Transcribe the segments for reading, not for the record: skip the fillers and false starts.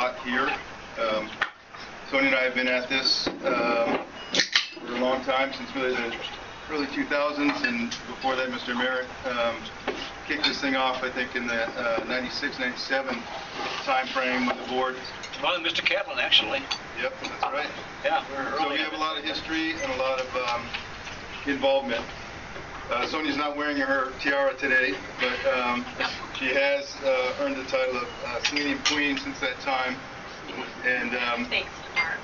lot here. Sonia and I have been at this for a long time, since really the early 2000s, and before that Mr. Merritt kicked this thing off, I think, in the 96, 97 time frame with the board. Well, Mr. Kaplan, actually. Yep, that's right. Yeah. So we have a lot of history and a lot of involvement. Sonia's not wearing her tiara today, but she has earned the title of Selenium Queen since that time. And thanks, Mark.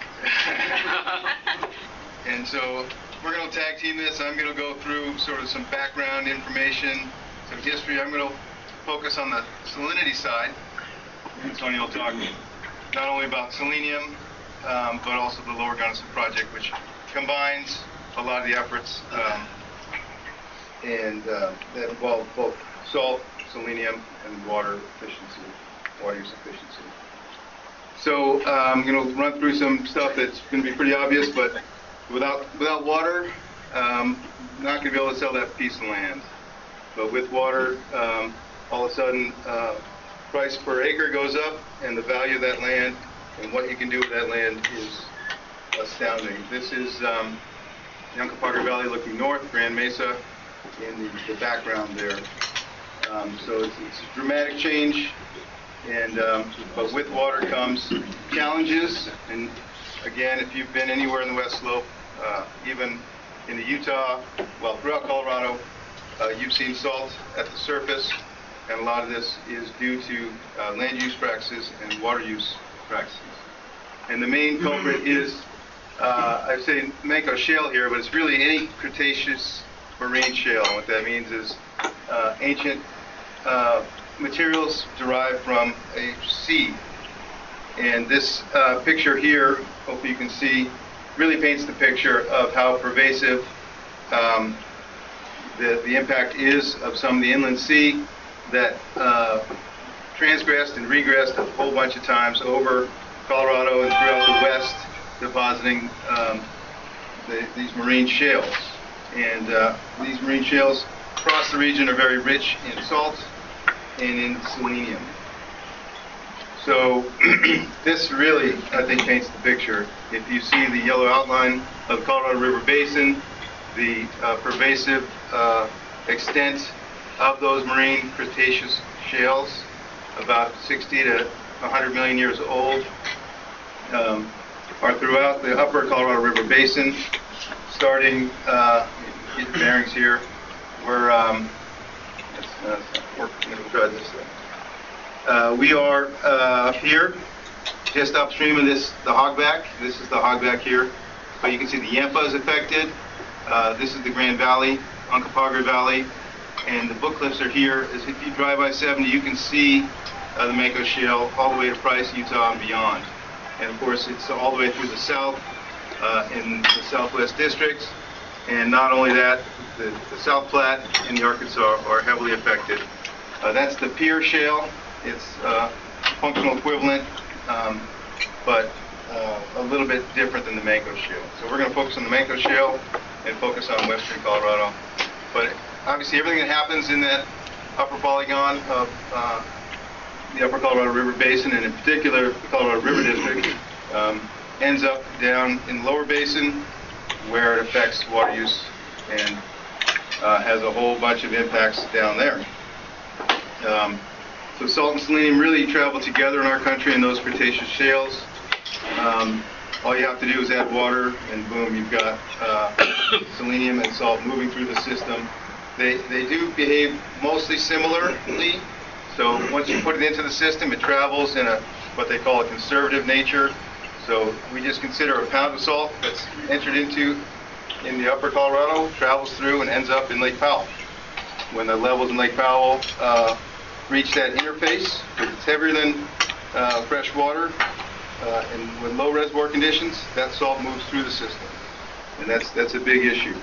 and so we're going to tag team this. I'm going to go through sort of some background information, some history. I'm going to focus on the salinity side, and Sonia will talk not only about selenium, but also the Lower Gunnison Project, which combines a lot of the efforts that involve both salt, selenium, and water efficiency, water use efficiency. So I'm going to run through some stuff that's going to be pretty obvious, but without water, not going to be able to sell that piece of land. But with water, all of a sudden, price per acre goes up, and the value of that land and what you can do with that land is astounding. This is the Uncompahgre Valley looking north, Grand Mesa in the background there. So it's a dramatic change, and but with water comes challenges. And again, if you've been anywhere in the West Slope, even in the Utah, well, throughout Colorado, you've seen salt at the surface, and a lot of this is due to land use practices and water use practices. And the main culprit is, I say Mancos Shale here, but it's really any Cretaceous marine shale. What that means is ancient materials derived from a sea. And this picture here, hopefully you can see, really paints the picture of how pervasive the impact is of some of the inland sea that transgressed and regressed a whole bunch of times over Colorado and throughout the West, depositing these marine shales. And these marine shales across the region are very rich in salt and in selenium. So this really, I think, paints the picture. If you see the yellow outline of the Colorado River Basin, the pervasive extent of those marine Cretaceous shales, about 60 to 100 million years old, are throughout the upper Colorado River Basin, starting, get the bearings here, we're, we are here, just upstream of this, the Hogback. This is the Hogback here, but you can see the Yampa is affected. This is the Grand Valley, Uncompahgre Valley, and the Book Cliffs are here. As if you drive I-70, you can see the Mancos Shale all the way to Price, Utah, and beyond. And of course, it's all the way through the south in the southwest districts. And not only that, the South Platte and the Arkansas are heavily affected. That's the Pierre Shale. It's functional equivalent, but a little bit different than the Mancos Shale. So we're going to focus on the Mancos Shale and focus on western Colorado. But obviously everything that happens in that upper polygon of the upper Colorado River Basin, and in particular the Colorado River District, ends up down in the lower basin, where it affects water use and has a whole bunch of impacts down there. So salt and selenium really travel together in our country in those Cretaceous shales. All you have to do is add water, and boom, you've got selenium and salt moving through the system. They do behave mostly similarly. So once you put it into the system, it travels in a what they call a conservative nature. So we just consider a pound of salt that's entered into in the upper Colorado, travels through and ends up in Lake Powell. When the levels in Lake Powell reach that interface, because it's heavier than fresh water, and with low reservoir conditions, that salt moves through the system. And that's a big issue.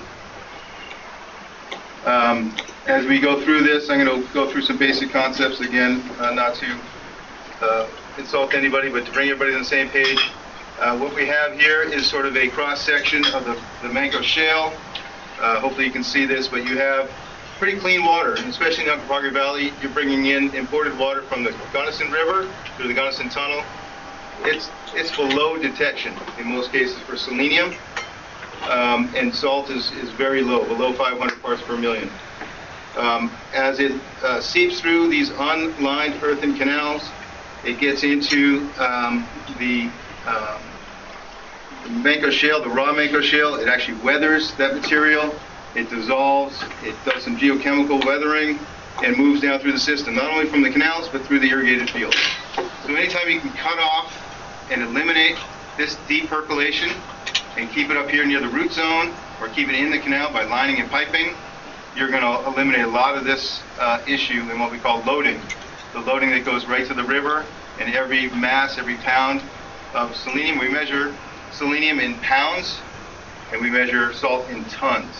As we go through this, I'm going to go through some basic concepts again, not to insult anybody, but to bring everybody on the same page. What we have here is sort of a cross-section of the Mancos Shale. Hopefully you can see this, but you have pretty clean water, and especially in the Uncompahgre Valley. You're bringing in imported water from the Gunnison River through the Gunnison Tunnel, it's below detection in most cases for selenium, and salt is very low, below 500 parts per million. As it seeps through these unlined earthen canals, it gets into the Manco shale, the raw Manco shale. It actually weathers that material. It dissolves. It does some geochemical weathering and moves down through the system, not only from the canals, but through the irrigated fields. So anytime you can cut off and eliminate this deep percolation and keep it up here near the root zone, or keep it in the canal by lining and piping, you're going to eliminate a lot of this issue in what we call loading. The loading that goes right to the river, and every mass, every pound of selenium, we measure selenium in pounds, and we measure salt in tons.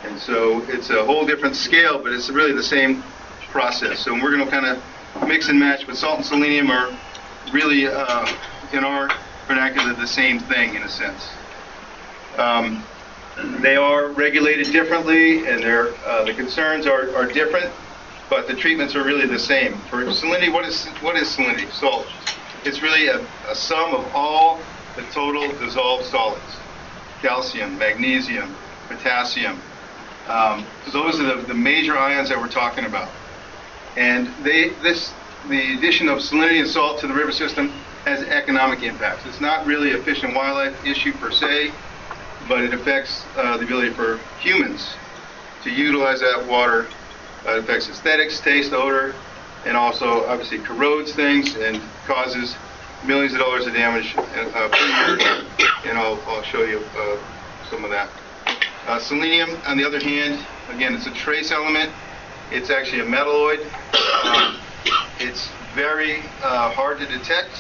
And so it's a whole different scale, but it's really the same process. So we're going to kind of mix and match, but salt and selenium are really, in our vernacular, the same thing in a sense. They are regulated differently, and the concerns are different, but the treatments are really the same. For salinity, what is salinity? Salt. It's really a sum of all the total dissolved solids: calcium, magnesium, potassium. Those are the major ions that we're talking about. And the addition of salinity and salt to the river system has economic impacts. It's not really a fish and wildlife issue per se, but it affects the ability for humans to utilize that water. It affects aesthetics, taste, odor, and also obviously corrodes things and causes millions of dollars of damage per year. And I'll show you some of that. Selenium, on the other hand, again, it's a trace element. It's actually a metalloid. It's very hard to detect,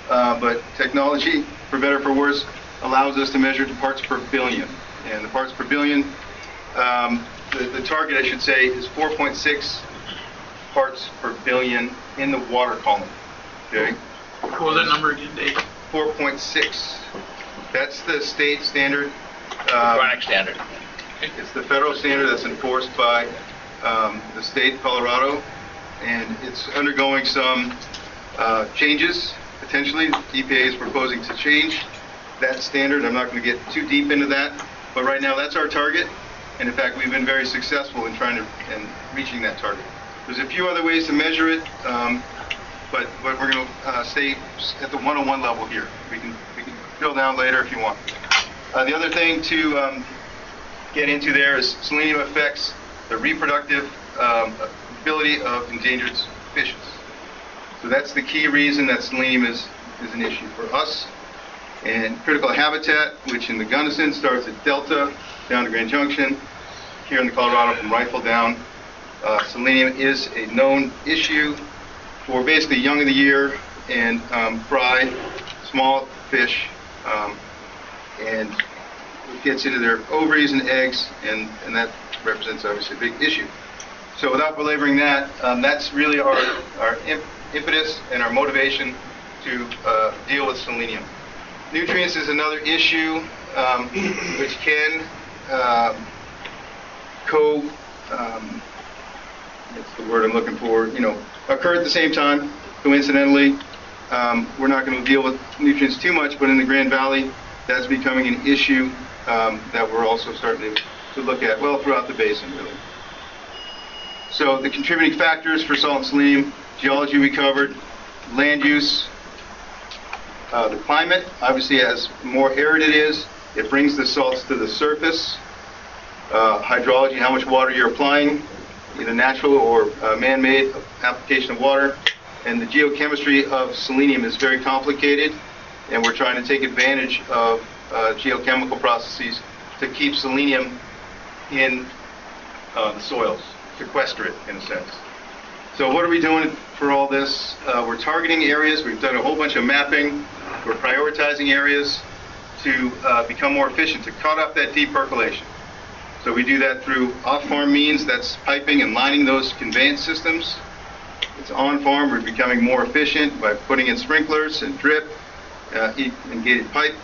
but technology, for better or for worse, allows us to measure to parts per billion. And the parts per billion, the target, I should say, is 4.6 parts per billion in the water column. Okay? What was that number again, Dave? 4.6. That's the state standard. Chronic standard. It's the federal standard that's enforced by the state of Colorado, and it's undergoing some changes, potentially. EPA is proposing to change that standard. I'm not going to get too deep into that, but right now that's our target, and in fact we've been very successful in reaching that target. There's a few other ways to measure it, but we're going to stay at the 101 level here. We can drill down later if you want. The other thing to get into there is selenium affects the reproductive ability of endangered fishes. So that's the key reason that selenium is an issue for us. And critical habitat, which in the Gunnison starts at Delta down to Grand Junction, here in the Colorado from Rifle down, selenium is a known issue for basically young of the year and fry, small fish, and it gets into their ovaries and eggs, and that represents obviously a big issue. So without belaboring that, that's really our impetus and our motivation to deal with selenium. Nutrients is another issue which can what's the word I'm looking for, occur at the same time, coincidentally. We're not going to deal with nutrients too much, but in the Grand Valley, that's becoming an issue that we're also starting to look at, well, throughout the basin, really. So the contributing factors for salt and selenium: geology we covered, land use, the climate. Obviously, as more arid it is, it brings the salts to the surface. Hydrology, how much water you're applying, either natural or man-made application of water. And the geochemistry of selenium is very complicated, and we're trying to take advantage of geochemical processes to keep selenium in the soils, sequester it in a sense. So what are we doing for all this? We're targeting areas. We've done a whole bunch of mapping. We're prioritizing areas to become more efficient, to cut off that deep percolation. So we do that through off-farm means, that's piping and lining those conveyance systems. It's on-farm, we're becoming more efficient by putting in sprinklers and drip and gated pipe.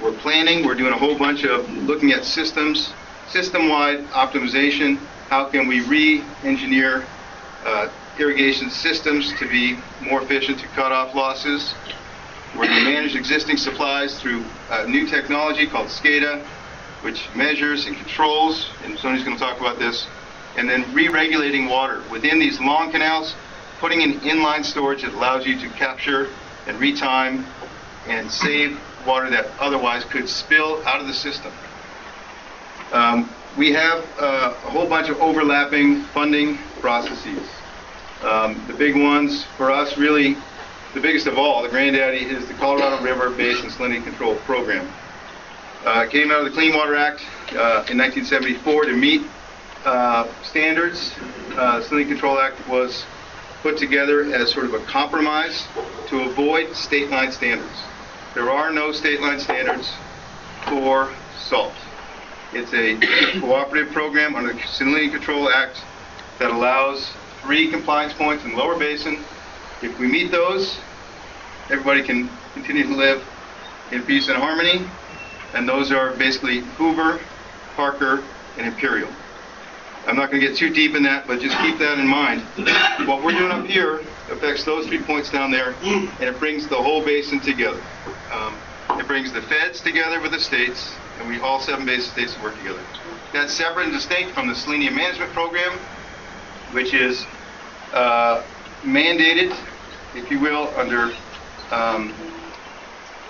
We're planning, we're doing a whole bunch of looking at systems, system-wide optimization. How can we re-engineer irrigation systems to be more efficient to cut off losses. We're going to manage existing supplies through new technology called SCADA, which measures and controls, and Sony's going to talk about this, and then re-regulating water within these long canals, putting in inline storage that allows you to capture and retime and save water that otherwise could spill out of the system. We have a whole bunch of overlapping funding processes. The big ones for us, really, the biggest of all, the granddaddy, is the Colorado River Basin Salinity Control Program. It came out of the Clean Water Act in 1974 to meet standards. The Salinity Control Act was put together as sort of a compromise to avoid state line standards. There are no state line standards for salt. It's a cooperative program under the Salinity Control Act that allows 3 compliance points in the lower basin. If we meet those, everybody can continue to live in peace and harmony, and those are basically Hoover, Parker, and Imperial. I'm not going to get too deep in that, but just keep that in mind. What we're doing up here affects those 3 points down there, and it brings the whole basin together. It brings the feds together with the states, and we all 7 basin states work together. That's separate and distinct from the Selenium Management Program, which is mandated, if you will, under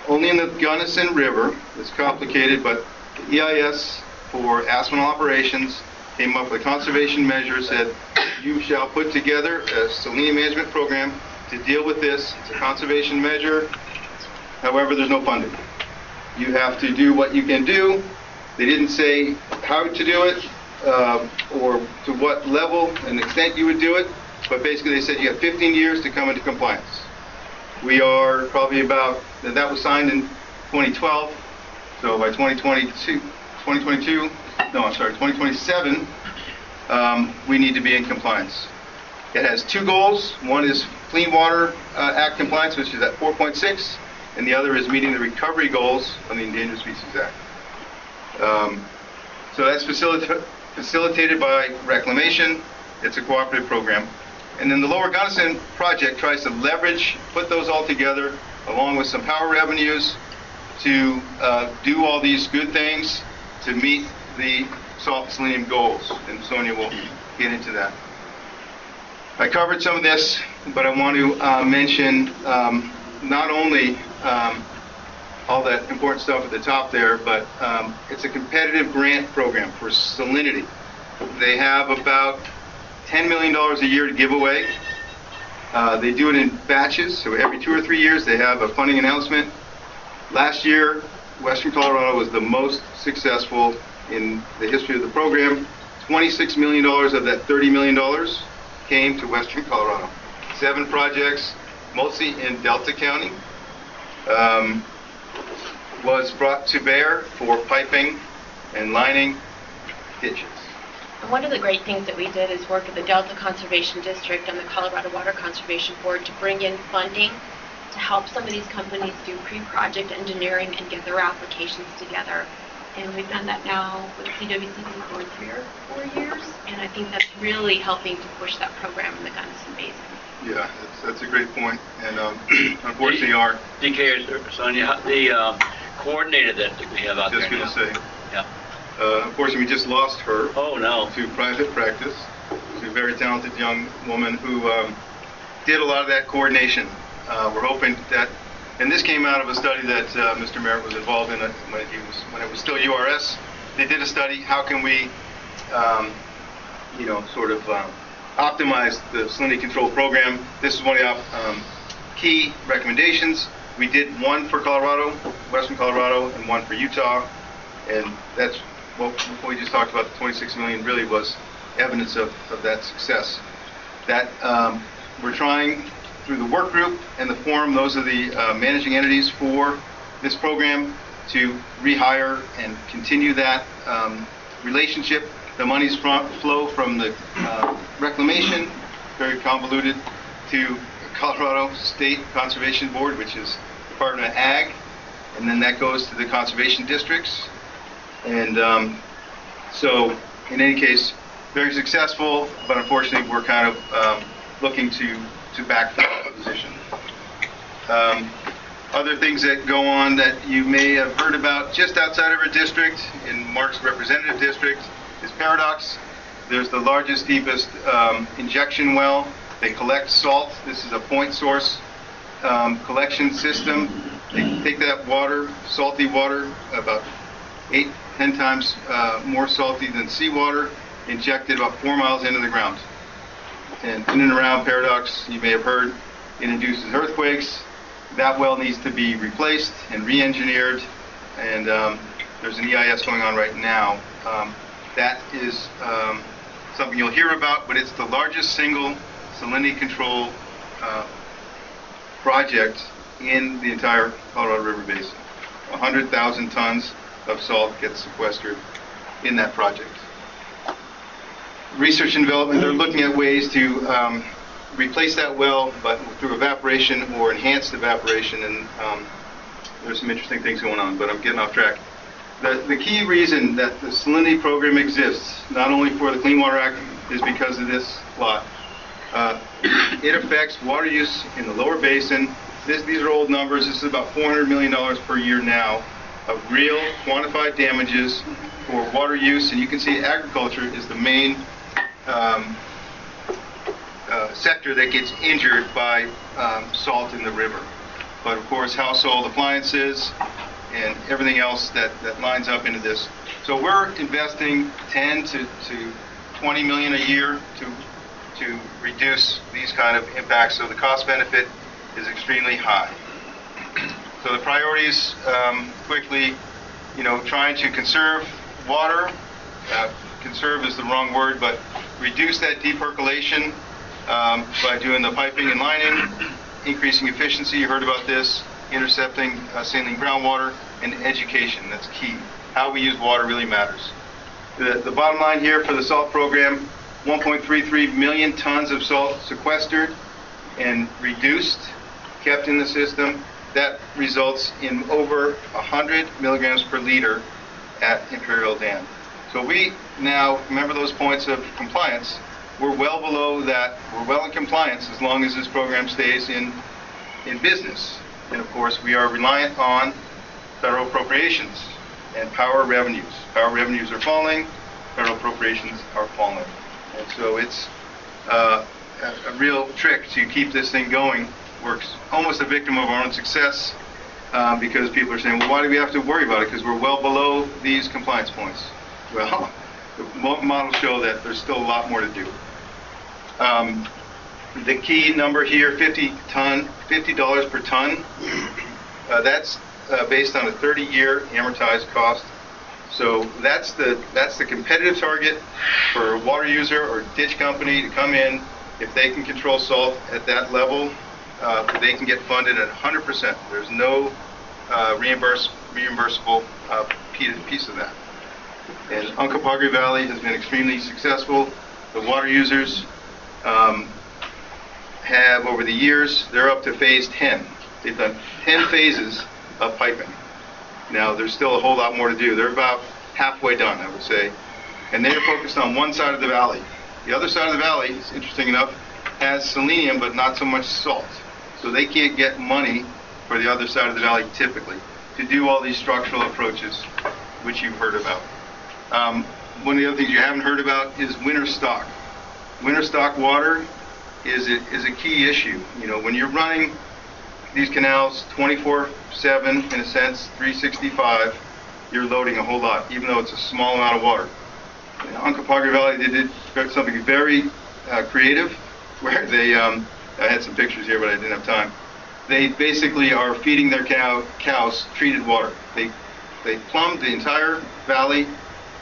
only in the Gunnison River. It's complicated, but the EIS for Aspinall operations came up with a conservation measure, said you shall put together a Selenium Management Program to deal with this. It's a conservation measure. However, there's no funding. You have to do what you can do. They didn't say how to do it or to what level and extent you would do it, but basically they said you have 15 years to come into compliance. We are probably about, that was signed in 2012, so by 2027, we need to be in compliance. It has 2 goals. One is Clean Water Act compliance, which is at 4.6, and the other is meeting the recovery goals on the Endangered Species Act. So that's facilitated by Reclamation. It's a cooperative program. And then the Lower Gunnison project tries to leverage, put those all together, along with some power revenues, to do all these good things to meet the salt and selenium goals. And Sonia will get into that. I covered some of this, but I want to mention not only all that important stuff at the top there, but it's a competitive grant program for salinity. They have about $10 million a year to give away. They do it in batches, so every 2 or 3 years they have a funding announcement. Last year, Western Colorado was the most successful in the history of the program. $26 million of that $30 million came to Western Colorado. 7 projects, mostly in Delta County, was brought to bear for piping and lining ditches. One of the great things that we did is work with the Delta Conservation District and the Colorado Water Conservation Board to bring in funding to help some of these companies do pre-project engineering and get their applications together. And we've done that now with CWCB for 3 or 4 years, and I think that's really helping to push that program in the Gunnison Basin. Yeah, that's a great point. And unfortunately, our DK or Sonia, the coordinator that we have out there. Just going to say. Yeah. Unfortunately, we just lost her. Oh no. To private practice. She's a very talented young woman who did a lot of that coordination. We're hoping that, and this came out of a study that Mr. Merritt was involved in when it was still URS. They did a study. How can we, sort of optimize the salinity control program? This is one of the key recommendations. We did one for Colorado, Western Colorado, and one for Utah, and that's what we just talked about. The 26 million really was evidence of that success. That we're trying through the work group and the forum, those are the managing entities for this program, to rehire and continue that relationship. The monies flow from the reclamation, very convoluted, to Colorado State Conservation Board, which is Department of Ag, and then that goes to the conservation districts. And so, in any case, very successful, but unfortunately we're kind of looking to backfill the position. Other things that go on that you may have heard about just outside of our district, in Mark's representative district, is Paradox. There's the largest, deepest injection well. They collect salt. This is a point source collection system. They take that water, salty water, about 8-10 times more salty than seawater, inject it about 4 miles into the ground. And in and around Paradox, you may have heard, it induces earthquakes. That well needs to be replaced and re-engineered, and there's an EIS going on right now. That is something you'll hear about, but it's the largest single salinity control project in the entire Colorado River Basin. 100,000 tons of salt gets sequestered in that project. Research and development, they're looking at ways to replace that well, but through evaporation or enhanced evaporation, and there's some interesting things going on, but I'm getting off track. The key reason that the salinity program exists, not only for the Clean Water Act, is because of this lot. It affects water use in the lower basin. These are old numbers. This is about $400 million per year now of real quantified damages for water use, and you can see agriculture is the main sector that gets injured by salt in the river. But of course, household appliances and everything else that lines up into this. So we're investing 10 to 20 million a year to reduce these kind of impacts. So the cost benefit is extremely high. So the priorities, quickly, trying to conserve water. Conserve is the wrong word, but reduce that depercolation by doing the piping and lining, increasing efficiency, you heard about this, intercepting saline groundwater, and education, that's key. How we use water really matters. The bottom line here for the salt program, 1.33 million tons of salt sequestered and reduced, kept in the system. That results in over 100 milligrams per liter at Imperial Dam. So we now, remember those points of compliance, we're well below that. We're well in compliance as long as this program stays in business. And of course, we are reliant on federal appropriations and power revenues. Power revenues are falling, federal appropriations are falling. And so it's a real trick to keep this thing going. We're almost a victim of our own success because people are saying, well, why do we have to worry about it? Because we're well below these compliance points. Well, the models show that there's still a lot more to do. The key number here, $50 per ton. That's based on a 30-year amortized cost. So that's the competitive target for a water user or ditch company to come in. If they can control salt at that level, they can get funded at 100%. There's no reimbursable piece of that. And Uncompahgre Valley has been extremely successful. The water users have, over the years, they're up to phase 10. They've done 10 phases of piping. Now, there's still a whole lot more to do. They're about halfway done, I would say. And they're focused on one side of the valley. The other side of the valley, it's interesting enough, has selenium, but not so much salt. So they can't get money for the other side of the valley, typically, to do all these structural approaches, which you've heard about. One of the other things you haven't heard about is winter stock. Winter stock water is a key issue. When you're running these canals 24/7, in a sense, 365, you're loading a whole lot, even though it's a small amount of water. In Uncompahgre Valley, they did something very creative, where they, I had some pictures here, but I didn't have time. They basically are feeding their cows treated water. They plumbed the entire valley,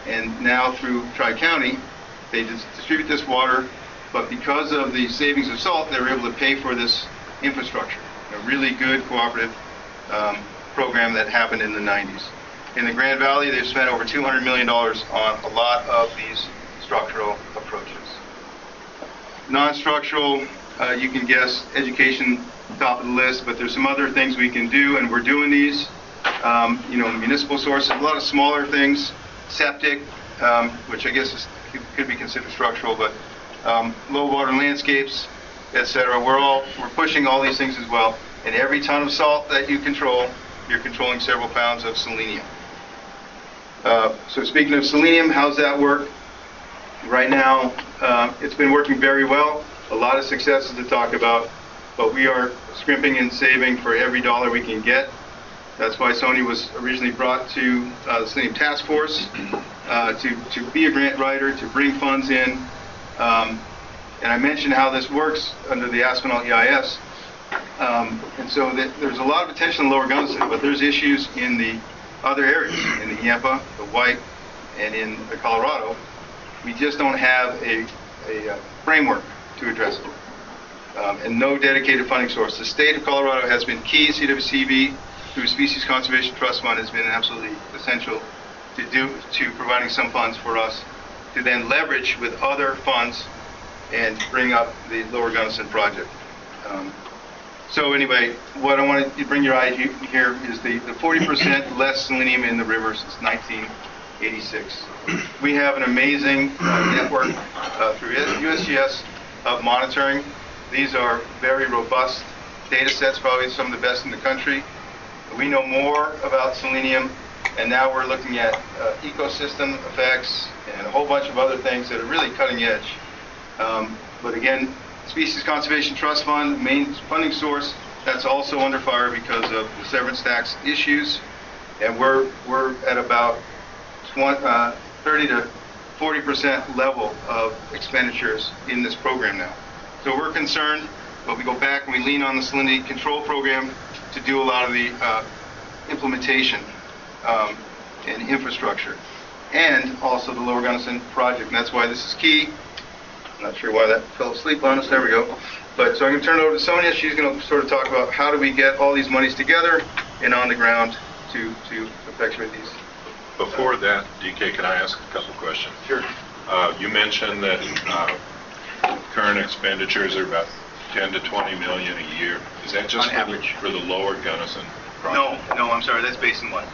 and now through Tri-County, they distribute this water, but because of the savings of salt, they were able to pay for this infrastructure. A really good cooperative program that happened in the 90s. In the Grand Valley, they've spent over $200 million on a lot of these structural approaches. Non-structural, you can guess, education, top of the list, but there's some other things we can do, and we're doing these. Municipal sources, a lot of smaller things, septic, which I guess could be considered structural, but low water landscapes, etc. We're pushing all these things as well. And every ton of salt that you control, you're controlling several pounds of selenium. So speaking of selenium, how's that work? Right now, it's been working very well. A lot of successes to talk about, but we are scrimping and saving for every dollar we can get. That's why Sony was originally brought to the Selenium Task Force to be a grant writer, to bring funds in. And I mentioned how this works under the Aspinall EIS. And so there's a lot of attention in Lower Gunnison, but there's issues in the other areas, in the Yampa, the White, and in the Colorado. We just don't have a framework to address it, and no dedicated funding source. The state of Colorado has been key. CWCB, through Species Conservation Trust Fund, has been absolutely essential to providing some funds for us to then leverage with other funds and bring up the Lower Gunnison project. So anyway, what I want to bring your eye here is the 40% less selenium in the river since 1986. We have an amazing network through USGS of monitoring. These are very robust data sets, probably some of the best in the country. We know more about selenium, and now we're looking at ecosystem effects and a whole bunch of other things that are really cutting edge. But again, Species Conservation Trust Fund, main funding source, that's also under fire because of the severance tax issues, and we're at about 30 to 40% level of expenditures in this program now. So we're concerned, but we go back and we lean on the salinity control program to do a lot of the implementation and infrastructure, and also the Lower Gunnison project. And that's why this is key. I'm not sure why that fell asleep on us. There we go. But so I'm going to turn it over to Sonia. She's going to sort of talk about how do we get all these monies together and on the ground to effectuate these. Before that, DK, can I ask a couple questions? Sure. You mentioned that current expenditures are about 10 to 20 million a year. Is that just on average for the Lower Gunnison project? No, I'm sorry, that's Basin 1.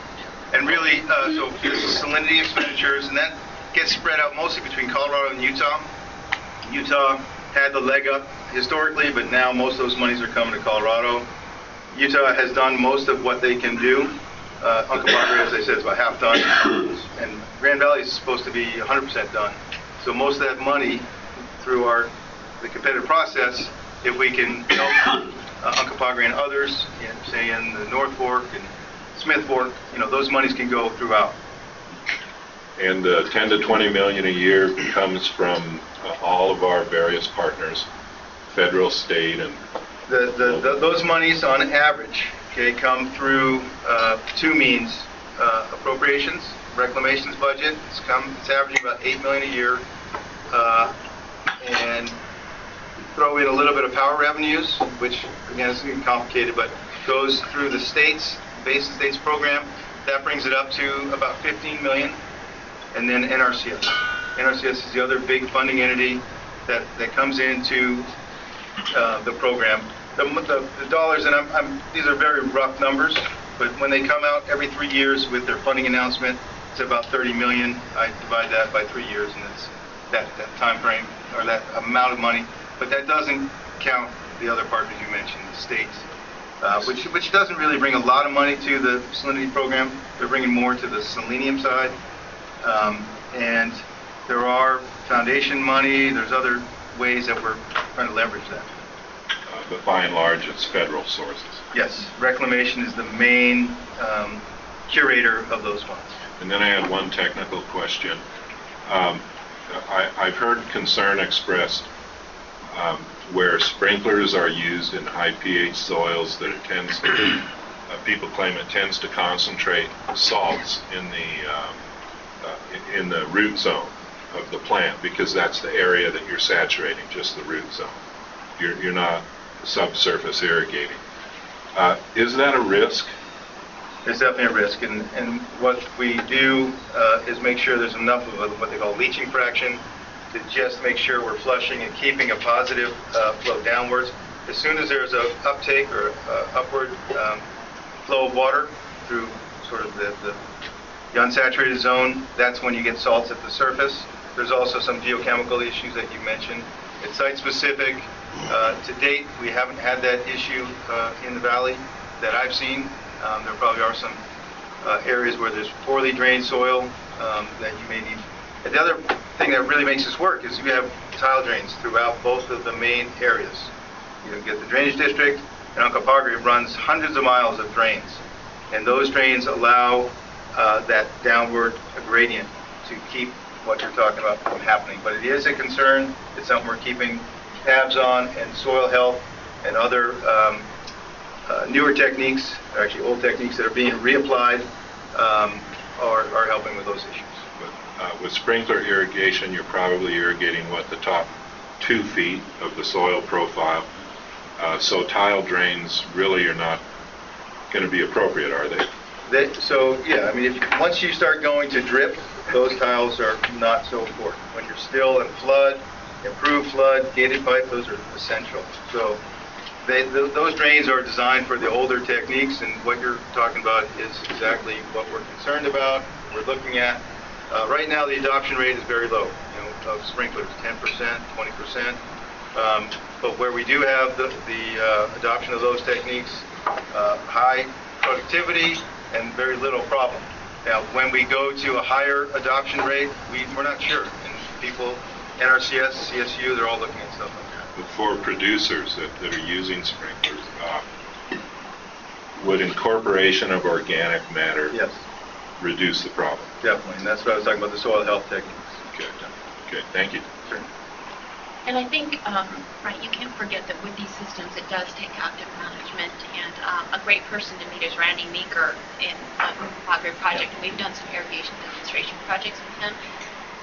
And really, so this is salinity expenditures, and that gets spread out mostly between Colorado and Utah. Utah had the leg up historically, but now most of those monies are coming to Colorado. Utah has done most of what they can do. Uncompahgre, as I said, is about half done, and Grand Valley is supposed to be 100% done. So most of that money, through the competitive process, if we can help Uncompahgre and others, say in the North Fork and Smith Fork, those monies can go throughout. And 10 to 20 million a year comes from all of our various partners, federal, state, and those monies on average, come through two means: appropriations, reclamations budget. It's averaging about $8 million a year, and throw in a little bit of power revenues, which again is getting complicated, but goes through the states, Basin States program. That brings it up to about 15 million. And then NRCS. NRCS is the other big funding entity that comes into the program. The dollars, and these are very rough numbers, but when they come out every 3 years with their funding announcement, it's about 30 million. I divide that by 3 years, and it's that time frame, or that amount of money. But that doesn't count the other partners you mentioned, the states, which doesn't really bring a lot of money to the salinity program. They're bringing more to the selenium side. And there are foundation money, there's other ways that we're trying to leverage that. But by and large, it's federal sources. Yes, reclamation is the main curator of those funds. And then I had one technical question. I've heard concern expressed where sprinklers are used in high pH soils that it tends to, people claim it tends to concentrate salts in the root zone of the plant, because that's the area that you're saturating, just the root zone. You're not subsurface irrigating. Is that a risk? It's definitely a risk, and what we do is make sure there's enough of what they call leaching fraction to just make sure we're flushing and keeping a positive flow downwards. As soon as there's an uptake or upward flow of water through sort of the unsaturated zone, that's when you get salts at the surface. There's also some geochemical issues that you mentioned. It's site-specific. To date, we haven't had that issue in the valley that I've seen. There probably are some areas where there's poorly drained soil that you may need. And the other thing that really makes this work is we have tile drains throughout both of the main areas. You get the drainage district, and Uncompahgre runs hundreds of miles of drains. And those drains allow that downward gradient to keep what you're talking about from happening. But it is a concern. It's something we're keeping tabs on, and soil health and other newer techniques, or actually old techniques that are being reapplied, are helping with those issues. With sprinkler irrigation, you're probably irrigating the top 2 feet of the soil profile. So tile drains really are not going to be appropriate, are they? So yeah, I mean, once you start going to drip, those tiles are not so important. When you're still in flood, improved flood, gated pipe, those are essential. So those drains are designed for the older techniques, and what you're talking about is exactly what we're concerned about, we're looking at. Right now, the adoption rate is very low, of sprinklers, 10%, 20%. But where we do have the adoption of those techniques, high productivity and very little problem. Now, when we go to a higher adoption rate, we're not sure. And people, NRCS, CSU, they're all looking at stuff like that. But for producers that are using sprinklers, would incorporation of organic matter Yes, reduce the problem? definitely. And that's what I was talking about, the soil health techniques. Okay, thank you. Sure. And I think, right, you can't forget that with these systems, it does take active management, and a great person to meet is Randy Meeker in the Uncompahgre project, and we've done some irrigation demonstration projects with him.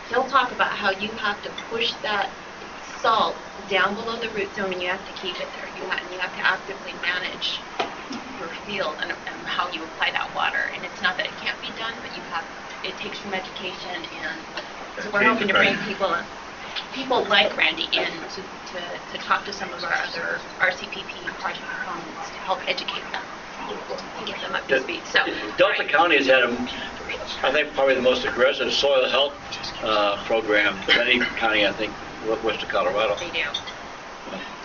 He'll talk about how you have to push that salt down below the root zone, and you have to keep it there. You have to actively manage your field and how you apply that water. And it's not that it can't be done, but it takes some education, and so we're hoping to bring people like Randy in to talk to some of our other RCPP project proponents to help educate them and get them up to speed. So Delta County has had, I think, probably the most aggressive soil health program of any county, I think, west of Colorado. they do.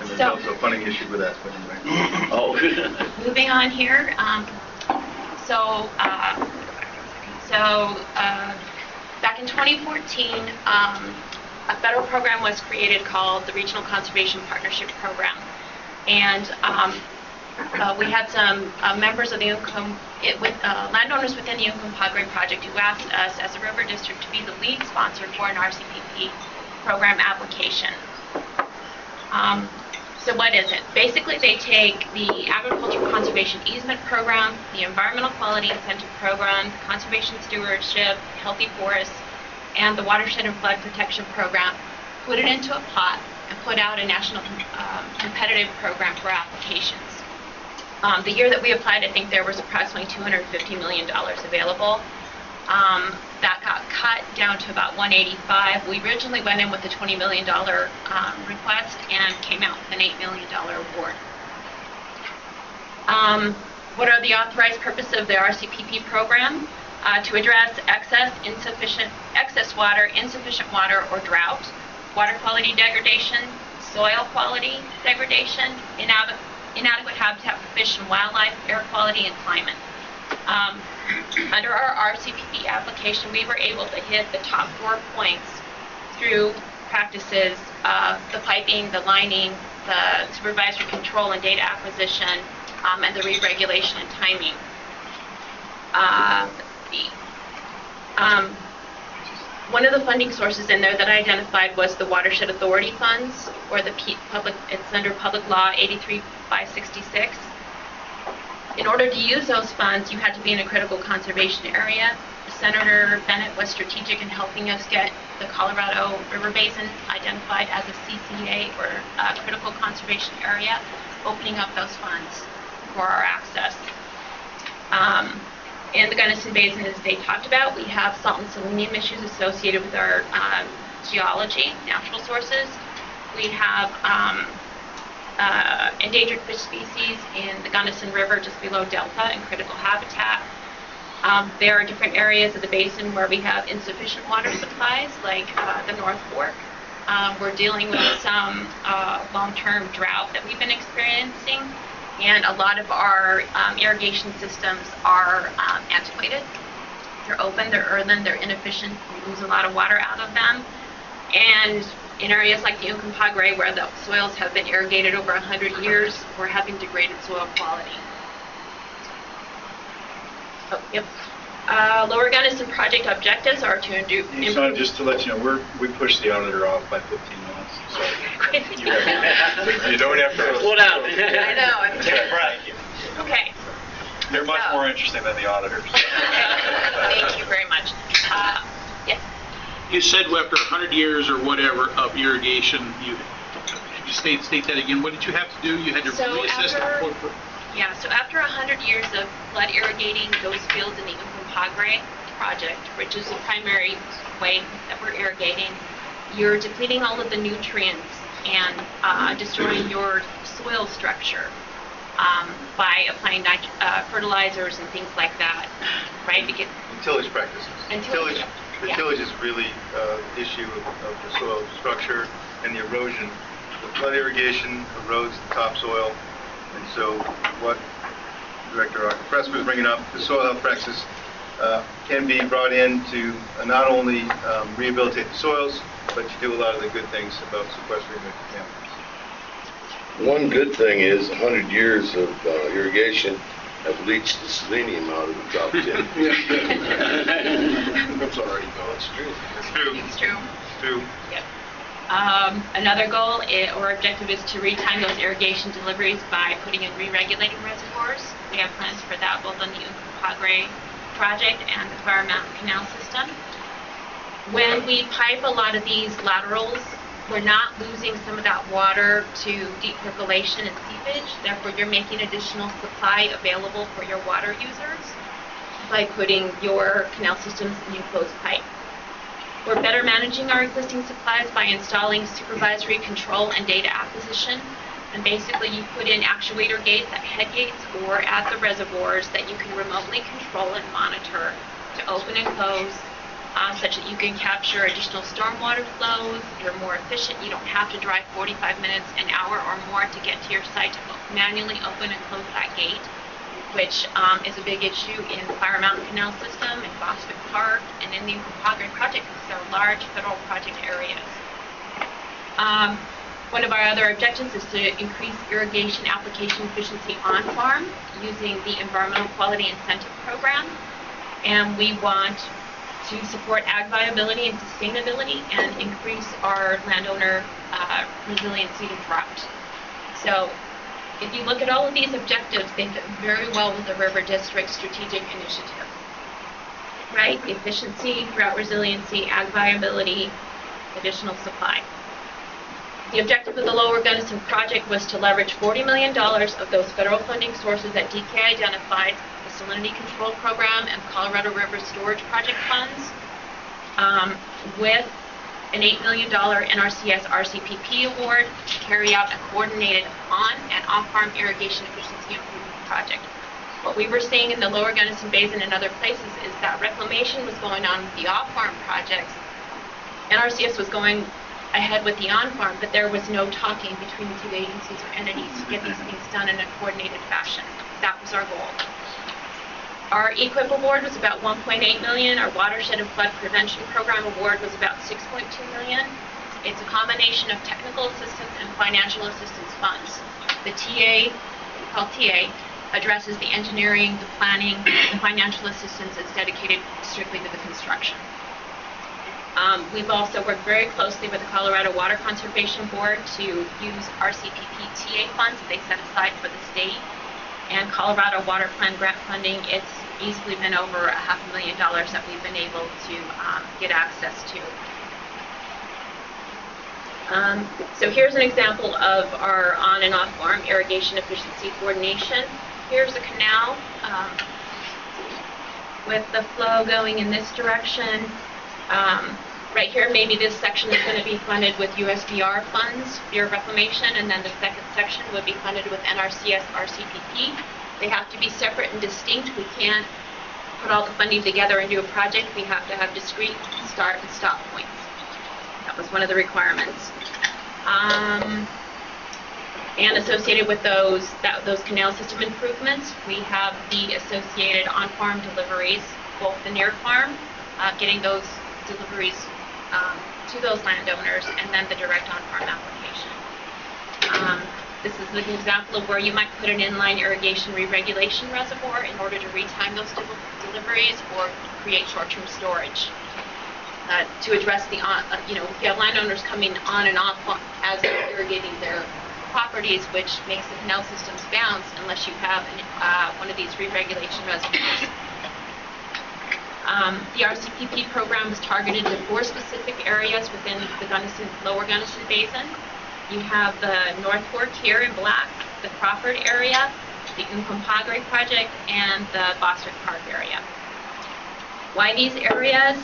And there's So- also a funding issue with that, but anyway. Oh. Moving on here, back in 2014, a federal program was created called the Regional Conservation Partnership Program, and we had some members of the landowners within the Uncompahgre project who asked us as a river district to be the lead sponsor for an RCPP program application. So what is it? Basically, they take the Agricultural Conservation Easement Program, the Environmental Quality Incentive Program, the Conservation Stewardship, Healthy Forests, and the Watershed and Flood Protection Program, put it into a pot, and put out a national competitive program for applications. The year that we applied, I think there was approximately $250 million available. That got cut down to about $185. We originally went in with a $20 million request and came out with an $8 million award. What are the authorized purposes of the RCPP program? To address excess water, insufficient water, or drought, water quality degradation, soil quality degradation, inadequate habitat for fish and wildlife, air quality, and climate. Under our RCPP application, we were able to hit the top 4 points through practices of the piping, the lining, the supervisory control and data acquisition, and the re-regulation and timing. One of the funding sources in there that I identified was the Watershed Authority funds, or it's under Public Law 83/566. In order to use those funds, you had to be in a critical conservation area. Senator Bennett was strategic in helping us get the Colorado River Basin identified as a CCA, or a critical conservation area, opening up those funds for our access. In the Gunnison Basin, as they talked about, we have salt and selenium issues associated with our geology, natural sources. We have endangered fish species in the Gunnison River just below Delta and critical habitat. There are different areas of the basin where we have insufficient water supplies, like the North Fork. We're dealing with some long-term drought that we've been experiencing, and a lot of our irrigation systems are antiquated. They're open, they're earthen, they're inefficient. We lose a lot of water out of them. And in areas like the Uncompahgre, where the soils have been irrigated over 100 years, we're having degraded soil quality. Oh, yep. Lower Gunnison project objectives are to improve. Just to let you know, we pushed the auditor off by 15 minutes. So you don't have to. Slow down. I know. Right. Okay. They're much more interesting than the auditors. Thank you very much. Yes. You said after 100 years or whatever of irrigation, you state that again. What did you have to do? You had to reassess the. Yeah, so after 100 years of flood irrigating those fields in the Uncompahgre project, which is the primary way that we're irrigating, you're depleting all of the nutrients and destroying your soil structure by applying fertilizers and things like that, right? Tillage practices. The tillage is really the issue of the soil structure and the erosion. The flood irrigation erodes the topsoil, and so what Director Fresco was bringing up, the soil health practices can be brought in to not only rehabilitate the soils, but to do a lot of the good things about sequestering the contaminants. One good thing is 100 years of irrigation have leached the selenium out of the top 10. I'm sorry, no, it's true. It's true. It's true. It's true. Yep. Another goal or objective is to retime those irrigation deliveries by putting in re-regulating reservoirs. We have plans for that both on the Uncompahgre project and the Fire Mountain Canal system. When we pipe a lot of these laterals, we're not losing some of that water to deep percolation and seepage. Therefore, you're making additional supply available for your water users by putting your canal systems in enclosed pipe. We're better managing our existing supplies by installing supervisory control and data acquisition. And basically, you put in actuator gates at head gates or at the reservoirs that you can remotely control and monitor to open and close, such that you can capture additional stormwater flows. You're more efficient. You don't have to drive 45 minutes, an hour or more to get to your site to manually open and close that gate, which is a big issue in the Fire Mountain Canal system, in Boswick Park, and in the Uncompahgre project, because they're large federal project areas. One of our other objectives is to increase irrigation application efficiency on farm using the Environmental Quality Incentive Program, and we want to support ag viability and sustainability and increase our landowner resiliency to drought. So if you look at all of these objectives, they fit very well with the River District Strategic Initiative, right? Efficiency, drought resiliency, ag viability, additional supply. The objective of the Lower Gunnison project was to leverage $40 million of those federal funding sources that DK identified, the Salinity Control Program and Colorado River Storage Project funds, with an $8 million NRCS RCPP award to carry out a coordinated on- and off-farm irrigation efficiency improvement project. What we were seeing in the Lower Gunnison Basin and other places is that reclamation was going on with the off-farm projects. NRCS was going ahead with the on-farm, but there was no talking between the two agencies or entities to get these things done in a coordinated fashion. That was our goal. Our EQIP award was about $1.8 million. Our Watershed and Flood Prevention Program award was about $6.2 million. It's a combination of technical assistance and financial assistance funds. The TA, called TA, addresses the engineering, the planning, the financial assistance is dedicated strictly to the construction. We've also worked very closely with the Colorado Water Conservation Board to use RCPP TA funds that they set aside for the state. And Colorado Water Plan grant funding, it's easily been over $500,000 that we've been able to get access to. So here's an example of our on and off farm irrigation efficiency coordination. Here's a canal with the flow going in this direction. Right here, maybe this section is going to be funded with USDR funds, Bureau of Reclamation, and then the second section would be funded with NRCS RCPP. They have to be separate and distinct. We can't put all the funding together and do a project. We have to have discrete start and stop points. That was one of the requirements. And associated with those canal system improvements, we have the associated on-farm deliveries, both the near farm, getting those deliveries to those landowners, and then the direct on-farm application. This is an example of where you might put an inline irrigation re-regulation reservoir in order to retime those deliveries or create short-term storage. To address the, if you have landowners coming on and off as they're irrigating their properties, which makes the canal systems bounce unless you have one of these re-regulation reservoirs. The RCPP program is targeted to 4 specific areas within the Lower Gunnison Basin. You have the North Fork here in black, the Crawford area, the Uncompahgre project, and the Bostwick Park area. Why these areas?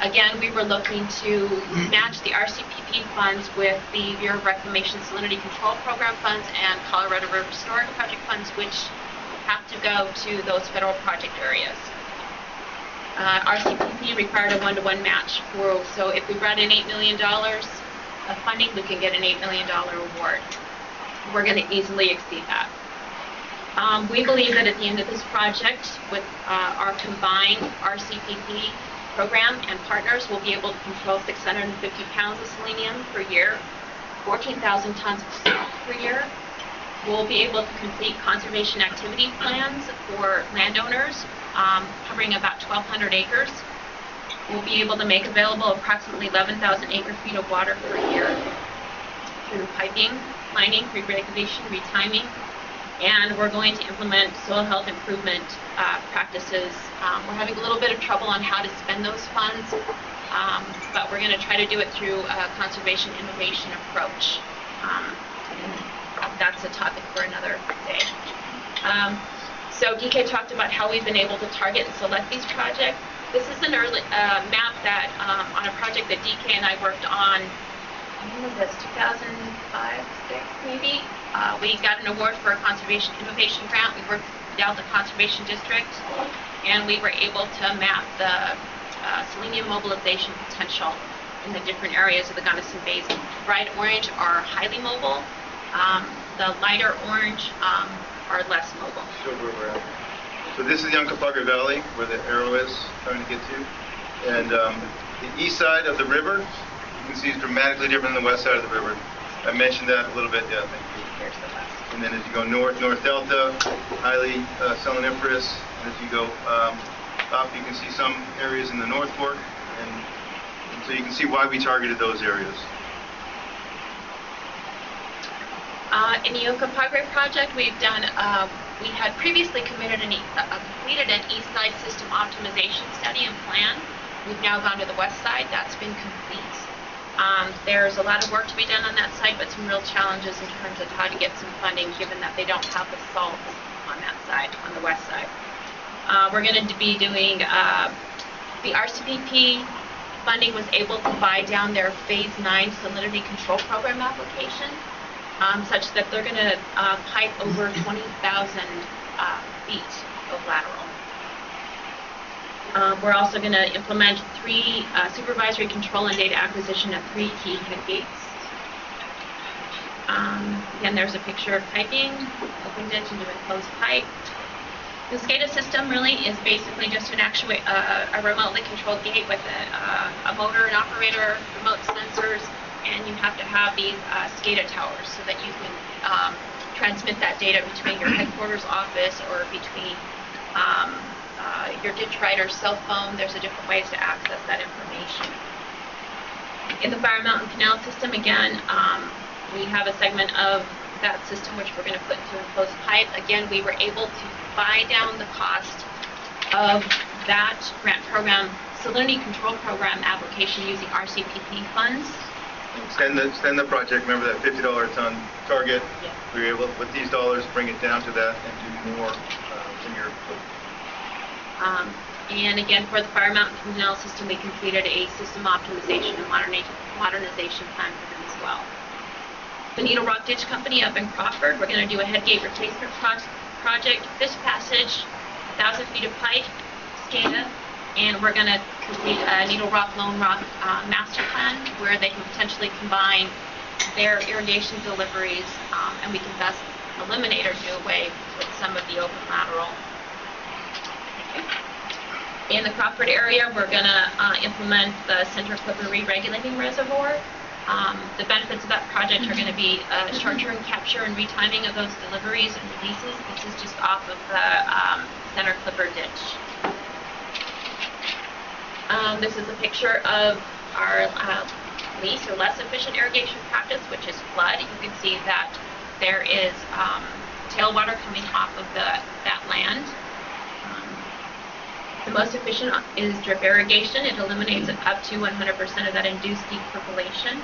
Again, we were looking to match the RCPP funds with the Bureau of Reclamation Salinity Control Program funds and Colorado River Storage Project funds, which have to go to those federal project areas. RCPP required a 1-to-1 match. So if we brought in $8 million of funding, we can get an $8 million award. We're going to easily exceed that. We believe that at the end of this project, with our combined RCPP program and partners, we'll be able to control 650 pounds of selenium per year, 14,000 tons of salt per year. We'll be able to complete conservation activity plans for landowners, covering about 1,200 acres. We'll be able to make available approximately 11,000 acre-feet of water per year through piping, lining, re-regulation, retiming, and we're going to implement soil health improvement practices. We're having a little bit of trouble on how to spend those funds, but we're going to try to do it through a conservation innovation approach. That's a topic for another day. So DK talked about how we've been able to target and select these projects. This is an early map that on a project that DK and I worked on, when was this, 2005, 6 maybe? We got an award for a conservation innovation grant. We worked with Delta Conservation District, and we were able to map the selenium mobilization potential in the different areas of the Gunnison Basin. Bright orange are highly mobile. The lighter orange are less mobile. Show where we're at. So this is the Uncompahgre Valley, where the arrow is trying to get to. And the east side of the river, you can see, is dramatically different than the west side of the river. I mentioned that a little bit, yeah, thank you. Here's the west. And then as you go north delta, highly seleniferous. And as you go up, you can see some areas in the North Fork. And so you can see why we targeted those areas. In the Uncompahgre project, we've done, we had previously completed an east side system optimization study and plan. We've now gone to the west side. That's been complete. There's a lot of work to be done on that site, but some real challenges in terms of how to get some funding, given that they don't have the salt on that side, on the west side. We're going to be doing, the RCPP funding was able to buy down their Phase 9 salinity control program application, such that they're going to pipe over 20,000 feet of lateral. We're also going to implement 3 supervisory control and data acquisition at 3 key head gates. Again, there's a picture of piping, open ditch into enclosed pipe. The SCADA system really is basically just an a remotely controlled gate with a motor and operator, remote sensors, and you have to have these SCADA towers so that you can transmit that data between your headquarters office or between your ditch rider's cell phone. There's different ways to access that information. In the Fire Mountain Canal system, again, we have a segment of that system which we're going to put into enclosed pipe. Again, we were able to buy down the cost of that grant program, salinity control program application using RCPP funds. Extend the project. Remember that $50 a ton target. Yeah. We were able, with these dollars, bring it down to that and do more in your. And again, for the Fire Mountain Canal system, we completed a system optimization and modernization plan for them as well. The Needle Rock Ditch Company up in Crawford, we're going to do a headgate replacement project. Fish passage, 1,000 feet of pipe, SCADA, and we're going to complete a Needle Rock, Lone Rock master plan where they can potentially combine their irrigation deliveries, and we can best eliminate or do away with some of the open lateral. In the Crawford area, we're going to implement the Center Clipper re-regulating reservoir. The benefits of that project are going to be short-term capture and retiming of those deliveries and releases. This is just off of the Center Clipper ditch. This is a picture of our least or less efficient irrigation practice, which is flood. You can see that there is tailwater coming off of that land. The most efficient is drip irrigation. It eliminates up to 100% of that induced deep percolation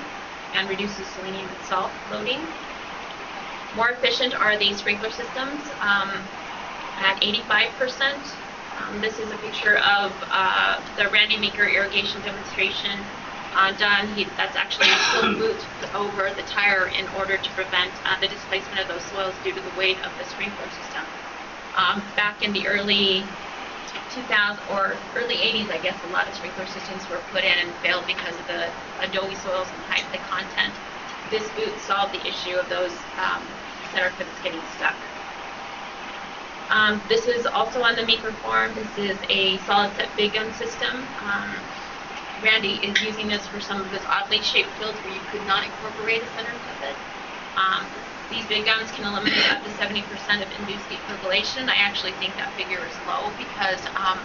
and reduces selenium and salt loading. More efficient are the sprinkler systems at 85%. This is a picture of the Randy Meeker irrigation demonstration done. That's actually still boot over the tire in order to prevent the displacement of those soils due to the weight of the sprinkler system. Back in the early 2000s or early 80s, I guess, a lot of sprinkler systems were put in and failed because of the adobe soils and high clay content. This boot solved the issue of those center clips getting stuck. This is also on the Meeker farm. This is a solid set big gun system. Randy is using this for some of his oddly shaped fields where you could not incorporate a center clip. These big guns can eliminate up to 70% of induced deep percolation. I actually think that figure is low because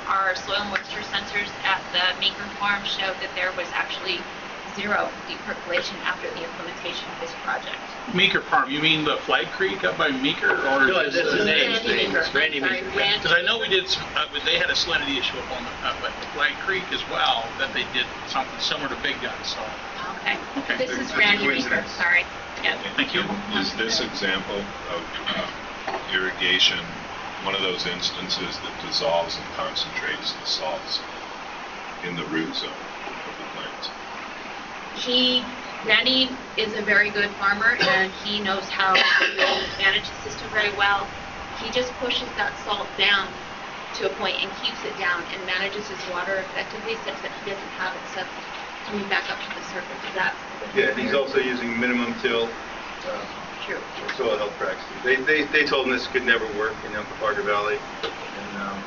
our soil moisture sensors at the Meeker farm showed that there was actually zero deep percolation after the implementation of this project. Meeker farm, you mean the Flag Creek up by Meeker? Or No, this is Randy Meeker. Randy Sorry, Meeker. Randy Because I know we Meeker. did some, they had a salinity issue up on the Flag Creek as well, that they did something similar to Big Guns, so. Okay. Okay. This is That's a Randy Meeker. coincidence. Sorry. Yeah. Thank you. Is this example of irrigation one of those instances that dissolves and concentrates the salts in the root zone of the plants? Randy is a very good farmer and he knows how to manage the system very well. He just pushes that salt down to a point and keeps it down and manages his water effectively such that he doesn't have it coming back up to the surface. Is that Yeah, and he's also using minimum till true? soil health practices. They told him this could never work in Upper Parker Valley, and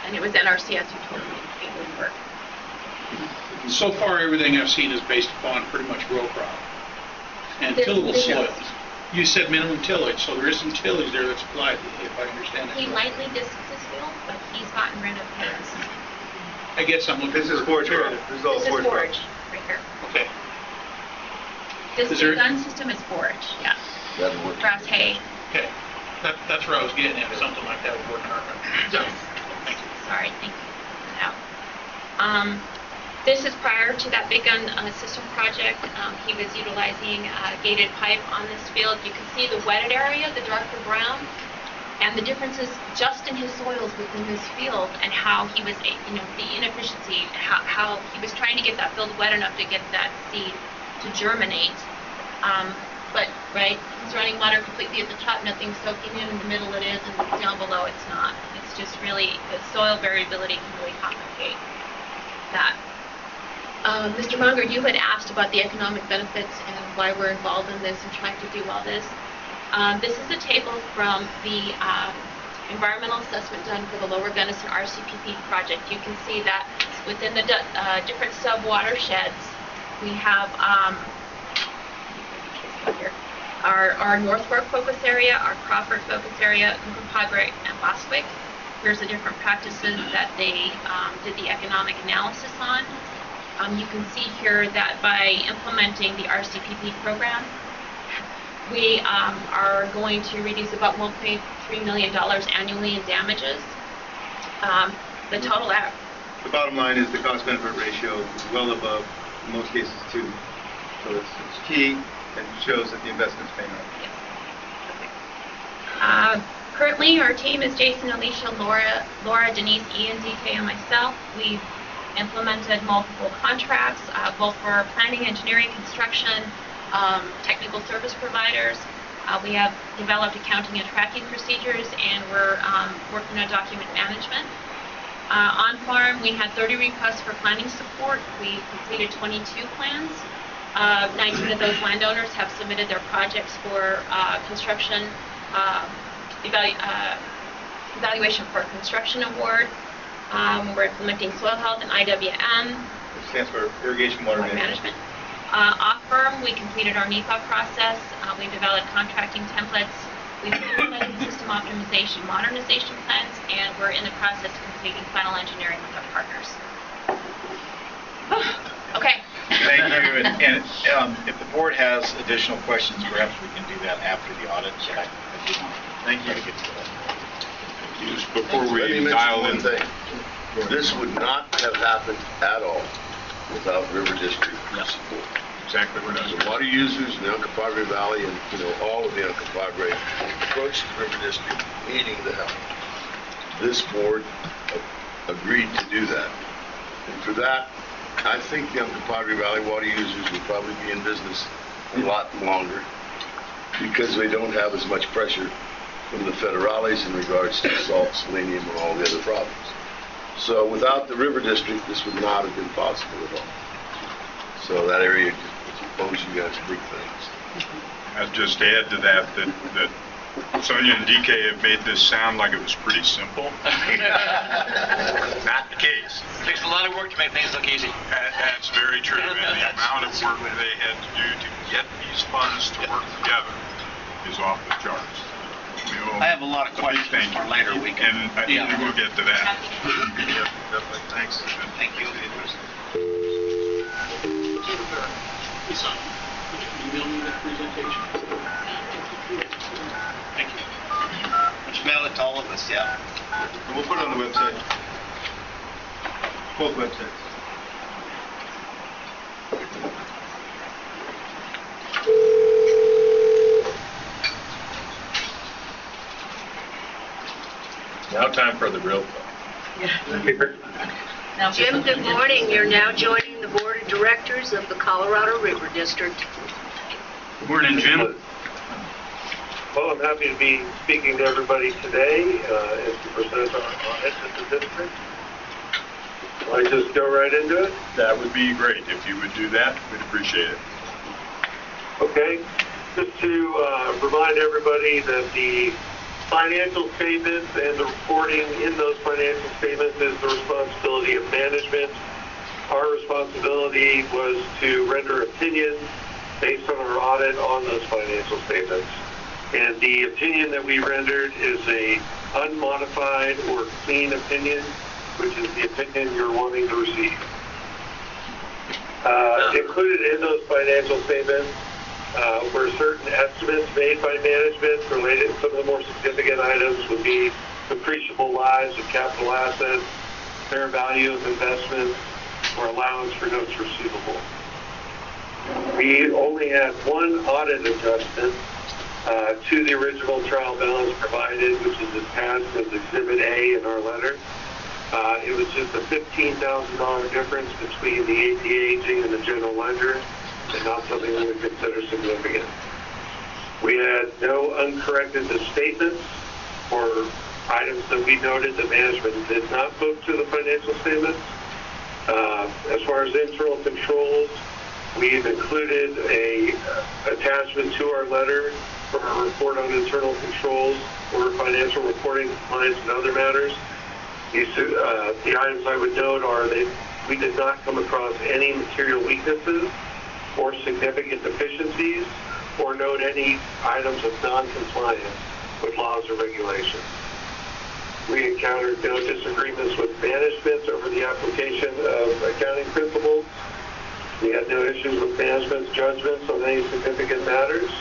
And it was NRCS who told me it wouldn't work. So far, everything I've seen is based upon pretty much row crop and There's tillable big soils. guns. You said minimum tillage, so there is some tillage there that's applied, if I understand it. He lightly discs his field, but he's gotten rid of his. I guess I'm looking this is for forage crop. comparative. This is all This is forage forage crop. right here. Okay. This Is there- big gun system is forage, yeah. That'll work. Grass hay. Okay. That's where I was getting at, something like that would work in our zone. Thank you. Sorry, thank you for that out. This is prior to that big gun system project. He was utilizing gated pipe on this field. You can see the wetted area, the darker brown, and the differences just in his soils within this field and how he was, the inefficiency, how he was trying to get that field wet enough to get that seed to germinate. But, right, he's running water completely at the top, nothing's soaking in the middle it is, and down below it's not. It's just really, the soil variability can really complicate that. Mr. Munger, you had asked about the economic benefits and why we're involved in this and trying to do all this. This is a table from the environmental assessment done for the Lower Gunnison RCPP project. You can see that within the different sub-watersheds, we have our North Fork focus area, our Crawford focus area, Uncompahgre, and Bostwick. Here's the different practices that they did the economic analysis on. You can see here that by implementing the RCPP program, we are going to reduce about $1.3 million annually in damages. The total The bottom line is the cost-benefit ratio is well above, in most cases, 2. So it's key and shows that the investment's paying off. Currently, our team is Jason, Alicia, Laura, Denise, Ian, DK, and myself. We've implemented multiple contracts, both for planning, engineering, construction, technical service providers. We have developed accounting and tracking procedures, and we're working on document management. On farm, we had 30 requests for planning support. We completed 22 plans. 19 of those landowners have submitted their projects for construction evaluation for construction award. We're implementing soil health and IWM. Which stands for Irrigation Water Management. Off-firm, we completed our NEPA process. We developed contracting templates. We've implemented system optimization modernization plans, and we're in the process of completing final engineering with our partners. Okay. Thank you. And if the board has additional questions, perhaps we can do that after the audit. Thank you. Just before Let me we mention dial one in. thing. This would not have happened at all without River District support. Exactly what I was. The water users in the Uncompahgre Valley and, all of the Uncompahgre approached the River District needing the help. This board agreed to do that. And for that, I think the Uncompahgre Valley water users will probably be in business a lot longer because they don't have as much pressure from the federales in regards to salt, selenium, and all the other problems. So without the River District, this would not have been possible at all. So that area owes you guys big things. I'd just add to that Sonia and DK have made this sound like it was pretty simple. Not the case. It takes a lot of work to make things look easy. That's very true. And the amount of work they had to do to get these funds to work together is off the charts. I have a lot of questions for later. We can. And we'll get to that. Yep, definitely. Thanks. Thank you. Son, could you email me that presentation? Thank you. Just mail it to all of us, yeah. And we'll put it on the website. Both websites. Now time for the real talk. Jim, good morning. You're now joining the Board of Directors of the Colorado River District. Good morning, Jim. Well, I'm happy to be speaking to everybody today and to present our audit of the district. Will I just go right into it? That would be great. If you would do that, we'd appreciate it. Okay. Just to remind everybody that the financial statements and the reporting in those financial statements is the responsibility of management. Our responsibility was to render opinions based on our audit on those financial statements. And the opinion that we rendered is a unmodified or clean opinion, which is the opinion you're wanting to receive. Included in those financial statements were certain estimates made by management related to some of the more significant items would be depreciable lives of capital assets, fair value of investments, or allowance for notes receivable. We only had one audit adjustment to the original trial balance provided, which is attached as Exhibit A in our letter. It was just a $15,000 difference between the AT aging and the general ledger, and not something we would consider significant. We had no uncorrected misstatements or items that we noted that management did not book to the financial statements. As far as internal controls, we've included a attachment to our letter for our report on internal controls for financial reporting, compliance, and other matters. The items I would note are that we did not come across any material weaknesses or significant deficiencies, or note any items of non-compliance with laws or regulations. We encountered no disagreements with management over the application of accounting principles. We had no issues with management's judgments on any significant matters,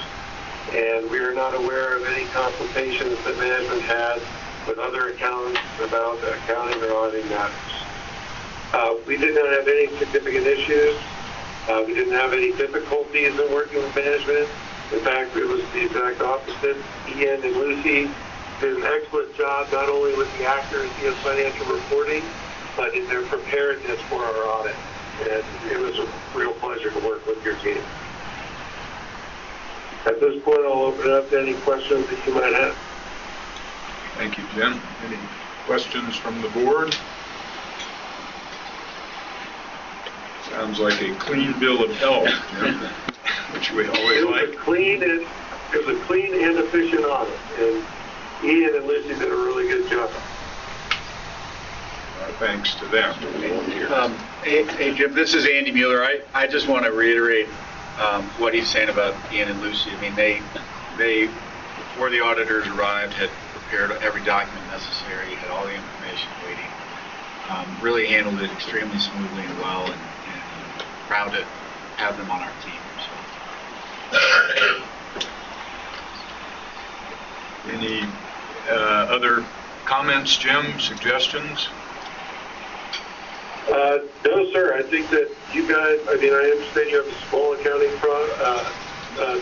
and we are not aware of any consultations that management had with other accountants about accounting or auditing matters. We did not have any significant issues. We didn't have any difficulties in working with management. In fact, it was the exact opposite. Ian and Lucy did an excellent job, not only with the accuracy of financial reporting, but in their preparedness for our audit. And it was a real pleasure to work with your team. At this point, I'll open it up to any questions that you might have. Thank you, Jim. Any questions from the board? Sounds like a clean bill of health, Jim, which we always It was like. a clean and efficient audit, and Ian and Lucy did a really good job. Thanks to them. Hey, Jim, this is Andy Mueller. I just want to reiterate what he's saying about Ian and Lucy. I mean, they before the auditors arrived, had prepared every document necessary, had all the information waiting, really handled it extremely smoothly and well, and proud to have them on our team. So. Any other comments, Jim, suggestions? No, sir. I think that you guys, I mean, I understand you have a small accounting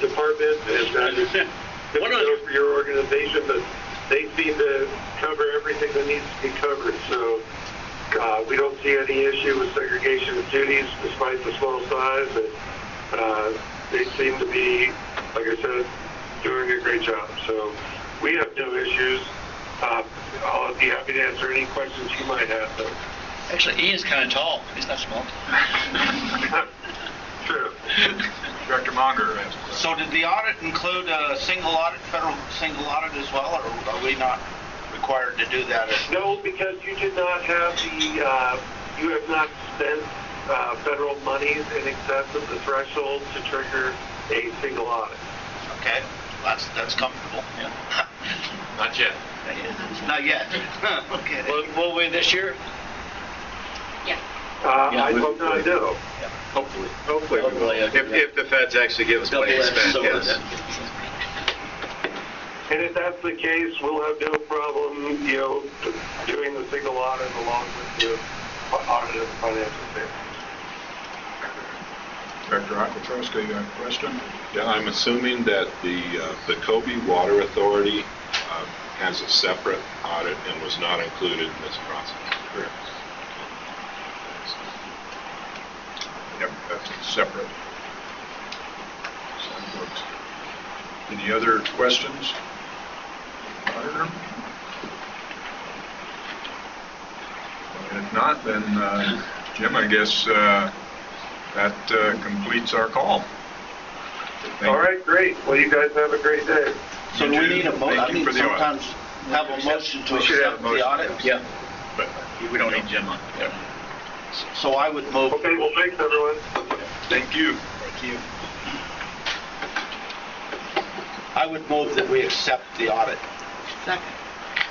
department, and that is good to know for your organization, but they seem to cover everything that needs to be covered. So we don't see any issue with segregation of duties despite the small size. And they seem to be, like I said, doing a great job. So we have no issues. I'll be happy to answer any questions you might have, though. Actually, Ian's kind of tall. He's not small. True. Director Monger has a question. So did the audit include a single audit, federal single audit as well, or are we not required to do that? No, because you did not have you have not spent federal monies in excess of the threshold to trigger a single audit. Okay, that's comfortable. Yeah. Not yet. Not yet. Okay. Will we this year? Yes. I do not know. Hopefully we will. Hopefully, If the feds actually give us money to spend, yes. And if that's the case, we'll have no problem, doing the single audit along with the audit of the financial statement. Director Aquatrosca, you have a question? Yeah, I'm assuming that the Kobe Water Authority has a separate audit and was not included in this process, correct? Yep, that's separate. Any other questions? Auditor? If not, then, Jim, I guess that completes our call. All right, great. Well, you guys have a great day. So do we need a Thank motion? I you mean, for the audit. sometimes have a motion to We should have a accept the motion. audit. Yeah, But we don't need Jim on. Yeah. So I would move. Okay, well, thanks, everyone. thank you. Thank you. I would move that we accept the audit. Second.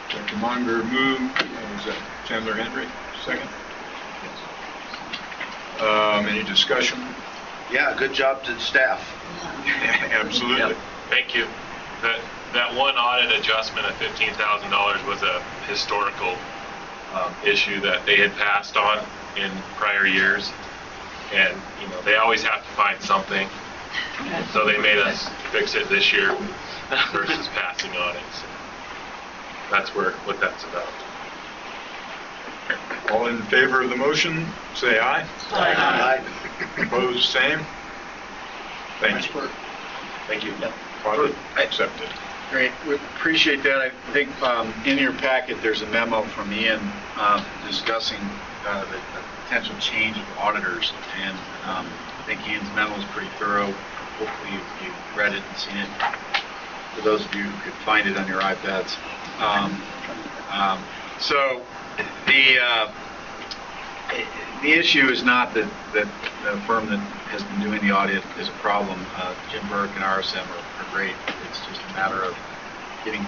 Director Monger moved. Was that Chandler Henry? Second? Any discussion? Yeah, good job to the staff. Absolutely. Thank you. That one audit adjustment of $15,000 was a historical issue that they had passed on in prior years. And, they always have to find something. So they made us fix it this year versus passing on it. So that's what that's about. All in favor of the motion, say aye. Aye. Opposed, same. Thank you. Thank you. Audit accepted. Great, we appreciate that. I think in your packet, there's a memo from Ian discussing the potential change of auditors, and I think Ian's memo is pretty thorough. Hopefully you've read it and seen it. For those of you who could find it on your iPads. So the issue is not that the firm that has been doing the audit is a problem. Jim Burke and RSM are great. It's just a matter of getting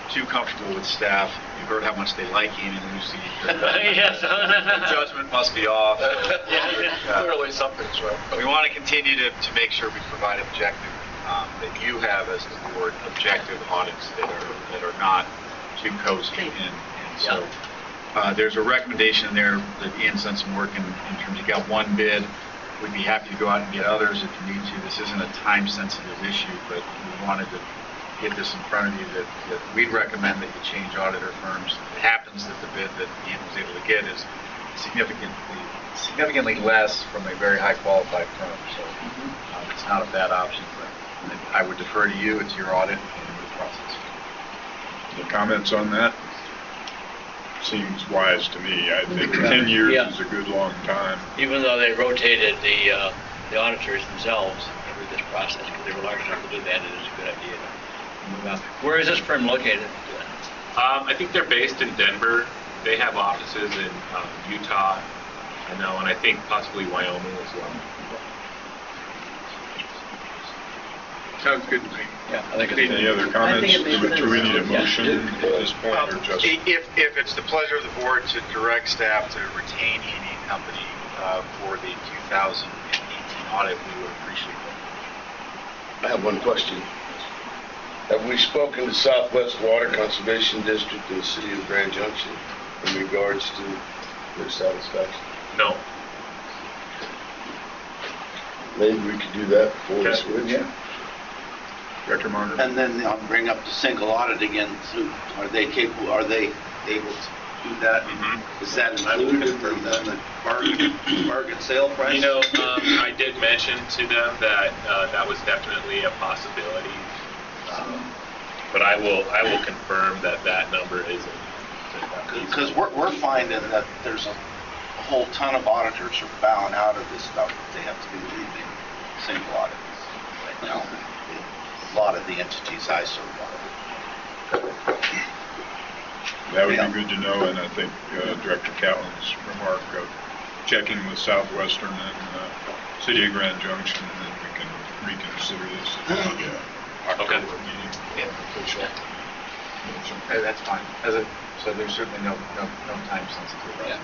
too comfortable with staff. You've heard how much they like Ian and Lucy. Yes. The judgment must be off. Clearly something's right. But we want to continue to make sure we provide objective, that you have as the board, objective audits that are not too cozy. And so there's a recommendation in there that Ian's done some work in terms of, you got one bid. We'd be happy to go out and get others if you need to. This isn't a time-sensitive issue, but we wanted to get this in front of you that we'd recommend that you change auditor firms. It happens that the bid that Ian was able to get is significantly less from a very high qualified firm. So it's not a bad option, but I would defer to you. It's your audit and your process. Any comments on that? seems wise to me. I think 10 years Yeah. is a good long time. Even though they rotated the auditors themselves through this process, because they were large enough to do that, it is a good idea to move out. Where is this firm located? I think they're based in Denver. They have offices in Utah, I know, and I think possibly Wyoming as well. Sounds good to me. Yeah, I think it's Any other comments? I think it makes Do we need a sense. motion at this point, or just? If it's the pleasure of the board to direct staff to retain E&E Company for the 2018 audit, we would appreciate that. I have one question. Have we spoken to Southwest Water Conservation District in the city of Grand Junction in regards to their satisfaction? No. Maybe we could do that before we switch. Yeah. Director Martin? And then I'll bring up the single audit again, too. Are they able to do that? Mm-hmm. Is that included in the bargain sale price? You know, I did mention to them that that was definitely a possibility, but I will confirm that number isn't. Because we're finding that there's a whole ton of auditors are bowing out of this stuff. They have to be leaving single audits right now. A lot of the entities I serve on. That would be good to know, and I think Director Catlin's remark of checking with Southwestern and City of Grand Junction, and then we can reconsider this at the October meeting. Yeah. Official. That's fine. So there's certainly no time sensitive. Yeah.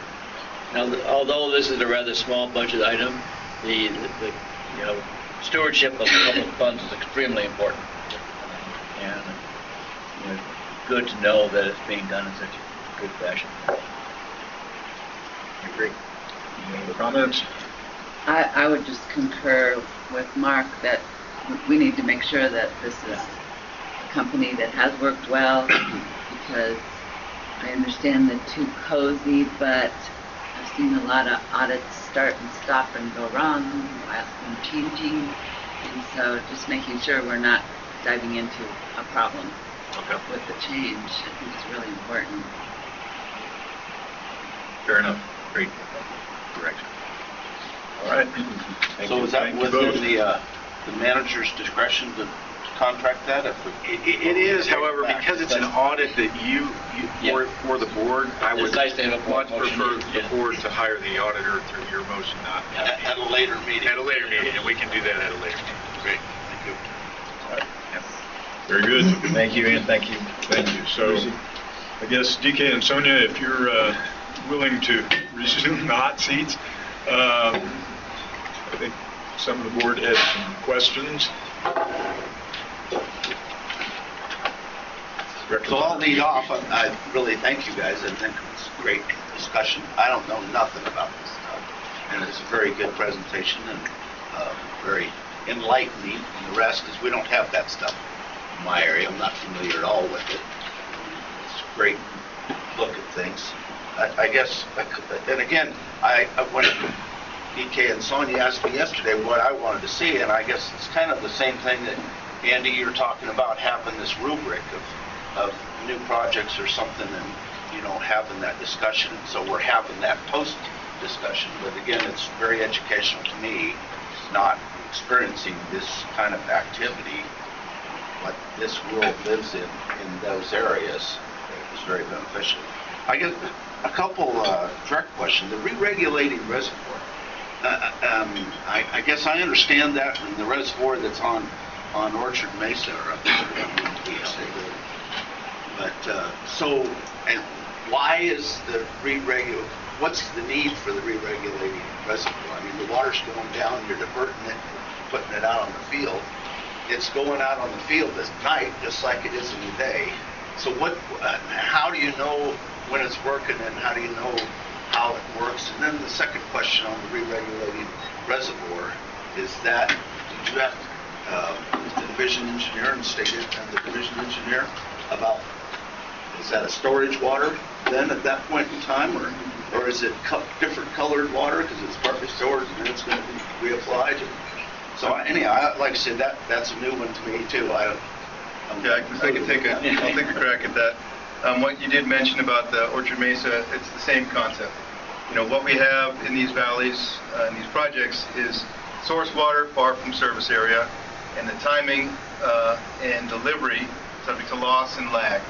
Now, although this is a rather small budget item, the stewardship of public funds is extremely important, and good to know that it's being done in such a good fashion. I agree. Any other comments? I would just concur with Mark that we need to make sure that this is a company that has worked well, because I understand they're too cozy, but I've seen a lot of audits start and stop and go wrong while changing, and so just making sure we're not diving into a problem with the change, I think is really important. Fair enough. Great direction. All right. So is that within the manager's discretion to contract that? It is, however, because it's an audit that you for the board, I would It's nice to have a much motion. prefer the board to hire the auditor through your motion, not At a later meeting? at a later meeting, and we can do that at a later meeting. Great, thank you. Very good. Thank you, Ian. Thank you. Thank you. So, I guess DK and Sonia, if you're willing to resume the hot seats, I think some of the board had some questions. So I'll lead off. I really thank you guys. I think it's a great discussion. I don't know nothing about this stuff, and it's a very good presentation and very enlightening. And the rest is we don't have that stuff in my area. I'm not familiar at all with it. It's a great look at things. I guess, and again, when DK and Sonia asked me yesterday what I wanted to see, and I guess it's kind of the same thing that Andy, you're talking about, having this rubric of new projects or something, and having that discussion. So we're having that post discussion, but again, it's very educational to me, not experiencing this kind of activity, what this world lives in those areas. It was very beneficial. I get a couple direct questions. The re-regulating reservoir, I guess I understand that in the reservoir that's on Orchard Mesa, or but so, and why is the what's the need for the re-regulating reservoir? I mean, the water's going down, you're diverting it, putting it out on the field. It's going out on the field at night, just like it is in the day. So how do you know when it's working, and how do you know how it works? And then the second question on the re-regulating reservoir is that, did you have the division engineer and stated and the division engineer about, is that a storage water then at that point in time, or is it different colored water because it's partly stored and then it's going to be reapplied? So anyhow, like I said, that's a new one to me too. I can take a crack at that. What you did mention about the Orchard Mesa, it's the same concept. You know, what we have in these valleys, in these projects, is source water far from service area, and the timing and delivery subject to loss and lag.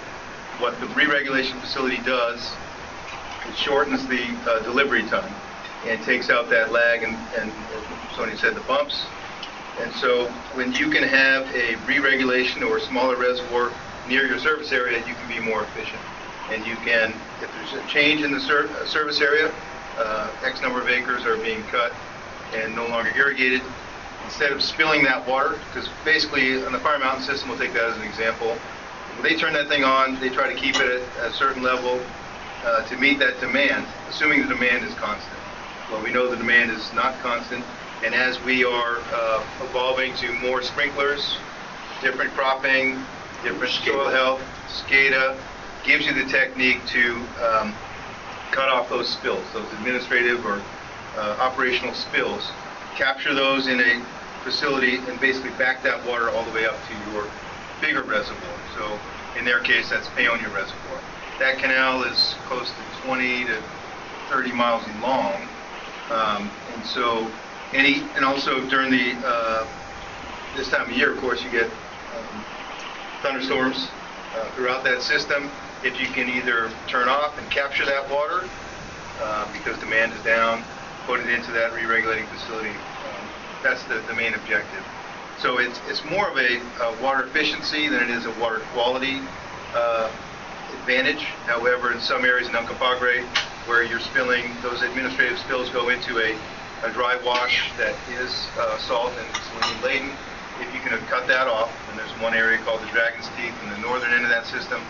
What the re-regulation facility does, it shortens the delivery time and takes out that lag and as Sonia said, the bumps. And so when you can have a re-regulation or a smaller reservoir near your service area, you can be more efficient. And you can, if there's a change in the service area, X number of acres are being cut and no longer irrigated, instead of spilling that water, because basically on the Fire Mountain system, we'll take that as an example, when they turn that thing on, they try to keep it at a certain level to meet that demand, assuming the demand is constant. Well, we know the demand is not constant, and as we are evolving to more sprinklers, different cropping, different soil health, SCADA gives you the technique to cut off those spills, those administrative or operational spills, capture those in a facility and basically back that water all the way up to your bigger reservoir. So in their case, that's Paonia Reservoir. That canal is close to 20 to 30 miles long. And so and also during the this time of year, of course, you get thunderstorms throughout that system. If you can either turn off and capture that water because demand is down, put it into that re-regulating facility, that's the main objective. So it's more of a water efficiency than it is a water quality advantage. However, in some areas in Uncompahgre, where you're spilling, those administrative spills go into a dry wash that is salt and selenium laden. If you can cut that off, and there's one area called the Dragon's Teeth in the northern end of that system,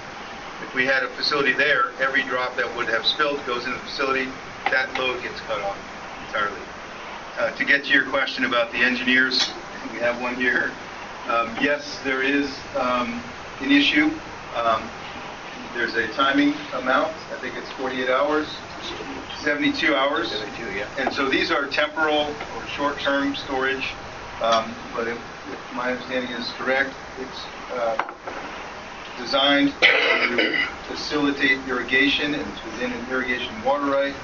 if we had a facility there, every drop that would have spilled goes into the facility, that load gets cut off entirely. To get to your question about the engineers, we have one here. Yes, there is an issue. There's a timing amount. I think it's 48 hours, 72 hours. 72, yeah. And so these are temporal or short-term storage. But if my understanding is correct, it's designed to facilitate irrigation, and it's within an irrigation water right.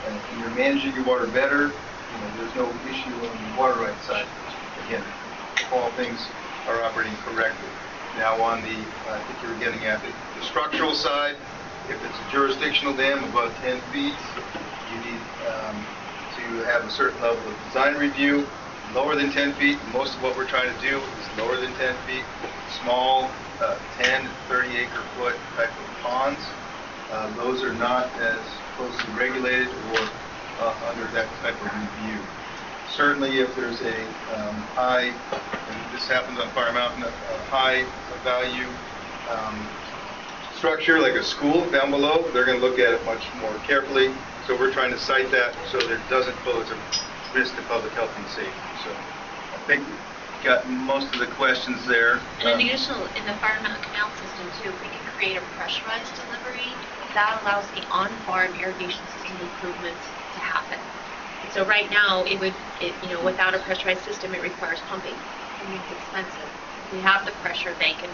And you're managing your water better. There's no issue on the water right side. Again, all things are operating correctly. Now on the, I think you were getting at the structural side, if it's a jurisdictional dam above 10 feet, you need to have a certain level of design review. Lower than 10 feet, most of what we're trying to do is lower than 10 feet. Small 10 to 30 acre foot type of ponds, those are not as closely regulated or under that type of review. Certainly if there's a high, and this happens on Fire Mountain, a high value structure like a school down below, they're going to look at it much more carefully. So we're trying to cite that so that it doesn't pose a risk to public health and safety. So I think we got most of the questions there. And additional, in the Fire Mountain Canal system too, if we can create a pressurized delivery, that allows the on-farm irrigation system improvements to happen. So right now, without a pressurized system, it requires pumping. And it's expensive. If we have the pressure, they can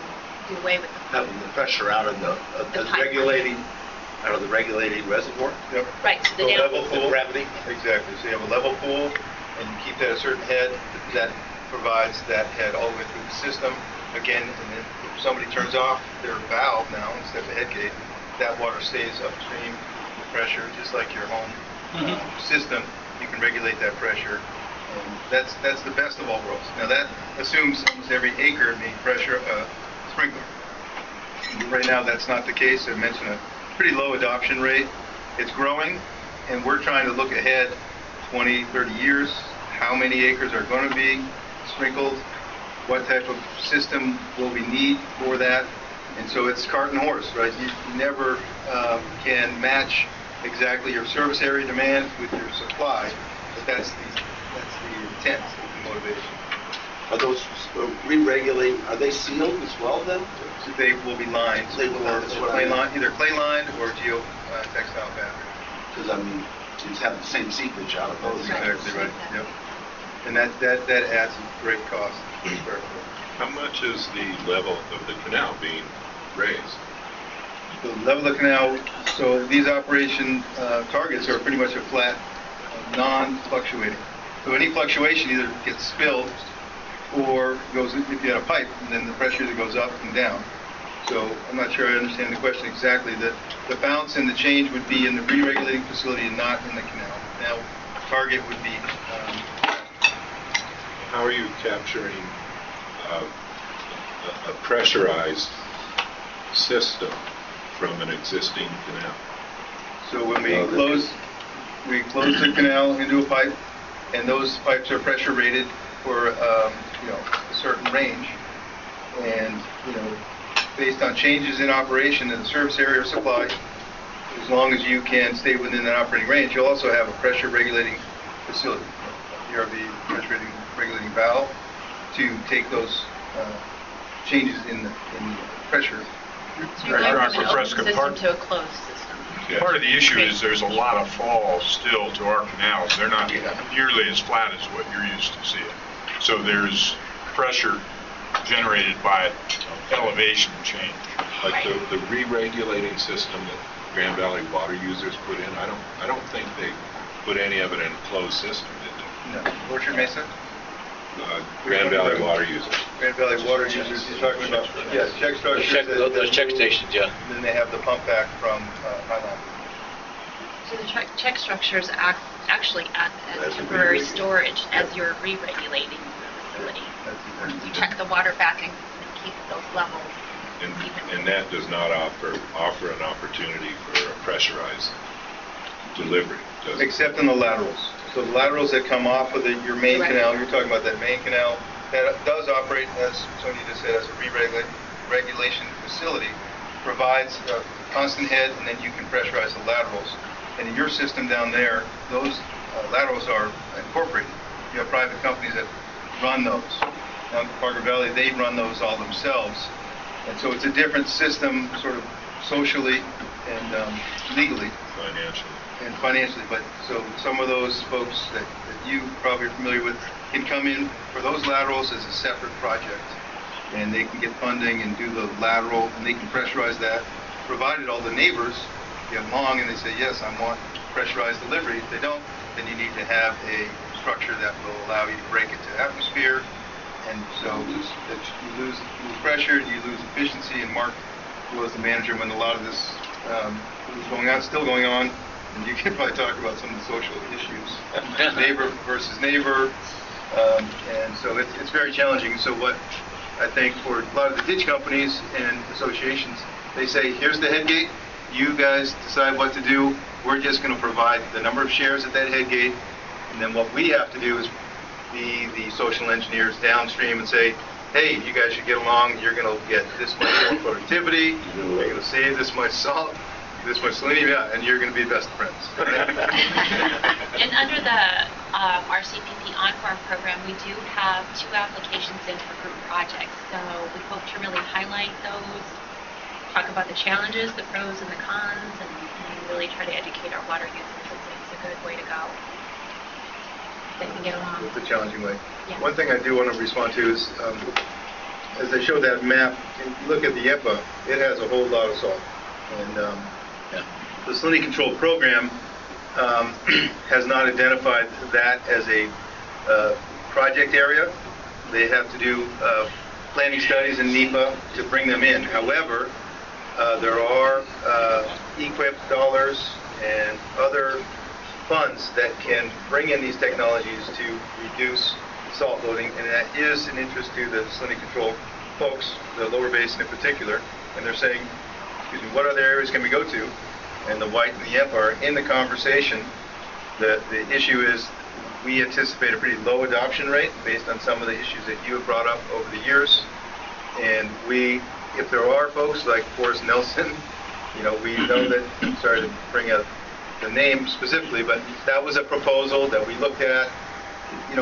do away with the pump. Having the pressure out of the regulating reservoir. Yep. Right. So the level pool. Gravity. Exactly. So you have a level pool, and you keep that at a certain head. That provides that head all the way through the system. Again, and then if somebody turns off their valve now instead of the head gate, that water stays upstream the pressure, just like your home system. You can regulate that pressure. That's the best of all worlds. Now that assumes almost every acre being pressure sprinkler. Right now that's not the case. I mentioned a pretty low adoption rate. It's growing, and we're trying to look ahead 20, 30 years. How many acres are going to be sprinkled? What type of system will we need for that? And so it's cart and horse, right? You never can match exactly your service area demand with your supply, but that's the intent, the motivation. Are those re-regulating, are they sealed as well then? So they will be lined, either clay lined or geotextile fabric. Because I mean, you have the same seepage out of those. Exactly right. Yep. And that adds a great cost. How much is the level of the canal being raised? So level of the canal, so these operation targets are pretty much a flat, non-fluctuating. So any fluctuation either gets spilled or goes, if you had a pipe, and then the pressure either goes up and down. So I'm not sure I understand the question exactly. The bounce and the change would be in the re-regulating facility and not in the canal. Now, target would be... How are you capturing a pressurized system from an existing canal? So when we close the canal into a pipe, and those pipes are pressure rated for a certain range, and based on changes in operation in the service area or supply, as long as you can stay within that operating range, you'll also have a pressure regulating facility, PRV, pressure regulating valve, to take those changes in the pressure. So you're going from an open system to a closed system. Part of the issue is there's a lot of fall still to our canals. They're not nearly as flat as what you're used to seeing. So there's pressure generated by elevation change. Like the re-regulating system that Grand Valley water users put in, I don't think they put any of it in a closed system, did they? No. Orchard Mesa? Grand Valley water users. Grand Valley water users, you're talking about, yes, check structures. Those check stations, yeah. And then they have the pump back from Highland. So the check structures actually act as temporary storage as you're re-regulating the facility. You check the water back and keep those levels. And that does not offer an opportunity for a pressurized delivery, does it? Except in the laterals. So the laterals that come off of your main canal, you're talking about that main canal, that does operate, as Sonia just said, as a re-regulation facility, provides a constant head, and then you can pressurize the laterals. And in your system down there, those laterals are incorporated. You have private companies that run those. Now in Parker Valley, they run those all themselves. And so it's a different system, sort of socially and legally. Financially. But so some of those folks that you probably are familiar with can come in for those laterals as a separate project. And they can get funding and do the lateral, and they can pressurize that, provided all the neighbors get along and they say, yes, I want pressurized delivery. If they don't, then you need to have a structure that will allow you to break it to atmosphere. And so you lose pressure, you lose efficiency, and Mark was the manager when a lot of this was going on, still going on, and you can probably talk about some of the social issues, neighbor versus neighbor, and so it's very challenging. So what I think for a lot of the ditch companies and associations, they say, here's the head gate, you guys decide what to do, we're just going to provide the number of shares at that head gate, and then what we have to do is be the social engineers downstream and say, hey, you guys should get along, you're going to get this much more productivity, you're going to save this much salt, this much selenium, yeah, and you're going to be best friends. And under the RCPP On-Farm program, we do have 2 applications in for group projects, so we hope to really highlight those, talk about the challenges, the pros and the cons, and really try to educate our water users. It's a good way to go. They can get along. It's a challenging way. Yeah. One thing I do want to respond to is, as I showed that map, if you look at the EPA, it has a whole lot of salt. And the salinity control program has not identified that as a project area. They have to do planning studies in NEPA to bring them in. However, there are EQIP dollars and other funds that can bring in these technologies to reduce salt loading, and that is an interest to the salinity control folks, the lower basin in particular, and they're saying, excuse me, what other areas can we go to? And the White and the Yemp are in the conversation. The issue is we anticipate a pretty low adoption rate based on some of the issues that you have brought up over the years, and if there are folks like Forrest Nelson, we know that, sorry to bring up the name specifically, but that was a proposal that we looked at.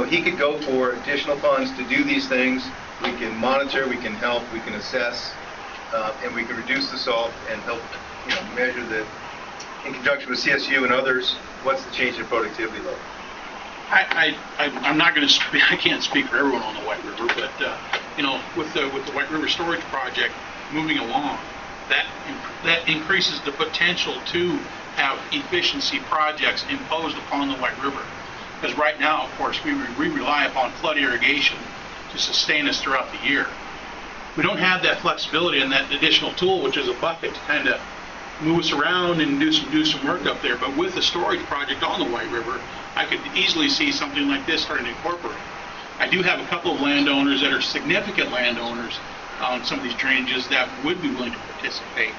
He could go for additional funds to do these things. We can monitor, we can help, we can assess, and we can reduce the salt and help, measure in conjunction with CSU and others, what's the change in productivity level. I'm not going to speak, I can't speak for everyone on the White River, but, with the White River Storage Project moving along, that increases the potential to have efficiency projects imposed upon the White River. Because right now, of course, we rely upon flood irrigation to sustain us throughout the year. We don't have that flexibility and that additional tool, which is a bucket, to kind of move us around and do some work up there. But with the storage project on the White River, I could easily see something like this starting to incorporate. I do have a couple of landowners that are significant landowners on some of these drainages that would be willing to participate.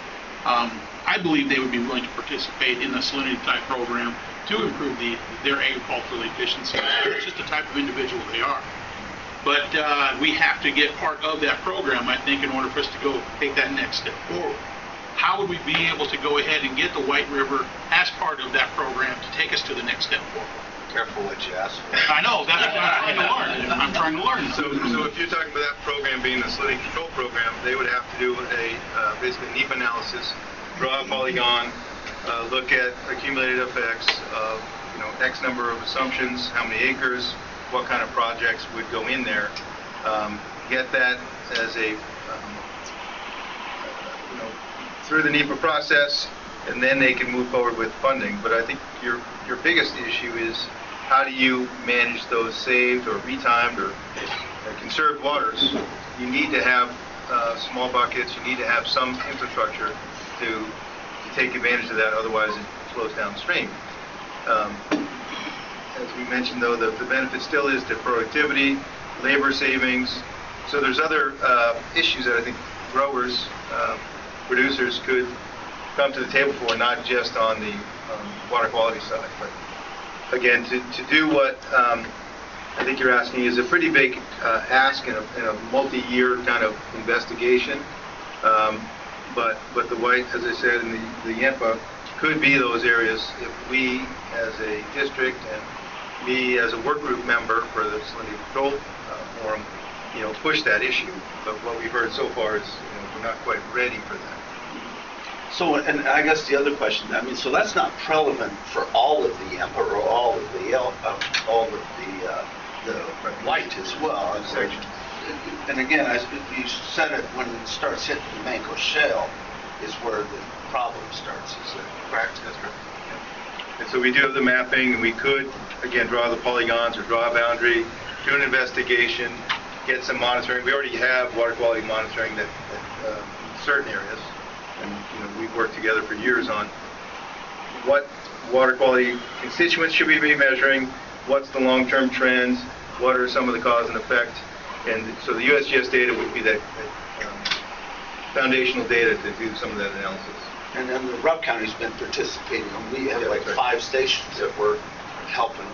I believe they would be willing to participate in the salinity type program to improve their agricultural efficiency. It's just the type of individual they are. But we have to get part of that program, I think, in order for us to go take that next step forward. How would we be able to go ahead and get the White River as part of that program to take us to the next step forward? Careful what you ask for. I know, that's what I'm trying to learn. I'm trying to learn. So if you're talking about that program being the salinity control program, they would have to do basically NEPA analysis, draw a polygon, look at accumulated effects of X number of assumptions, how many acres, what kind of projects would go in there, get that as a through the NEPA process, and then they can move forward with funding. But I think your biggest issue is how do you manage those saved or retimed or conserved waters? You need to have small buckets. You need to have some infrastructure to take advantage of that. Otherwise, it flows downstream. As we mentioned, though, the benefit still is to productivity, labor savings. So there's other issues that I think growers, producers could come to the table for, not just on the water quality side. But again, to do what I think you're asking is a pretty big ask in a multi-year kind of investigation. But the White, as I said, and the YENPA could be those areas if we as a district and me as a work group member for the Salinity Control Forum, push that issue. But what we've heard so far is we're not quite ready for that. So, and I guess the other question, so that's not relevant for all of the YENPA or all of the White as well. And again, as you said it, when it starts hitting the Manco Shale is where the problem starts. Is that correct? That's correct. Yeah. And so we do have the mapping, and we could, again, draw the polygons or draw a boundary, do an investigation, get some monitoring. We already have water quality monitoring in certain areas. And we've worked together for years on what water quality constituents should we be measuring, what's the long-term trends, what are some of the cause and effect, and so the USGS data would be that foundational data to do some of that analysis. And then the Rupp County's been participating. We have like 5 stations that we're helping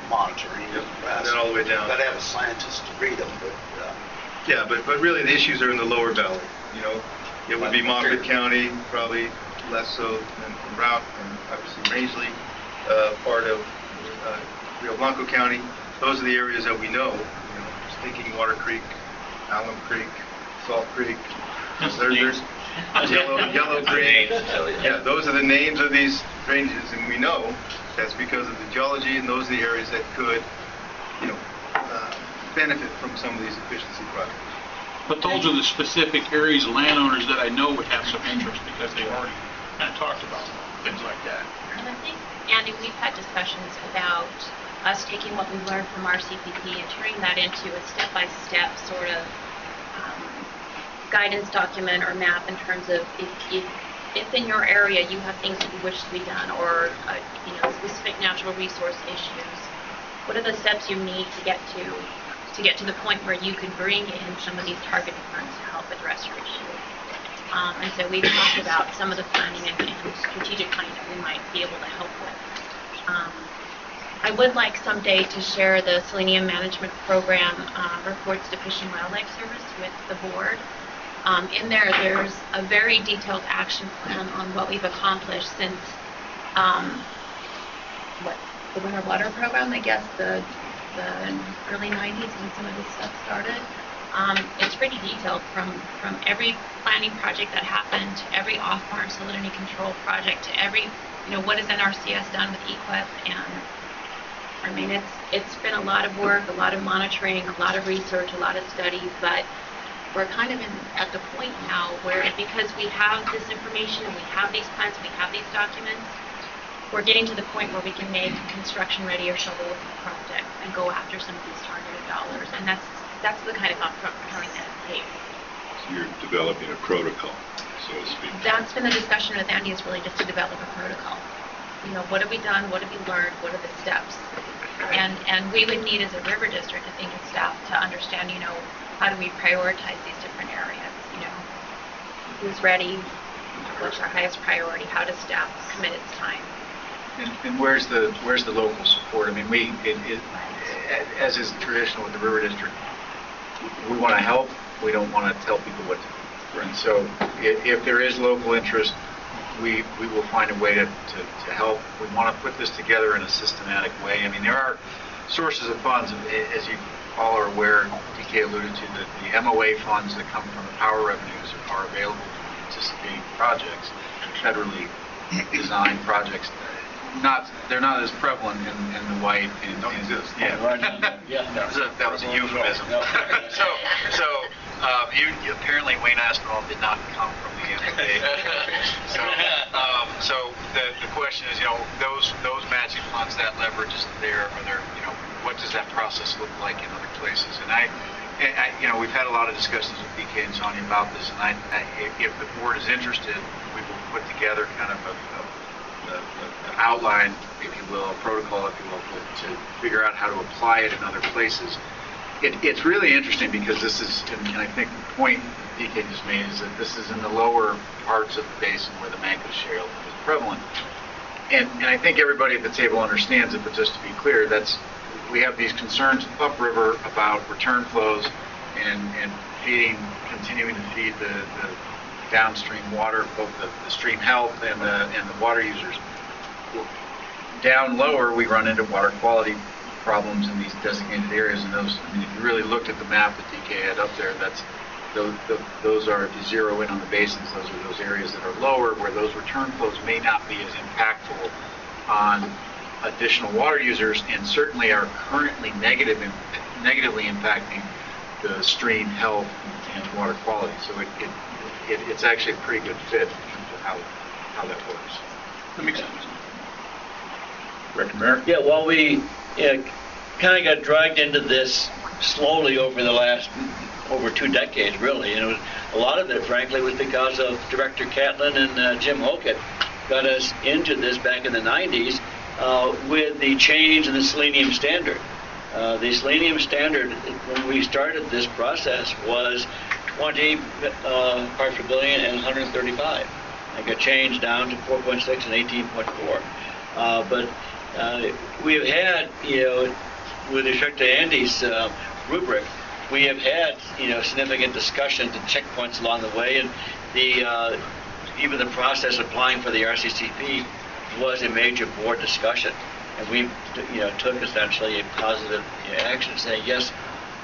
monitoring. Yep. And then all the way down. Got to have a scientist to read them, but yeah, but really the issues are in the lower valley. It would be Moffett County, probably less so than Routt, and obviously Rangeley, part of Rio Blanco County. Those are the areas that we know. Just thinking Water Creek, Alum Creek, Salt Creek. There's Yellow Creek. Yeah, those are the names of these drainages, and we know that's because of the geology, and those are the areas that could, benefit from some of these efficiency projects. But those are the specific areas, landowners that I know would have some interest because they've already kind of talked about things like that. And I think, Andy, we've had discussions about us taking what we learned from our CPP and turning that into a step-by-step sort of guidance document or map in terms of if in your area you have things that you wish to be done or specific natural resource issues, what are the steps you need to get to the point where you can bring in some of these targeted funds to help address your issue. And so we've talked about some of the planning and strategic planning that we might be able to help with. I would like someday to share the Selenium Management Program reports to Fish and Wildlife Service with the board. In there's a very detailed action plan on what we've accomplished since the Winter Water Program, I guess, the early 90s when some of this stuff started. It's pretty detailed from every planning project that happened to every off-farm salinity control project to every, what has NRCS done with EQIP. And I mean, it's been a lot of work, a lot of monitoring, a lot of research, a lot of study, but we're kind of at the point now where, because we have this information and we have these plans, we have these documents, we're getting to the point where we can make construction ready or shovel projects and go after some of these targeted dollars. And that's the kind of upcoming that it takes. So you're developing a protocol, so to speak. That's been the discussion with Andy, is really just to develop a protocol. You know, what have we done? What have we learned? What are the steps? And we would need, as a river district, I think, and staff to understand, you know, how do we prioritize these different areas? You know, who's ready? What's our highest priority? How does staff commit its time? And where's the local support? I mean, as is traditional with the river district, we want to help. We don't want to tell people what to do. And so, if there is local interest, we will find a way to help. We want to put this together in a systematic way. I mean, there are sources of funds, as you all are aware, DK alluded to, that the MOA funds that come from the power revenues are available to participate projects, federally designed projects. They're not as prevalent in the white. Don't exist. Yeah. That was a euphemism. You apparently Wayne Aspinall did not come from the MOA. So the question is, you know, those matching funds, that leverage is there. Are there, you know, what does that process look like in other places? And I you know, we've had a lot of discussions with DK and Sonia about this. And if the board is interested, we will put together kind of an outline, if you will, a protocol, if you will, to figure out how to apply it in other places. It's really interesting because this is, and I think the point DK just made is that this is in the lower parts of the basin where the Mancos Shale is prevalent. And I think everybody at the table understands it, but just to be clear, we have these concerns upriver about return flows and continuing to feed the downstream water, both the stream health and the water users. Down lower, we run into water quality problems in these designated areas, and those, I mean, if you really looked at the map that DK had up there, those are, if you zero in on the basins, those are those areas that are lower, where those return flows may not be as impactful on additional water users, and certainly are currently negatively impacting the stream health and water quality. So it's actually a pretty good fit in terms of how that works. That makes sense. Director Merrick? Yeah, well, we kind of got dragged into this slowly over 2 decades, really. And it was, a lot of it, frankly, was because of Director Catlin and Jim Hockett got us into this back in the 90s with the change in the selenium standard. The selenium standard, when we started this process, was 20 parts per billion and 135. It got changed down to 4.6 and 18.4. But we have had, you know, with respect to Andy's rubric, we have had, you know, significant discussions and checkpoints along the way, and even the process of applying for the RCCP was a major board discussion, and we, you know, took essentially a positive action, saying yes,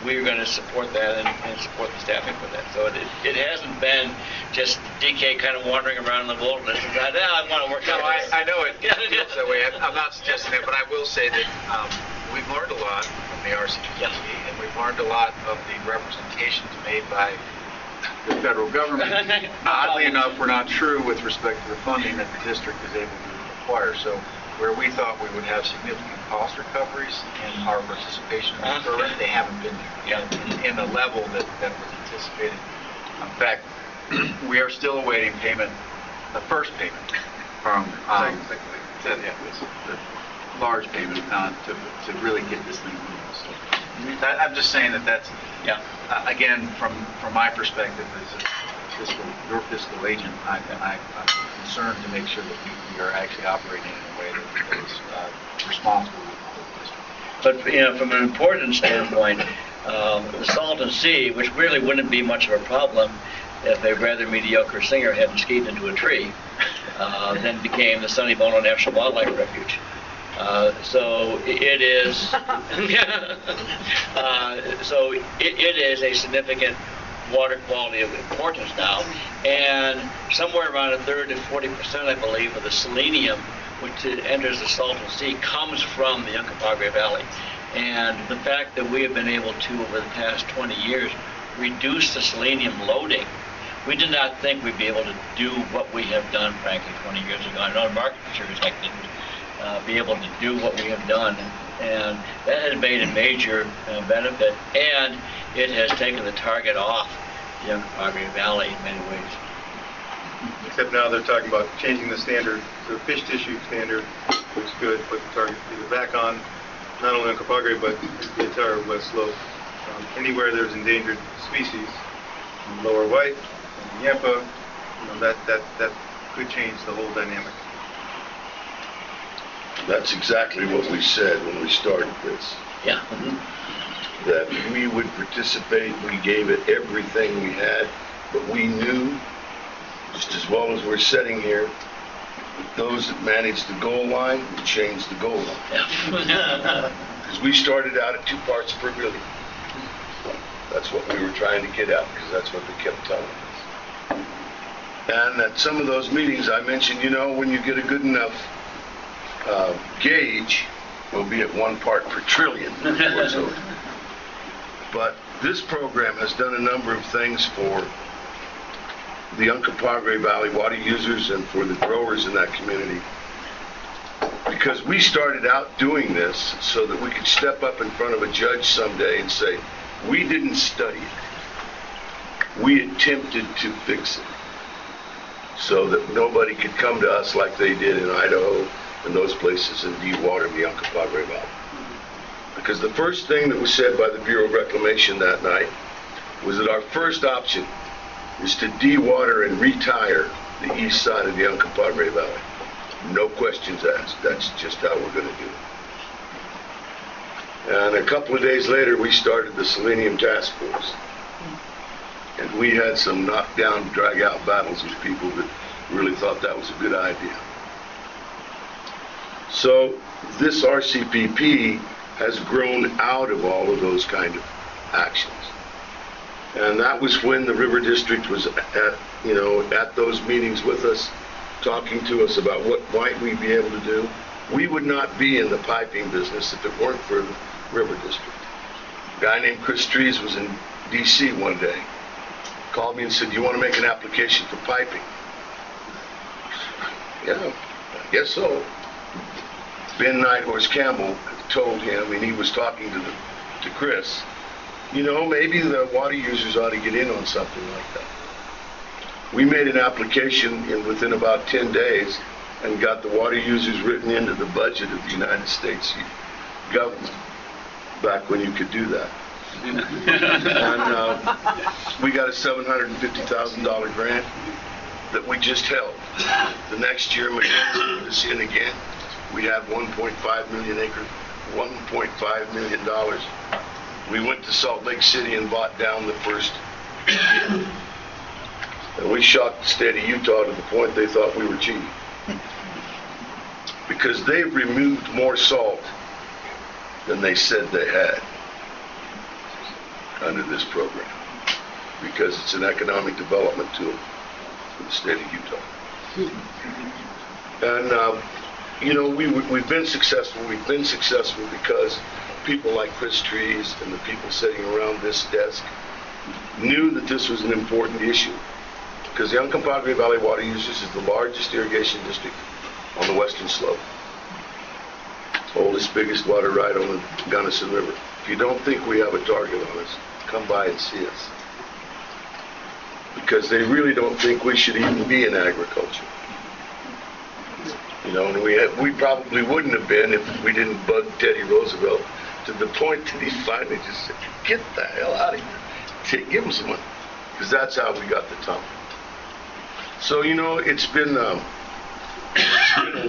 we're going to support that and support the staffing for that. So it hasn't been just DK kind of wandering around in the wilderness and saying, I want to work out. No, I know it feels that way. I'm not suggesting that, but I will say that we've learned a lot from the RCPC, and we've learned a lot of the representations made by the federal government. Oddly enough, we're not true with respect to the funding that the district is able to acquire. So where we thought we would have significant cost recoveries in our participation in the program, they haven't been there in the level that was anticipated. In fact, we are still awaiting payment, the first payment from the large payment to really get this thing moving. So I'm just saying that's again, from my perspective as your fiscal agent, I'm concerned to make sure that we are actually operating in a way that is responsible with the district. But, you know, from an importance standpoint, the Salton Sea, which really wouldn't be much of a problem if a rather mediocre singer hadn't skied into a tree, then became the Sonny Bono National Wildlife Refuge. So it is, it is a significant water quality of importance now, and somewhere around 1/3 to 40%, I believe, of the selenium which enters the Salton Sea comes from the Uncompahgre Valley. And the fact that we have been able to, over the past 20 years, reduce the selenium loading, we did not think we'd be able to do what we have done, frankly, 20 years ago. I know the market research tech didn't be able to do what we have done, and that has made a major benefit, and it has taken the target off the Uncompahgre Valley in many ways. Except now they're talking about changing the standard to a fish tissue standard, which could put the target either back on not only Uncompahgre but the entire West Slope. Anywhere there's endangered species, lower white, Yampa, that could change the whole dynamic. That's exactly what we said when we started this. Yeah. That we would participate, we gave it everything we had, but we knew, just as well as we're sitting here, those that managed the goal line would change the goal line. Yeah. Because we started out at 2 parts per million. That's what we were trying to get at, because that's what they kept telling us. And at some of those meetings I mentioned, when you get a good enough gauge, we'll be at 1 part per trillion. But this program has done a number of things for the Uncompahgre Valley water users and for the growers in that community. Because we started out doing this so that we could step up in front of a judge someday and say, we didn't study it. We attempted to fix it. So that nobody could come to us like they did in Idaho and those places and de-water the Uncompahgre Valley. Because the first thing that was said by the Bureau of Reclamation that night was that our first option is to de-water and retire the east side of the Uncompahgre Valley. No questions asked. That's just how we're going to do it. And a couple of days later, we started the Selenium Task Force. And we had some knockdown, drag-out battles with people that really thought that was a good idea. So this RCPP has grown out of all of those kind of actions. And that was when the River District was at those meetings with us, talking to us about what might we be able to do. We would not be in the piping business if it weren't for the River District. A guy named Chris Trees was in D.C. one day, called me and said, "Do you want to make an application for piping?" Yeah, I guess so. Ben Nighthorse Campbell told him, and he was talking to Chris, maybe the water users ought to get in on something like that. We made an application within about 10 days and got the water users written into the budget of the United States government, back when you could do that. And we got a $750,000 grant that we just held. The next year, McKinsey put us in again. We had 1.5 million acres, $1.5 million. We went to Salt Lake City and bought down the first year. And we shocked the state of Utah to the point they thought we were cheating. Because they've removed more salt than they said they had under this program. Because it's an economic development tool for the state of Utah. And, we've been successful. We've been successful because people like Chris Trees and the people sitting around this desk knew that this was an important issue. Because the Uncompahgre Valley Water Users is the largest irrigation district on the western slope. Oldest, biggest water right on the Gunnison River. If you don't think we have a target on us, come by and see us. Because they really don't think we should even be in agriculture. And we probably wouldn't have been if we didn't bug Teddy Roosevelt to the point that he finally just said, "Get the hell out of here. Give him some money." Because that's how we got the tunnel. So, it's been a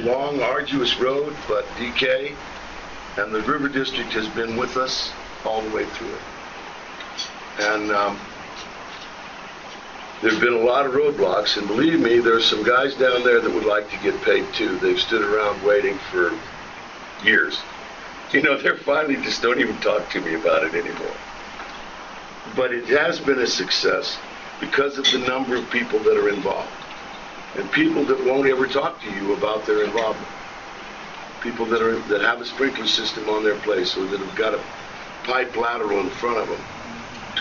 long, arduous road, but DK and the River District has been with us all the way through it. And there have been a lot of roadblocks, and believe me, there's some guys down there that would like to get paid too. They've stood around waiting for years. They're finally just don't even talk to me about it anymore. But it has been a success because of the number of people that are involved. And people that won't ever talk to you about their involvement. People that have a sprinkler system on their place or that have got a pipe lateral in front of them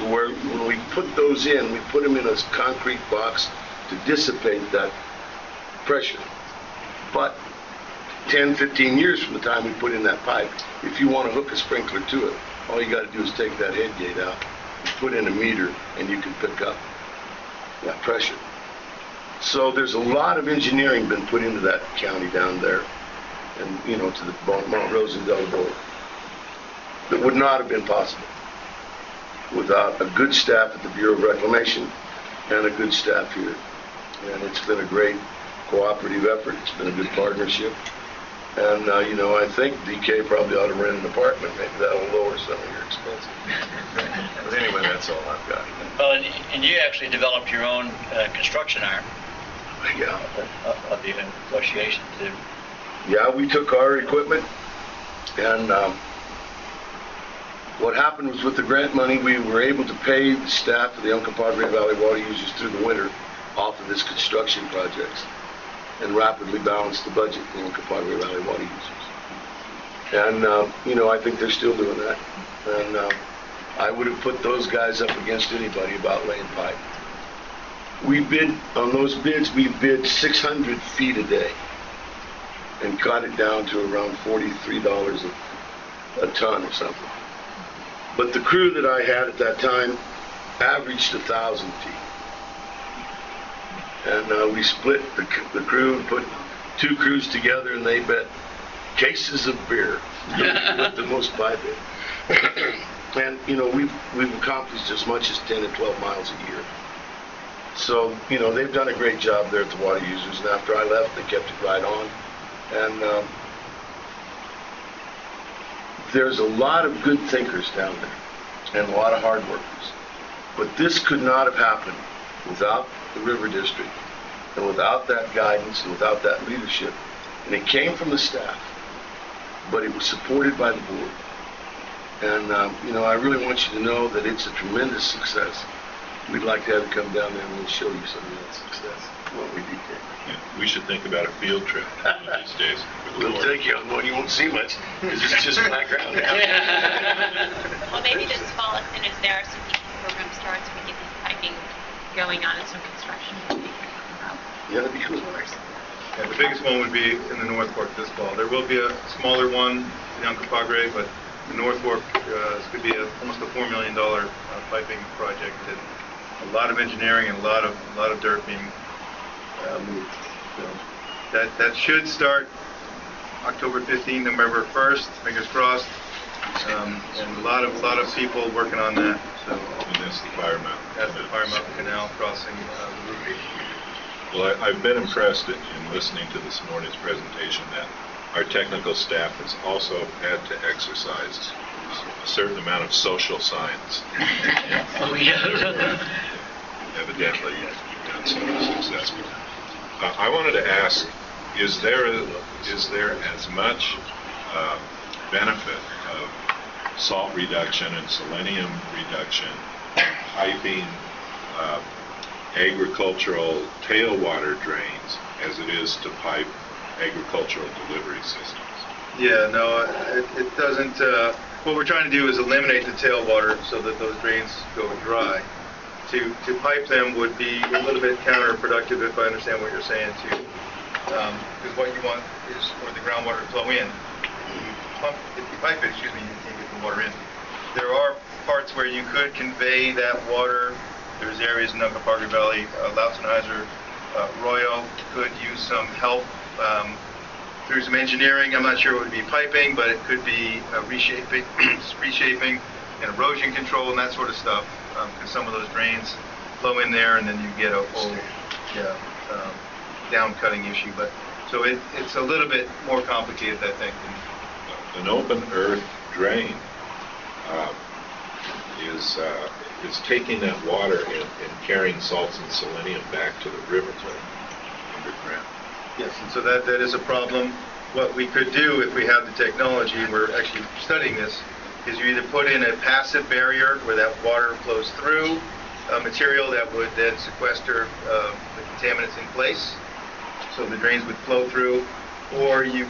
to where when we put those in, we put them in a concrete box to dissipate that pressure. But 10, 15 years from the time we put in that pipe, if you want to hook a sprinkler to it, all you got to do is take that head gate out, put in a meter, and you can pick up that pressure. So there's a lot of engineering been put into that county down there, and to the Mount Rosendale Board, that would not have been possible without a good staff at the Bureau of Reclamation and a good staff here. And it's been a great cooperative effort. It's been a good partnership. And, I think DK probably ought to rent an apartment. Maybe that'll lower some of your expenses. But anyway, that's all I've got. Well, and you actually developed your own construction arm. Yeah. Of the association, too. Yeah, we took our equipment, and what happened was with the grant money, we were able to pay the staff of the Uncompahgre Valley water users through the winter off of this construction projects, and rapidly balance the budget for the Uncompahgre Valley water users. And, I think they're still doing that. And I would have put those guys up against anybody about laying pipe. We bid, on those bids, we bid 600 feet a day and got it down to around $43 a ton or something. But the crew that I had at that time averaged 1,000 feet. And we split the crew and put 2 crews together, and they bet cases of beer with the most pipe in. And, we've accomplished as much as 10 to 12 miles a year. So, they've done a great job there at the water users, and after I left, they kept it right on. And there's a lot of good thinkers down there, and a lot of hard workers. But this could not have happened without the River District, and without that guidance, and without that leadership. And it came from the staff, but it was supported by the board. And, I really want you to know that it's a tremendous success. We'd like to have you come down there and we'll show you some of that success, what we do. Yeah, we should think about a field trip one of these days. We'll take you on one you won't see much, because it's just background now. Well, maybe this fall, as soon as the RCP program starts, we get this piping going on and some construction. Yeah, that'd be cool. Yeah, the biggest one would be in the North Fork this fall. There will be a smaller one in Uncompahgre, but the North Fork is going to be almost a $4 million piping project, and a lot of engineering and a lot of dirt being moved. So that should start October 15th, November 1st. Fingers crossed. And a lot of people working on that. So and that's the Fire Mountain. That's the Fire Mountain Canal crossing the Route 8. Well, I've been impressed in listening to this morning's presentation that our technical staff has also had to exercise a certain amount of social science. Oh, yeah. Evidently, you've done some successful. I wanted to ask, is there as much benefit of salt reduction and selenium reduction, piping, agricultural tailwater drains as it is to pipe agricultural delivery systems? Yeah, no, it doesn't. What we're trying to do is eliminate the tailwater so that those drains go dry. To pipe them would be a little bit counterproductive, if I understand what you're saying, too. Because what you want is for the groundwater to flow in. If you pipe it, you can't get the water in. There are parts where you could convey that water. There's areas in Uncompahgre Valley, Lautzenheiser, Royal could use some help through some engineering. I'm not sure it would be piping, but it could be reshaping and erosion control and that sort of stuff. Because some of those drains flow in there, and then you get a whole down cutting issue. But so it's a little bit more complicated, I think. An open earth drain is taking that water and carrying salts and selenium back to the river underground. Yes, and so that is a problem. What we could do if we have the technology, and we're actually studying this, is you either put in a passive barrier where that water flows through a material that would then sequester the contaminants in place, so the drains would flow through, or you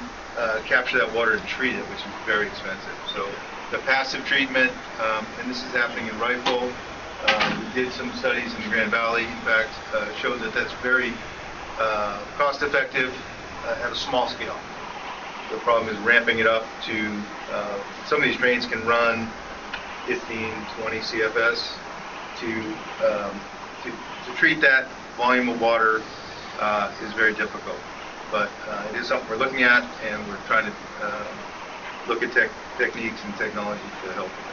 capture that water and treat it, which is very expensive. So the passive treatment, and this is happening in Rifle, We did some studies in the Grand Valley, in fact, showed that that's very cost effective at a small scale. The problem is ramping it up to, some of these drains can run 15, 20 CFS. To treat that volume of water is very difficult. But it is something we're looking at, and we're trying to look at techniques and technology to help with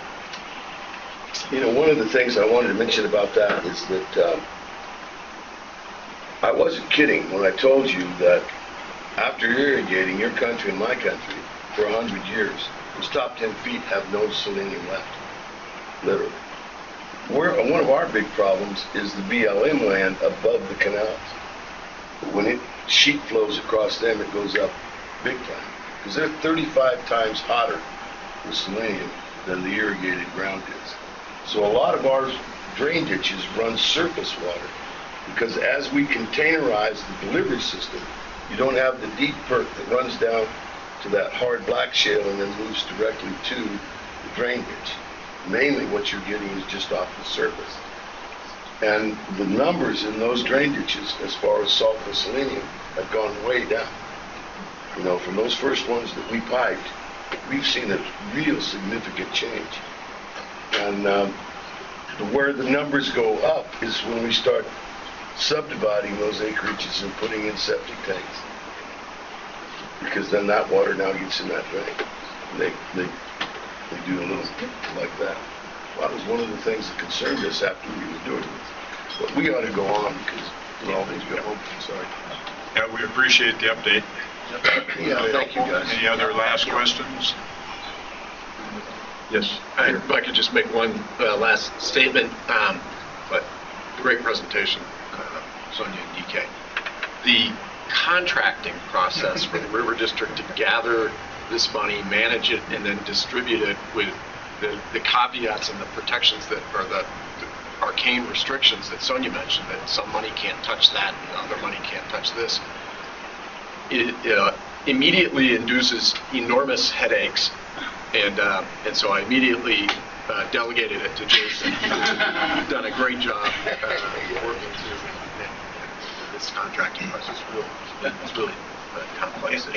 You know, one of the things I wanted to mention about that is that I wasn't kidding when I told you that after irrigating your country and my country for 100 years, those top 10 feet have no selenium left, literally. One of our big problems is the BLM land above the canals. When sheet flows across them, it goes up big time, because they're 35 times hotter with selenium than the irrigated ground is. So a lot of our drain ditches run surface water, because as we containerize the delivery system, you don't have the deep perk that runs down to that hard black shale and then moves directly to the drain ditch. Mainly what you're getting is just off the surface. And the numbers in those drain ditches, as far as sulfur selenium, have gone way down. You know, from those first ones that we piped, we've seen a real significant change. And where the numbers go up is when we start subdividing those acreages and putting in septic tanks. Because then that water now gets in that drain. They do a little like that. Well, that was one of the things that concerned us after we were doing this. But we ought to go on because we all need to go home. Sorry. Yeah, we appreciate the update. Yeah, thank you guys. Any other last questions? Yes. If I could just make one last statement, but great presentation, Sonia and DK. The contracting process for the River District to gather this money, manage it, and then distribute it with the caveats and the protections that are the arcane restrictions that Sonia mentioned, that some money can't touch that and other money can't touch this, it immediately induces enormous headaches. And so I immediately delegated it to Jason, who's done a great job working through this contracting process. It's really complex.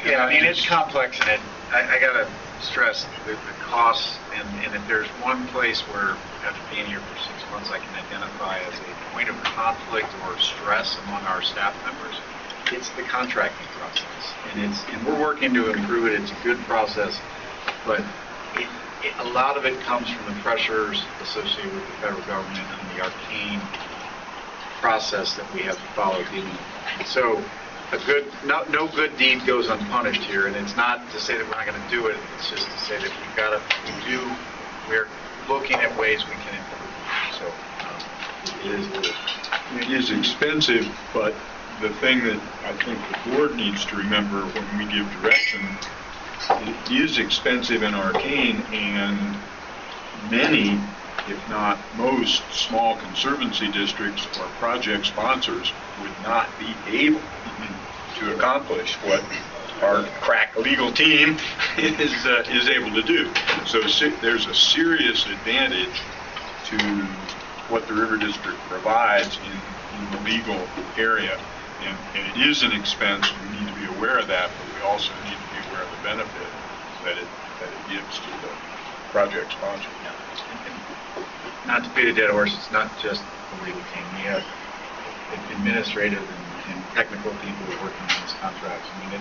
Yeah, I mean, it's complex, and I gotta stress the costs, and if there's one place where, after being here for 6 months, I can identify as a point of conflict or stress among our staff members, it's the contracting process. And we're working to improve it. It's a good process, but a lot of it comes from the pressures associated with the federal government and the arcane process that we have to follow. So no good deed goes unpunished here, and it's not to say that we're not going to do it. It's just to say that we're looking at ways we can improve. So It is expensive, but the thing that I think the board needs to remember when we give direction, it is expensive and arcane, and many, if not most, small conservancy districts or project sponsors would not be able to accomplish what our crack legal team is able to do. So there's a serious advantage to what the River District provides in the legal area. And it is an expense. We need to be aware of that, but we also need to be aware of the benefit that it gives to the project sponsor. And not to beat a dead horse, it's not just the legal team. We have administrative and technical people working on these contracts. I mean,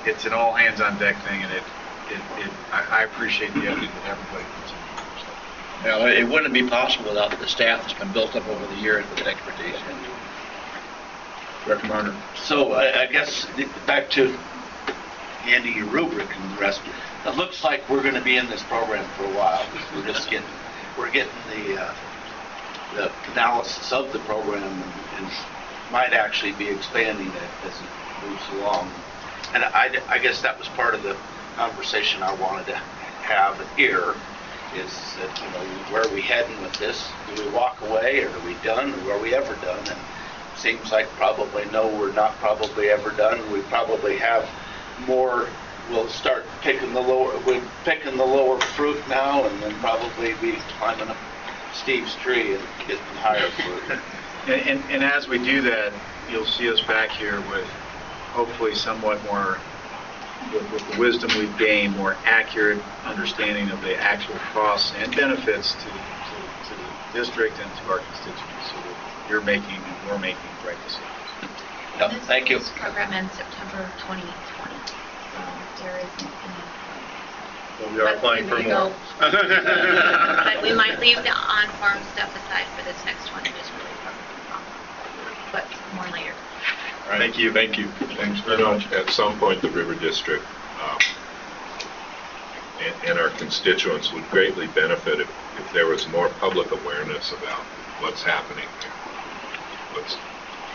it's an all hands on deck thing, and I appreciate the effort that everybody puts in. Well, it wouldn't be possible without the staff that's been built up over the years with expertise. Director Marner. So I guess back to Andy, your rubric and the rest. It looks like we're going to be in this program for a while. We're getting the analysis of the program and might actually be expanding it as it moves along. And I guess that was part of the conversation I wanted to have here. Is that, where are we heading with this? Do we walk away, or are we done, or are we ever done? And it seems like probably no, we're not probably ever done. We probably have more. We'll start picking the lower fruit now, and then probably be climbing up Steve's tree and getting higher for it. And as we do that, you'll see us back here with hopefully somewhat more, with the wisdom we've gained, more accurate understanding of the actual costs and benefits to the district and to our constituents, so that you're making and we're making the right decisions. Yep, thank you. This program ends September 2020, so there isn't any. Well, we are applying for more. But we might leave the on-farm stuff aside for this next one and just really focus on but more later. All right. Thank you. Thank you. Thanks very much. At some point, the River District and our constituents would greatly benefit if there was more public awareness about what's happening there. What's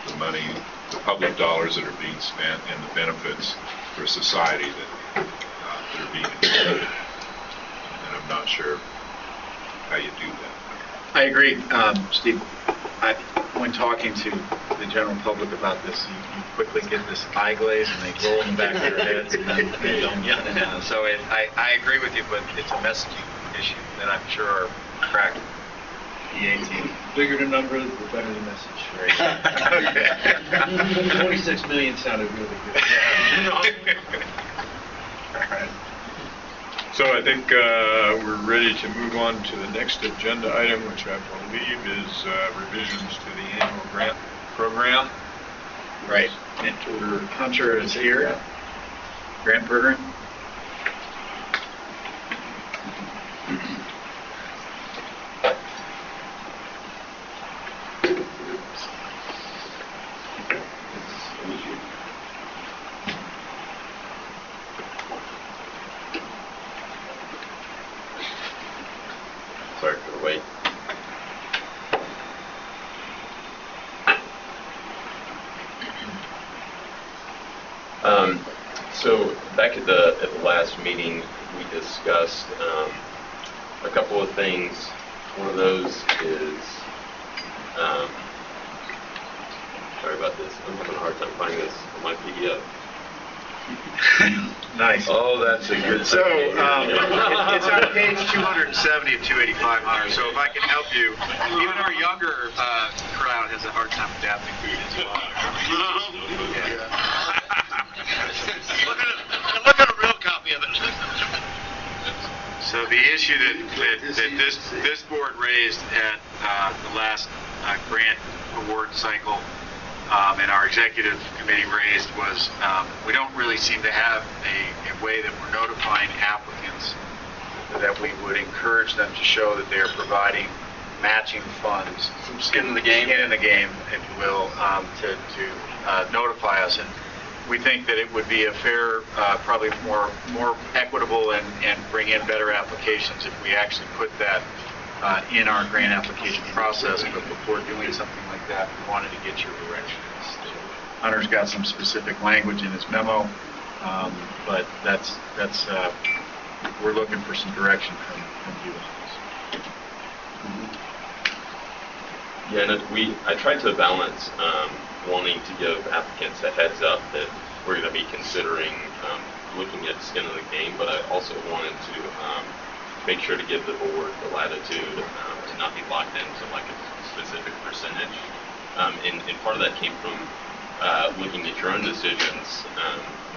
the money, the public dollars that are being spent, and the benefits for society that are being included. And I'm not sure how you do that. I agree, Steve. When talking to the general public about this, you quickly get this eye glaze and they roll in the back of their heads and then they don't get it. So I agree with you, but it's a messaging issue that I'm sure are cracked. EA team. Bigger the number, the better the message. Okay. 26 million sounded really good. All right. So I think we're ready to move on to the next agenda item, which I believe is revisions to the annual grant program. Right. Hunter is here. Grant program. Sorry for the wait. So back at the last meeting, we discussed a couple of things. One of those is sorry about this. I'm having a hard time finding this on my PDF. Nice. Oh, that's a good. So it's on page 270 of 285, Hunter. So if I can help you, even our younger crowd has a hard time adapting to it as well. Look at a real copy of it. So the issue that this board raised at the last grant award cycle, and our executive committee raised was we don't really seem to have a way that we're notifying applicants that we would encourage them to show that they are providing matching funds. Some skin in the game. Skin in the game, if you will, to notify us. And we think that it would be a fair, probably more equitable and bring in better applications if we actually put that in our grant application process. But before doing something like that, we wanted to get your direction. Hunter's got some specific language in his memo, but that's we're looking for some direction from you on this. Yeah, and I tried to balance wanting to give applicants a heads up that we're going to be considering looking at skin in the game, but I also wanted to make sure to give the board the latitude to not be locked into like a specific percentage. And part of that came from looking at your own decisions,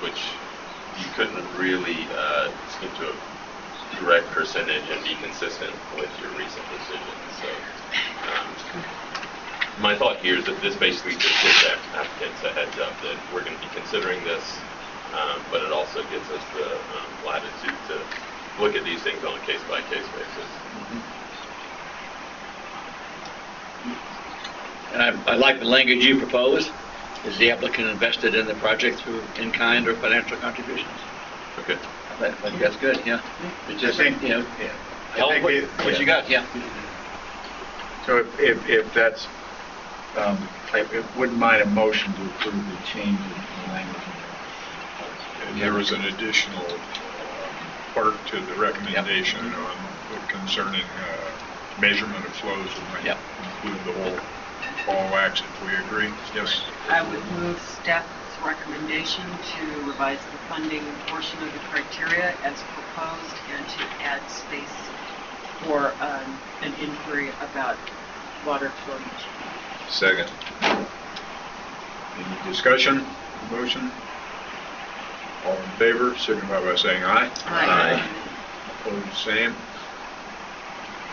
which you couldn't really stick to a direct percentage and be consistent with your recent decisions. So my thought here is that this basically just gives applicants a heads up that we're going to be considering this, but it also gives us the latitude to look at these things on a case-by-case basis. And I like the language you propose. Is the applicant invested in the project through in-kind or financial contributions? Okay. I think that's good, yeah. It's just, I think, tell them what you got, yeah. So if that's, I wouldn't mind a motion to approve the change in language. And there was an additional part to the recommendation on concerning measurement of flows that might include the whole ball wax, if we agree. Yes. I would move staff's recommendation to revise the funding portion of the criteria as proposed and to add space for an inquiry about water fluoridation. Second. Any discussion, motion? All in favor, signify by saying aye. Aye. Opposed, same.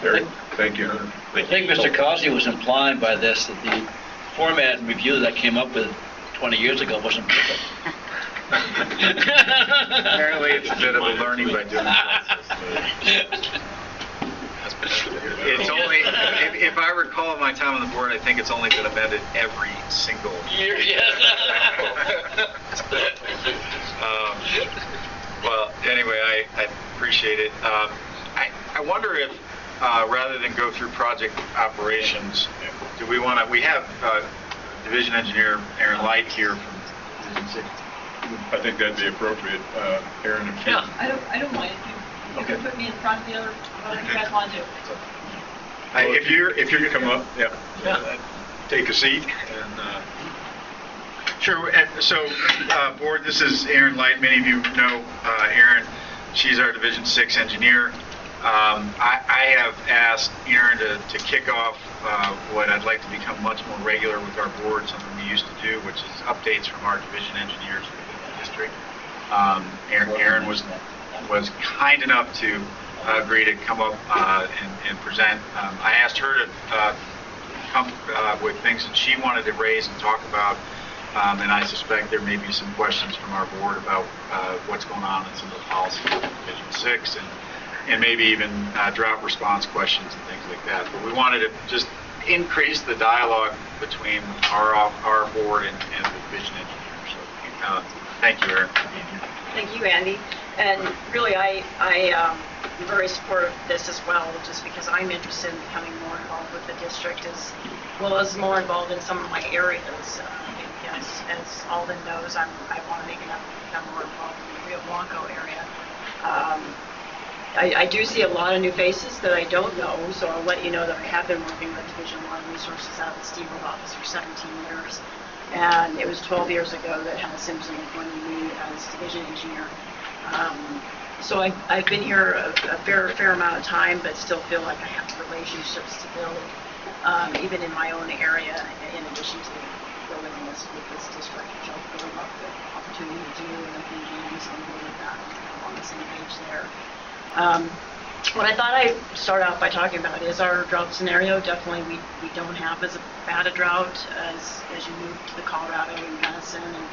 Carried. Thank you, Hunter. I think Mr. Causey was implying by this that the format and review that I came up with 20 years ago wasn't perfect. Apparently, it's a bit of a learning by doing process. It's only, if I recall my time on the board, I think it's only been amended every single year. Yes. Well, anyway, I appreciate it. I wonder if, rather than go through project operations, do we want to, we have Division Engineer Aaron Light here from Division 6. I think that'd be appropriate. Aaron, if you... Yeah, I don't mind. You can put me in front of the other, whatever you guys want to do. If you're come up, yeah. Take a seat. And, sure. So, board, this is Aaron Light. Many of you know Aaron. She's our Division 6 engineer. I have asked Aaron to kick off what I'd like to become much more regular with our board, something we used to do, which is updates from our division engineers within the district. Aaron was kind enough to agree to come up and present. I asked her to come with things that she wanted to raise and talk about, and I suspect there may be some questions from our board about what's going on in some of the policies of Division 6 and maybe even drought response questions and things like that. But we wanted to just increase the dialogue between our board and the division engineer. So thank you, Aaron, for being here. Thank you, Andy. And really, I am very supportive of this as well, just because I'm interested in becoming more involved with the district as well as more involved in some of my areas. As Alden knows, I want to make enough become more involved in the Rio Blanco area. I do see a lot of new faces that I don't know, so I'll let you know that I have been working with Division Water Resources out of the Steamboat office for 17 years. And it was 12 years ago that Hannah Simpson appointed me as division engineer. So I've been here a fair amount of time, but still feel like I have relationships to build, even in my own area, in addition to building this with this district, which I'll really love the opportunity to do, and I think Andy's on board with that, and on the same page there. What I thought I'd start out by talking about is our drought scenario. Definitely we don't have as bad a drought as you move to the Colorado and Gunnison and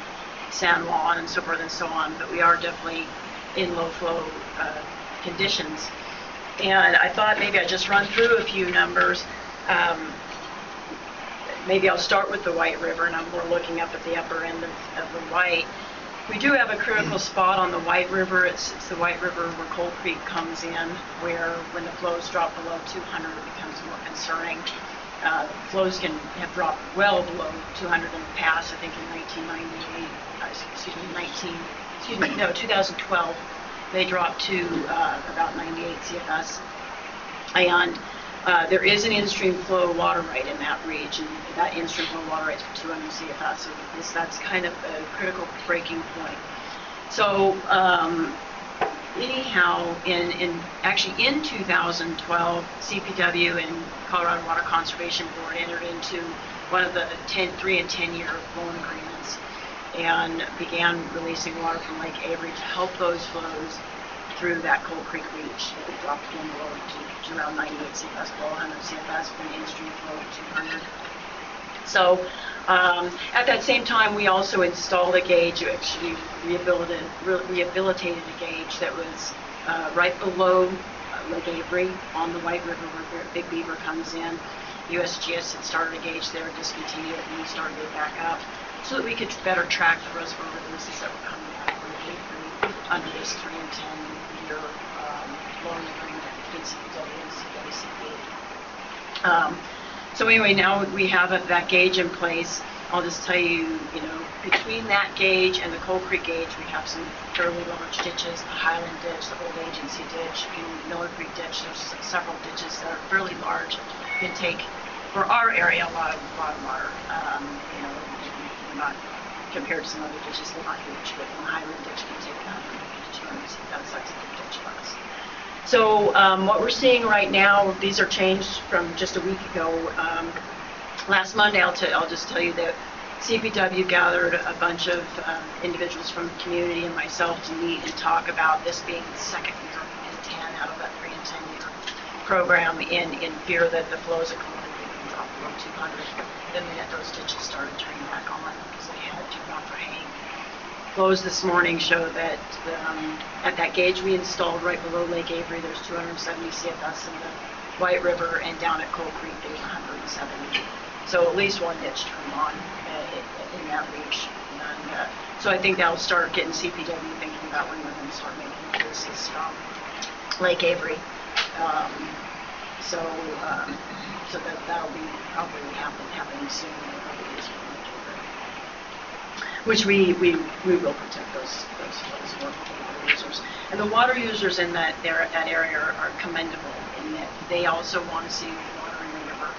San Juan and so forth and so on, but we are definitely in low flow conditions. And I thought maybe I'd just run through a few numbers. Maybe I'll start with the White River, and we're looking up at the upper end of the White. We do have a critical spot on the White River. It's the White River where Coal Creek comes in, where when the flows drop below 200, it becomes more concerning. Flows can have dropped well below 200 in the past. I think in 2012, they dropped to about 98 CFS. And there is an in-stream flow water right in that region. That in-stream flow water right is for 200 CFS, so that's kind of a critical breaking point. So anyhow, actually in 2012, CPW and Colorado Water Conservation Board entered into one of the 3 and 10-year loan agreements and began releasing water from Lake Avery to help those flows through that Coal Creek reach. It dropped again below to around 98 CFS, below 100 CFS, with an in-stream flow of 200. So at that same time, we also installed a gauge, actually rehabilitated a gauge that was right below Lake Avery on the White River where Big Beaver comes in. USGS had started a gauge there, discontinued it, and we started it back up so that we could better track the reservoir releases that were coming out of Lake Avery under this 3 and 10-year loan agreement between CPW and CWCP. So anyway, now we have that gauge in place. I'll just tell you, between that gauge and the Coal Creek gauge, we have some fairly large ditches, the Highland Ditch, the Old Agency Ditch, and Miller Creek Ditch. There's several ditches that are fairly large, can take, for our area, a lot of water. Not compared to some other ditches, they're not huge, but the Highland Ditch can take 150 to 200 CFS. That's a good ditch for us. So what we're seeing right now, these are changed from just a week ago. Last Monday, I'll just tell you that CPW gathered a bunch of individuals from the community and myself to meet and talk about this being the second year in 10 out of that 3 and 10 year program in fear that the flows of Columbia would drop below 200. Then we had those ditches started turning back on because they had to run for haying. Flows this morning show that at that gauge we installed right below Lake Avery, there's 270 CFS in the White River, and down at Coal Creek there's 170. So at least one ditch turned on in that reach. And so I think that'll start getting CPW thinking about when we're going to start making releases from Lake Avery. So that'll be probably happening soon. Which we will protect those water users. And the water users in that area are commendable in that they also want to see water in the river,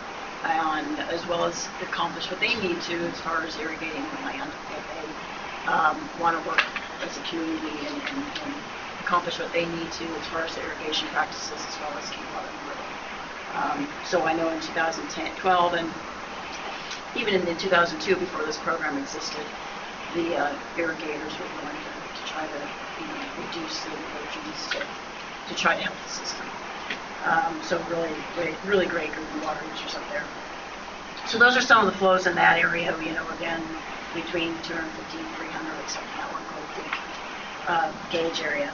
and as well as accomplish what they need to as far as irrigating the land. That they want to work as a community and accomplish what they need to as far as the irrigation practices as well as keep water in the river. So I know in 2012 and even in 2002, before this program existed, the irrigators were going to try to reduce the erosions to try to help the system. So really great group of water users up there. So those are some of the flows in that area, again, between 250 and 300, except for that one Coal Creek gauge area.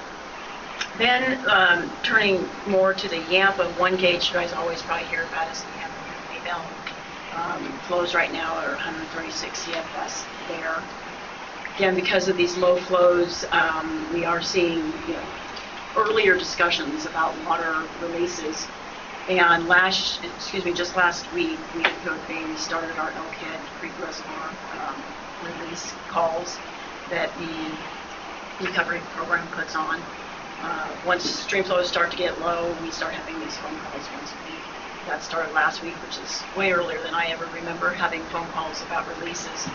Then turning more to the Yampa, one gauge you guys always probably hear about is the Yampa Maybell. Flows right now are 136 CFS there. Again, because of these low flows, we are seeing earlier discussions about water releases. And just last week, we started our Elkhead Creek Reservoir release calls that the recovery program puts on. Once stream flows start to get low, we start having these phone calls once a week. That started last week, which is way earlier than I ever remember having phone calls about releases.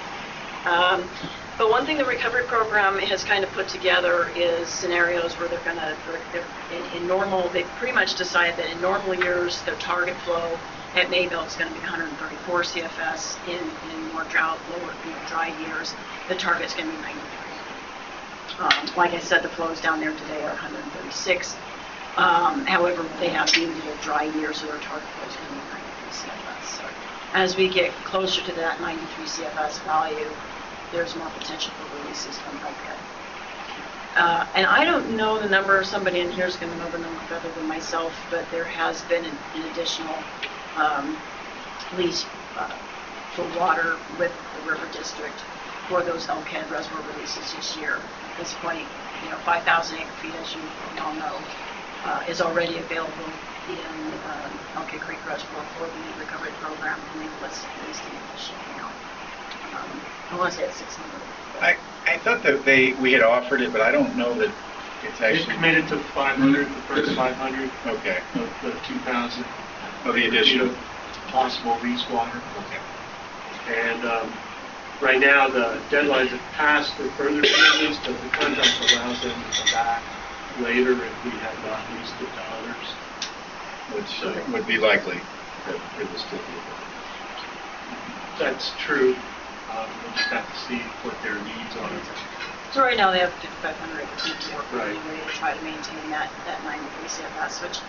But one thing the recovery program has kind of put together is scenarios where they pretty much decide that in normal years, their target flow at Maybell is going to be 134 CFS. In more dry years, the target's going to be 93. Like I said, the flows down there today are 136. However, they have deemed it a dry year, so their target flow is going to be 93 CFS. So as we get closer to that 93 CFS value, there's more potential for releases from Elkhead. And I don't know the number, somebody in here is going to know the number better than myself, but there has been an additional lease for water with the River District for those Elkhead reservoir releases this year. At this point, 5,000 acre feet, as you all know, is already available in Elkhead Creek Reservoir for the recovery program, and they've listed at least an additional now. I want to say it's 600. I thought that we had offered it, but I don't know that it's actually... They committed to 500, the first 500. Okay. Of the 2,000. Of the additional? Possible lease water. Okay. And right now, the deadlines have passed for further commitments, but the contract allows them to come back later if we have not leased it to others. Which would be likely for this to be. That's true. We'll just have to see what their needs are. So right now they have 5,500 acre feet to work with Right. anyway to try to maintain that 93 CFS, which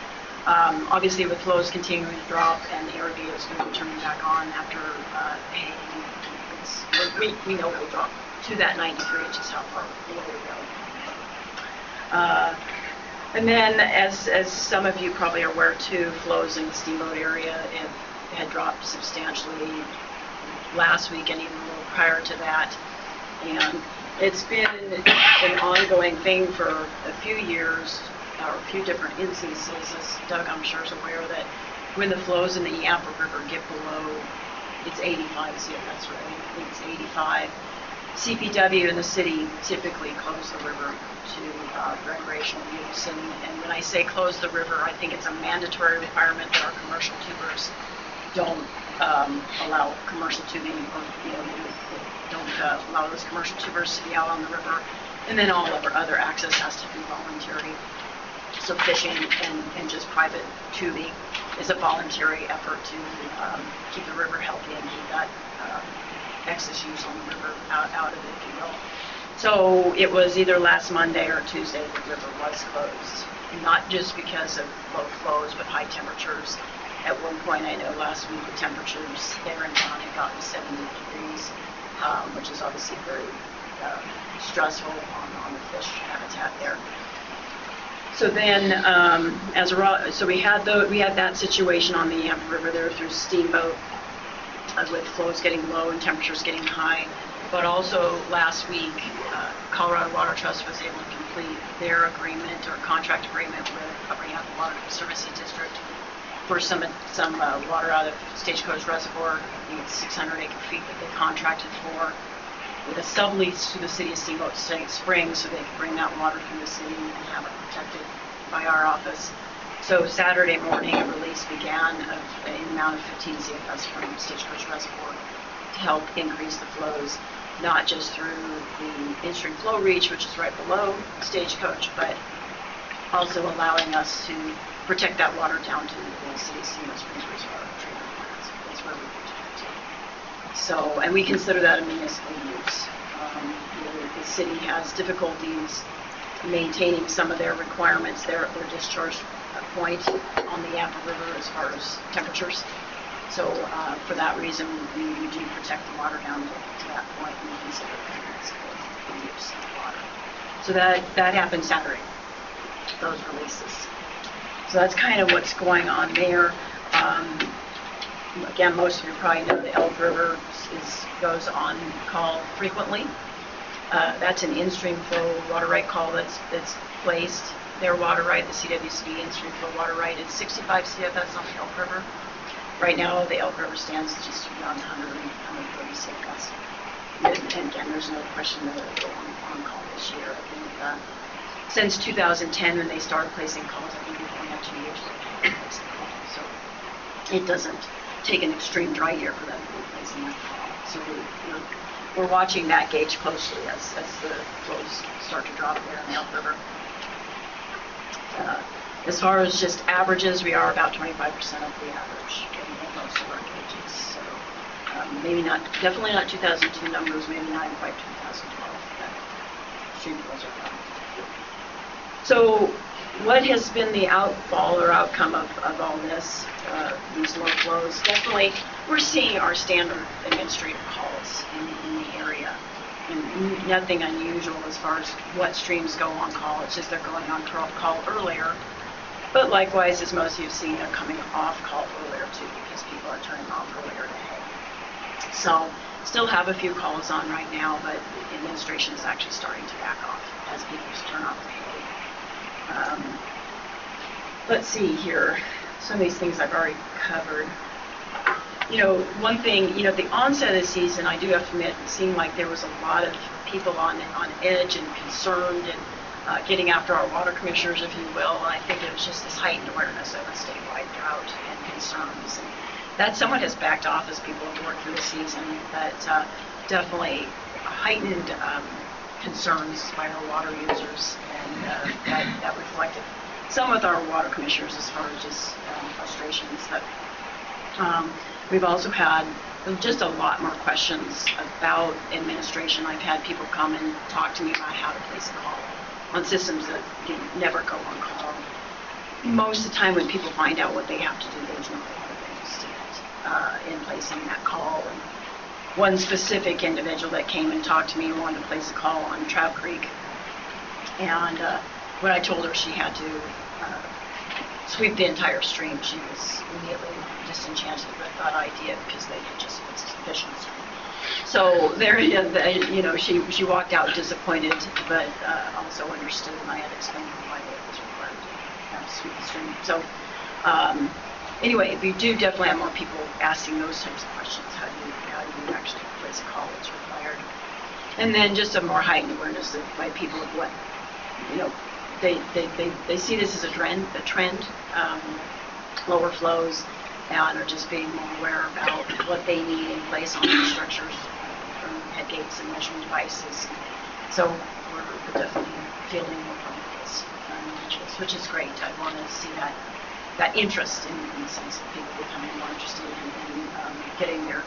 obviously with flows continuing to drop and the irrigator is going to be turning back on after haying, we know it will drop to that 93, which is how far below we go. And then as some of you probably are aware too, flows in the Steamboat area had dropped substantially last week and even a little prior to that. And it's been an ongoing thing for a few years, or a few different instances, as Doug I'm sure is aware, that when the flows in the Yampa River get below, it's 85 CFS, right? I think it's 85. CPW and the city typically close the river to recreational use. And when I say close the river, I think it's a mandatory requirement that our commercial tubers don't allow commercial tubing, or don't allow those commercial tubers to be out on the river, and then all of our other access has to be voluntary. So fishing and just private tubing is a voluntary effort to keep the river healthy and keep that excess use on the river out of it, if you will. So it was either last Monday or Tuesday the river was closed, not just because of low flows, but high temperatures. At one point, I know last week the temperatures there in town had gotten 70 degrees, which is obviously very stressful on the fish habitat there. So then, so we had that situation on the Yampa River there through Steamboat, with flows getting low and temperatures getting high. But also last week, Colorado Water Trust was able to complete their agreement or contract agreement with Upper Yampa Water Conservancy District for some water out of Stagecoach Reservoir. I think it's 600 acre feet that they contracted for, with a sublease to the city of Steamboat Springs, so they could bring that water through the city and have it protected by our office. So Saturday morning, a release began of an amount of 15 CFS from Stagecoach Reservoir to help increase the flows, not just through the in-stream flow reach, which is right below Stagecoach, but also allowing us to protect that water down to the city of Steamboat Springs Reservoir treatment plants. That's where we protect it. So, and we consider that a municipal use. The city has difficulties maintaining some of their requirements, their discharge point on the Yampa River as far as temperatures. So for that reason, we do protect the water down to that point, and we consider it a municipal use of water. So that happened Saturday, those releases. So that's kind of what's going on there. Again, most of you probably know the Elk River goes on call frequently. That's an in-stream flow water right call that's placed. Their water right, the CWCD in-stream flow water right, is 65 CFS on the Elk River. Right now, the Elk River stands just around 130 CFS. And again, there's no question that it'll go on call this year. I think since 2010, when they started placing calls, I think we've only had 2 years to place the call. So it doesn't take an extreme dry year for them to be placing that call. So we're watching that gauge closely as the flows start to drop there in the Elk River. As far as just averages, we are about 25% of the average in most of our gauges. So maybe not, definitely not 2002 numbers, maybe not quite 2012. But stream flows are down. So what has been the outfall or outcome of all this, these low flows? Definitely, we're seeing our standard administrative calls in the area. And nothing unusual as far as what streams go on call. It's just they're going on call earlier. But likewise, as most of you have seen, they're coming off call earlier too, because people are turning off earlier to hay. So still have a few calls on right now, but the administration is actually starting to back off as people turn off the hay. Let's see here. Some of these things I've already covered. One thing, at the onset of the season, I do have to admit, it seemed like there was a lot of people on edge and concerned and getting after our water commissioners, if you will. And I think it was just this heightened awareness of a statewide drought and concerns. And that somewhat has backed off as people have worked through the season, but definitely heightened concerns by our water users, and that reflected some with our water commissioners as far as just frustrations. But we've also had just a lot more questions about administration. I've had people come and talk to me about how to place a call on systems that never go on call. Most of the time when people find out what they have to do, there's no other things to it in placing that call. And one specific individual that came and talked to me wanted to place a call on Trout Creek. And when I told her she had to sweep the entire stream, she was immediately disenchanted with that idea because they had just fish on the stream. So she walked out disappointed, but also understood, and I had explained why it was required to have to sweep the stream. So anyway, we do definitely have more people asking those types of questions. How do you actually place a call that's required? And then just a more heightened awareness by people of what, they see this as a trend, lower flows, and are just being more aware about what they need in place on these structures, from head gates and measuring devices. So we're definitely feeling more comfortable interest, which is great. I want to see that interest in the sense of people becoming more interested in getting their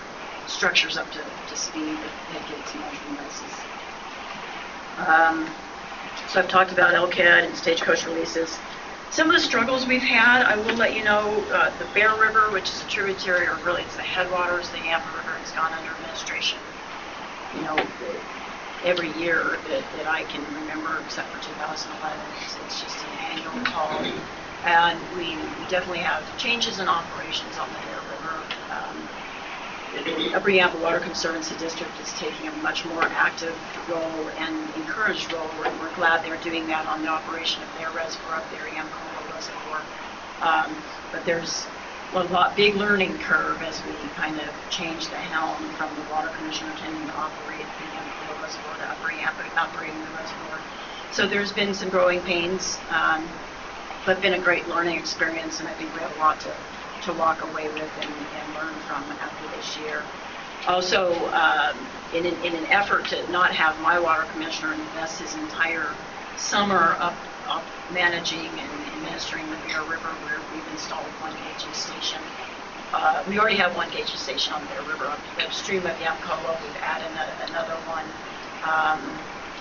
structures up to speed that gets measuring basis. So I've talked about LCAD and stagecoach releases. Some of the struggles we've had, I will let you know, the Bear River, which is a tributary, or really it's the headwaters, the Amber River, has gone under administration, every year that I can remember, except for 2011. It's just an annual call. And we definitely have changes in operations on the Bear River. The Upper Yampa Water Conservancy District is taking a much more active role and encouraged role, and we're glad they're doing that on the operation of their reservoir up there, Yamcola Reservoir. But there's a big learning curve as we kind of change the helm from the water commissioner tending to operate the Yamcola Reservoir to Upper Yampa operating the reservoir. So there's been some growing pains, but been a great learning experience, and I think we have a lot to walk away with and learn from after this year. Also, in an effort to not have my water commissioner invest his entire summer up managing and administering the Bear River, where we've installed one gauging station. We already have one gauging station on the Bear River upstream of Yamcola. We've added another one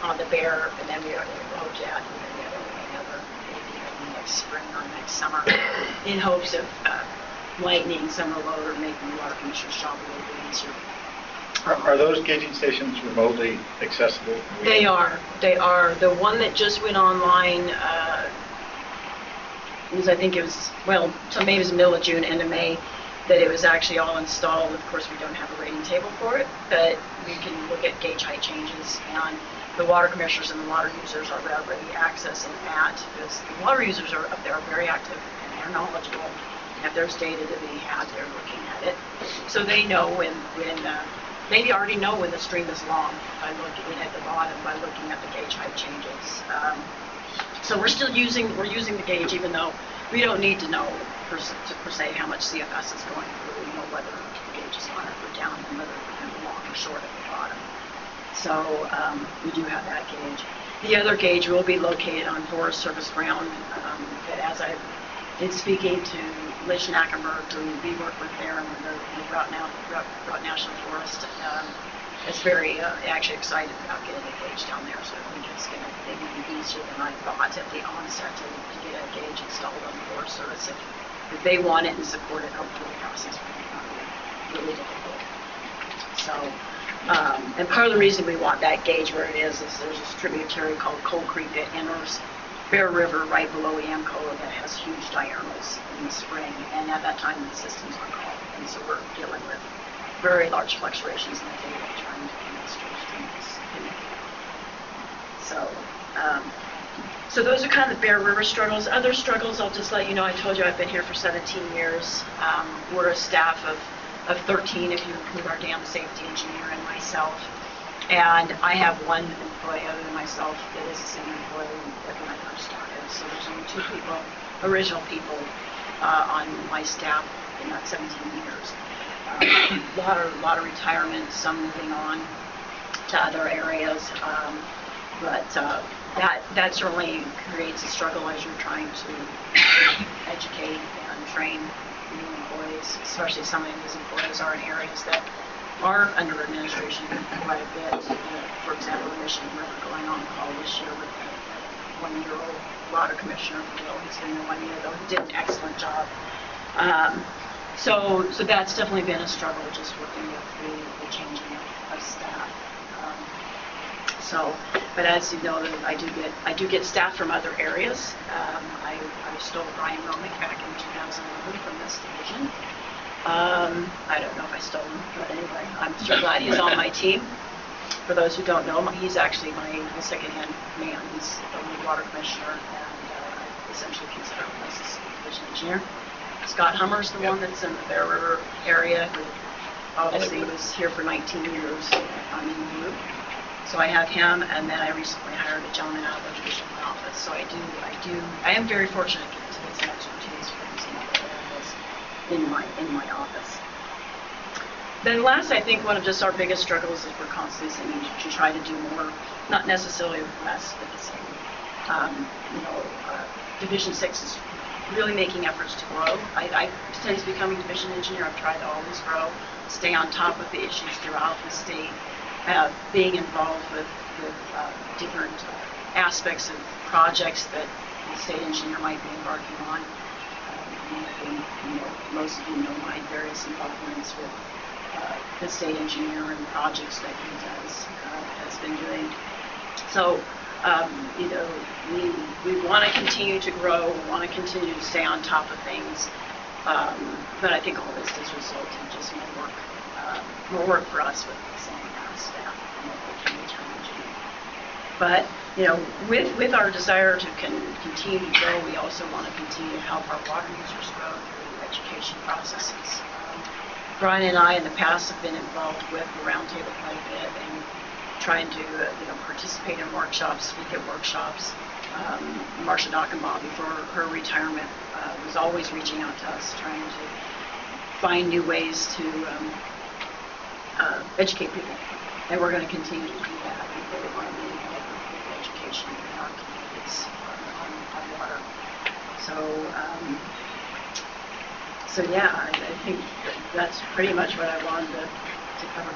on the Bear, and then we hope to add another maybe next spring or next summer in hopes of lightening summer load or making the water commissioner's job a little bit easier. Are those gauging stations remotely accessible? They are. The one that just went online maybe it was middle of June, end of May, that it was actually all installed. Of course, we don't have a rating table for it, but we can look at gauge height changes, and the water commissioners and the water users are already accessing that, because the water users are up there are very active and they're knowledgeable. Have there's data that they have, they're looking at it, so they know when they already know when the stream is long by looking at the bottom, by looking at the gauge height changes. So we're using the gauge, even though we don't need to know per se how much CFS is going through. We know whether the gauge is on or down, and whether it's long or short at the bottom. So we do have that gauge. The other gauge will be located on Forest Service ground. As I've been speaking to Lich Nackenberg, who we work with there in the Route National Forest, is very actually excited about getting a gauge down there. So I think it's going to maybe be easier than I thought at the onset to get a gauge installed on the Forest Service. If they want it and support it, hopefully the process will be really difficult. So, and part of the reason we want that gauge where it is there's a tributary called Cold Creek that enters Bear River right below Yamcola that has huge diurnals in the spring, and at that time the systems are called, and so we're dealing with very large fluctuations in the data trying to administer streams. So those are kind of the Bear River struggles. Other struggles, I'll just let you know, I told you I've been here for 17 years. We're a staff of 13 if you include our dam safety engineer and myself. And I have one employee other than myself that is the same employee that when I first started. So there's only two original people on my staff in that 17 years. A lot of retirement, some moving on to other areas. But that certainly creates a struggle as you're trying to educate and train new employees, especially some of these employees are in areas that are under administration quite a bit. For example, the Michigan River going on call this year with a 1-year-old water commissioner. He's been there 1 year, though he did an excellent job. So that's definitely been a struggle, just working with the changing of staff. But as you know, I do get staff from other areas. I stole Brian Romick back in 2011 from this division. I don't know if I stole him, but anyway, I'm so glad he's on my team. For those who don't know him, he's actually my second-hand man. He's the lead water commissioner, and I essentially consider him as a division engineer. Scott Hummer's the one that's in the Bear River area, who obviously was here for 19 years on EU. So I have him, and then I recently hired a gentleman out of the division office. So I am very fortunate to get some expertise from some other areas in my office. Then last, I think one of just our biggest struggles is we're constantly saying to try to do more, not necessarily less, but the same. Division 6 is really making efforts to grow. Since becoming division engineer, I've tried to always grow, stay on top of the issues throughout the state, being involved with different aspects of projects that the state engineer might be embarking on. Most of you know my various involvements with the state engineer and projects that he has been doing. So, we want to continue to grow, we want to continue to stay on top of things, but I think all this does result in just more work for us with the same amount of staff and what we can return. But, with our desire to continue to grow, we also want to continue to help our water users grow through education processes. Brian and I in the past have been involved with the roundtable quite a bit and trying to participate in workshops, speak at workshops. Marcia Dockenbaugh, before her retirement, was always reaching out to us, trying to find new ways to educate people. And we're going to continue to do that. We really want to be involved with education in our communities on water. So yeah, I think that's pretty much what I wanted to cover.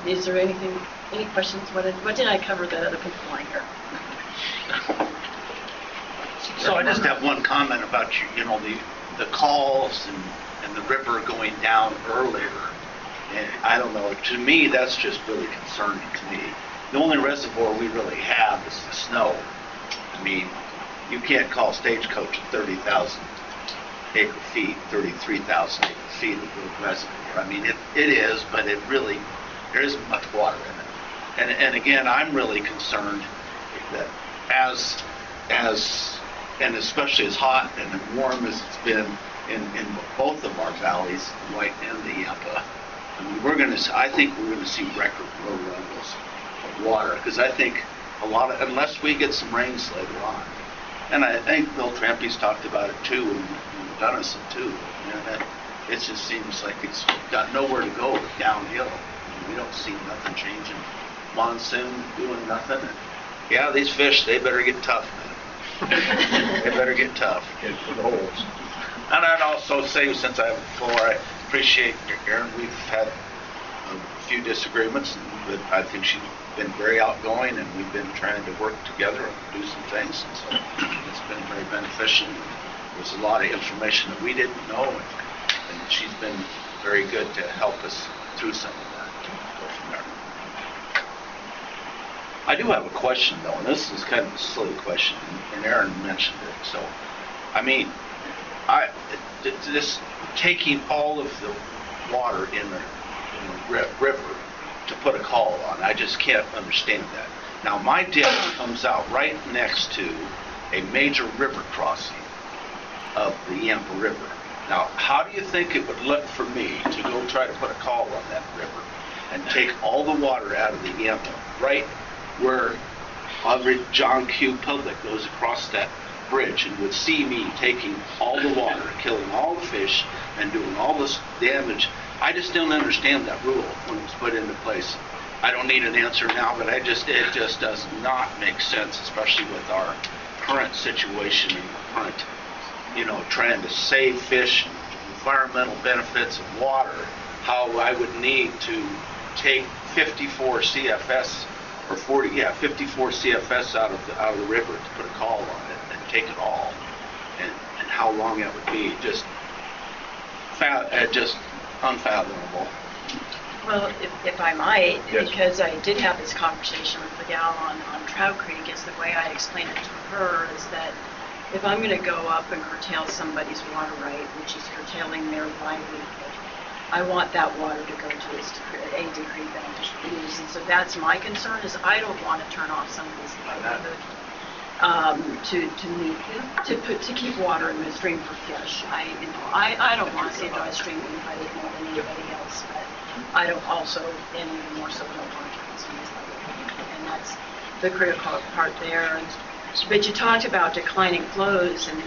Is there any questions? What did I cover that other people want to hear? So I just have one comment about the calls and the river going down earlier. And I don't know, to me, that's just really concerning to me. The only reservoir we really have is the snow. I mean, you can't call Stagecoach at 30,000 acre feet, 33,000 acre feet of the reservoir. I mean, it is, but there isn't much water in it. And again, I'm really concerned that and especially as hot and warm as it's been in both of our valleys, White and the Yampa, I mean, I think we're going to see record low levels of water, because I think unless we get some rains later on, and I think Bill Trampy's talked about it too, and Gunnison too. It just seems like it's got nowhere to go downhill. We don't see nothing changing. Monsoon doing nothing. And yeah, these fish, they better get tough, man. They better get tough. Head for the holes. And I'd also say, since I have the floor, I appreciate Erin. We've had a few disagreements, but I think she's been very outgoing, and we've been trying to work together and do some things. And so it's been very beneficial. There's a lot of information that we didn't know, and she's been very good to help us through some of that. Go from there. I do have a question, though, and this is kind of a silly question, and Erin mentioned it. So, I mean, this taking all of the water in the river to put a call on, I just can't understand that. Now, my ditch comes out right next to a major river crossing of the Yampa River. Now, how do you think it would look for me to go try to put a call on that river and take all the water out of the Yampa, right where John Q. Public goes across that bridge and would see me taking all the water, killing all the fish, and doing all this damage? I just don't understand that rule when it was put into place. I don't need an answer now, but it just does not make sense, especially with our current situation and current, trying to save fish, environmental benefits of water, how I would need to take 54 CFS or 54 CFS out of the river to put a call on it and take it all, and how long that would be, just unfathomable. Well, if I might, yes. Because I did have this conversation with the gal on Trout Creek, is the way I explained it to her is that if I'm going to go up and curtail somebody's water right, which is curtailing their livelihood, I want that water to go to its degree beneficial use. And so that's my concern, is I don't want to turn off somebody's livelihood to keep water in the stream for fish. I don't want to see a dry stream anybody more than anybody else, but I don't also, and even more so, don't want to turn somebody's livelihood. And that's the critical part there. But you talked about declining flows, and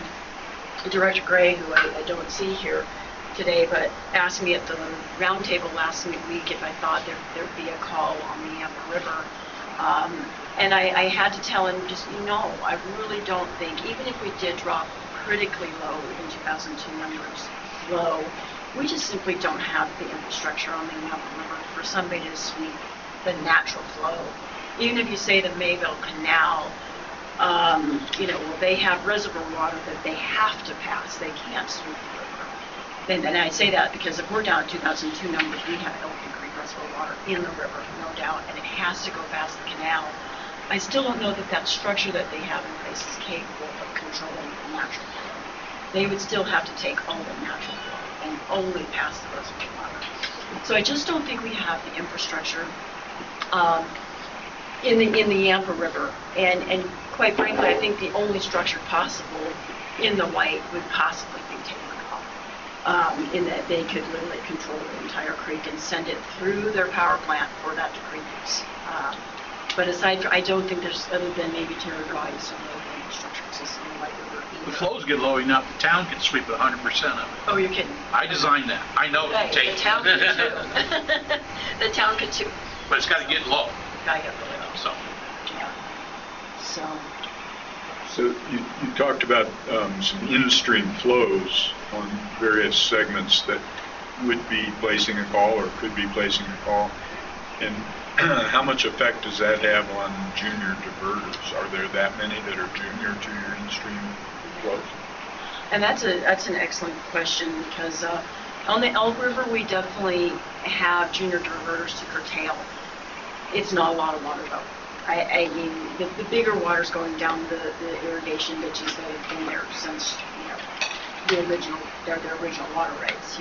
Director Gray, who I don't see here today, but asked me at the roundtable last week if I thought there'd be a call on the Yampa River. And I had to tell him, just, I really don't think, even if we did drop critically low in 2002 numbers, low, we just simply don't have the infrastructure on the Yampa River for somebody to sweep the natural flow. Even if you say the Mayville Canal, well, they have reservoir water that they have to pass. They can't sweep the river. And I say that because if we're down at 2002 numbers, we have Elkin Creek reservoir water in the river, no doubt, and it has to go past the canal. I still don't know that that structure that they have in place is capable of controlling the natural flow. They would still have to take all the natural flow and only pass the reservoir water. So I just don't think we have the infrastructure in the Yampa River. And quite frankly, I think the only structure possible in the White would possibly be Taylor, in that they could literally control the entire creek and send it through their power plant for that to creek use. But aside, I don't think there's, other than maybe Terra drawing some of the infrastructure exists in the White River. The flows get low enough, the town can sweep 100% of it. Oh, you're kidding. I designed that. I know Right, it takes. the town could too. The town could too. But it's got to get low. Gotta get really low. So. Yeah. So you talked about some in-stream flows on various segments that would be placing a call or could be placing a call. And how much effect does that have on junior diverters? Are there that many that are junior to your in-stream flows? And that's an excellent question, because on the Elk River, we definitely have junior diverters to curtail. It's not a lot of water though. I mean, the bigger water's going down the irrigation ditches that have been there since, their original water rights,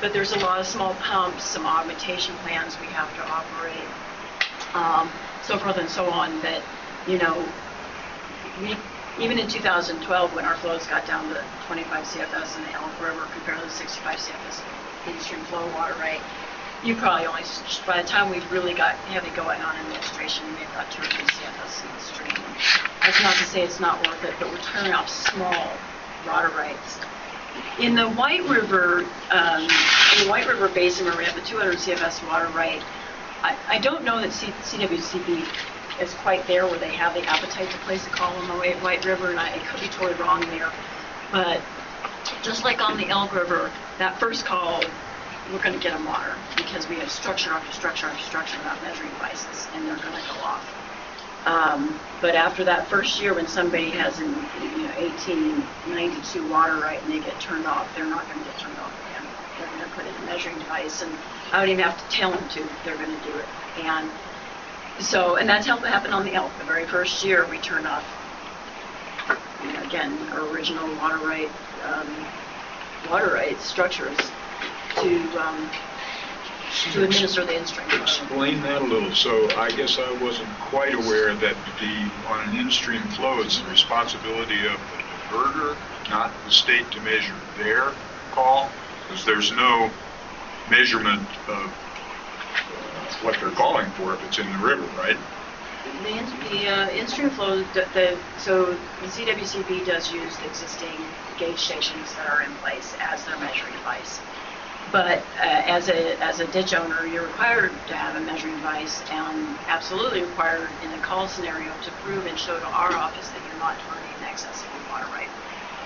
But there's a lot of small pumps, some augmentation plans we have to operate, so forth and so on, that, even in 2012, when our flows got down to 25 CFS in the Elk River compared to the 65 CFS in-stream flow water rate, you probably only, by the time we really got heavy going on administration, we made about 2 or 3 CFS in the stream. That's not to say it's not worth it, but we're turning off small water rights. In the White River Basin, where we have the 200 CFS water right, I don't know that CWCB is quite there where they have the appetite to place a call on the White River, and I could be totally wrong there. But just like on the Elk River, that first call, we're going to get them water because we have structure after structure after structure without measuring devices, and they're going to go off. But after that first year, when somebody has an 1892 water right and they get turned off, they're not going to get turned off again. They're going to put in a measuring device, and I don't even have to tell them to. They're going to do it. And so, and that's how it happened on the Elk. The very first year, we turned off, again, our original water right structures to administer the in-stream. Explain that a little. So I guess I wasn't quite aware that on an in-stream flow, it's the responsibility of the diverter, not the state, to measure their call, because there's no measurement of what they're calling for if it's in the river, right? The in-stream flow, so the CWCB does use the existing gauge stations that are in place as their measuring device. But as a ditch owner, you're required to have a measuring device, and absolutely required in a call scenario to prove and show to our office that you're not diverting in excess of your water right.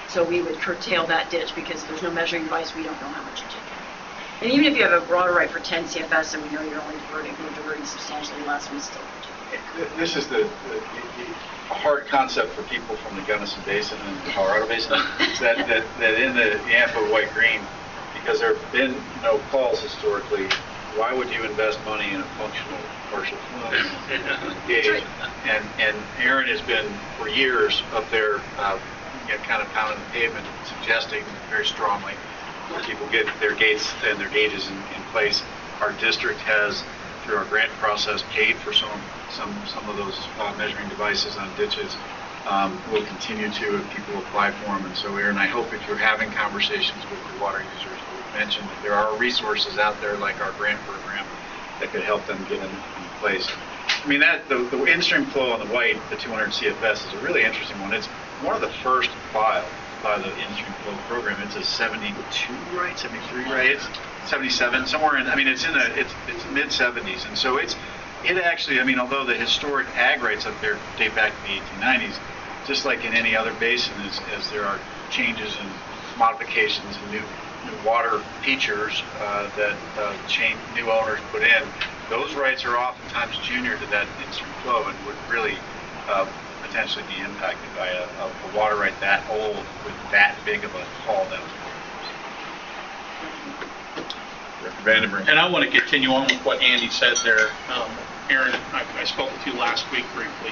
So we would curtail that ditch, because if there's no measuring device, we don't know how much you're taking. And even if you have a water right for 10 CFS and we know you're only diverting substantially less, we still do. This is the hard concept for people from the Gunnison Basin and the Colorado Basin, is that in the Yampa White Green, because there have been no calls historically, why would you invest money in a functional partial flow gauge? And Aaron has been for years up there, kind of pounding the pavement, suggesting very strongly that people get their gates and their gauges in place. Our district has, through our grant process, paid for some of those measuring devices on ditches. We'll continue to if people apply for them. And so, Aaron, I hope if you're having conversations with your water users, we've mentioned that there are resources out there like our grant program that could help them get in place. I mean, the in-stream flow on the White, the 200 CFS, is a really interesting one. It's one of the first filed by the in-stream flow program. It's a 72 right, 73 right, it's 77, somewhere in. I mean, it's in it's mid 70s, and so it's it actually, I mean, although the historic ag rights up there date back to the 1890s, just like in any other basin, as there are changes and modifications and new water features that new owners put in, those rights are oftentimes junior to that instant flow and would really potentially be impacted by a water right that old with that big of a haul down. Vandenbrink. And I want to continue on with what Andy said there. Aaron, I spoke with you last week briefly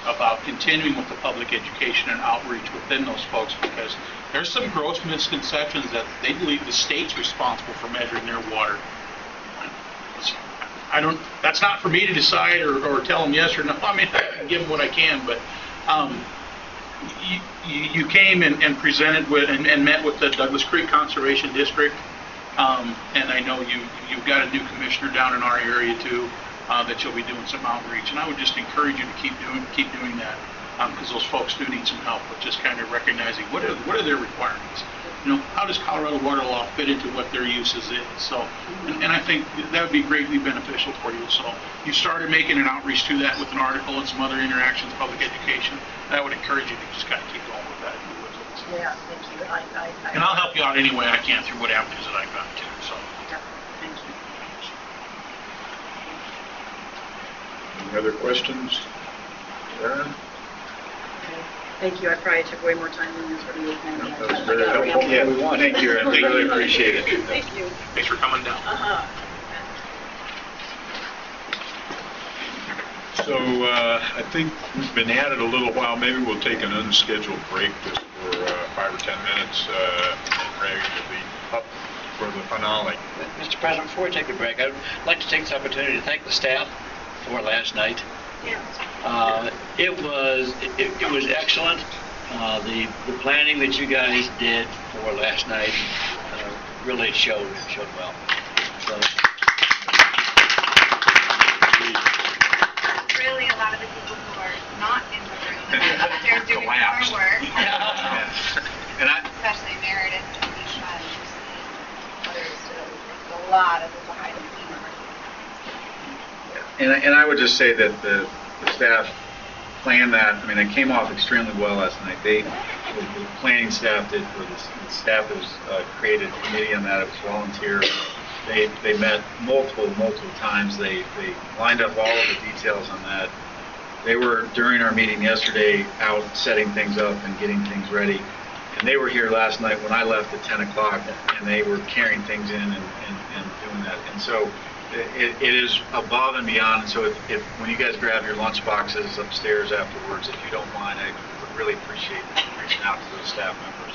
about continuing with the public education and outreach within those folks, because there's some gross misconceptions that they believe the state's responsible for measuring their water. That's not for me to decide or tell them yes or no. I mean, I can give them what I can, but you came and presented with and met with the Douglas Creek Conservation District, and I know you've got a new commissioner down in our area too, that you'll be doing some outreach, and I would just encourage you to keep doing that, because those folks do need some help with just kind of recognizing what are their requirements. You know, how does Colorado water law fit into what their uses is? So, and I think that would be greatly beneficial for you. So you started making an outreach to that with an article and some other interactions, public education. And I would encourage you to just kind of keep going with that. Yeah, thank you. And I'll help you out any way I can through what avenues that I've got too. So. Thank you. Any other questions? Aaron? Thank you. I probably took way more time than you were planning. That was very helpful. Yeah, thank you, Aaron. We really appreciate it. Thank you. Thanks for coming down. So I think we've been at it a little while. Maybe we'll take an unscheduled break just for 5 or 10 minutes, and Ray will be up for the finale. Mr. President, before we take a break, I'd like to take this opportunity to thank the staff for last night. It was excellent. The planning that you guys did for last night really showed well. So. Really, a lot of the people who are not in the room they're doing more work. And especially Meredith and Misha and Lucy and others. A lot of the behind the scenes work. And I would just say that the staff planned that. I mean, it came off extremely well last night. The planning staff did, or the staff that was created a committee on that. It was volunteer. They met multiple times. They lined up all of the details on that. They were, during our meeting yesterday, out setting things up and getting things ready. And they were here last night when I left at 10 o'clock, and they were carrying things in and doing that. And so it is above and beyond. And so if when you guys grab your lunch boxes upstairs afterwards, if you don't mind, I would really appreciate reaching out to those staff members.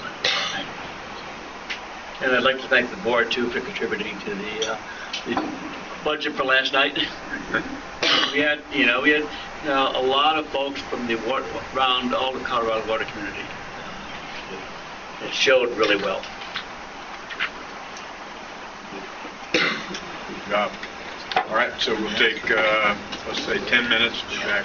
Thank you. And I'd like to thank the board too for contributing to the budget for last night. We had a lot of folks from around all the Colorado water community. It showed really well. Good job. All right, so we'll take, let's say 10 minutes. Be back.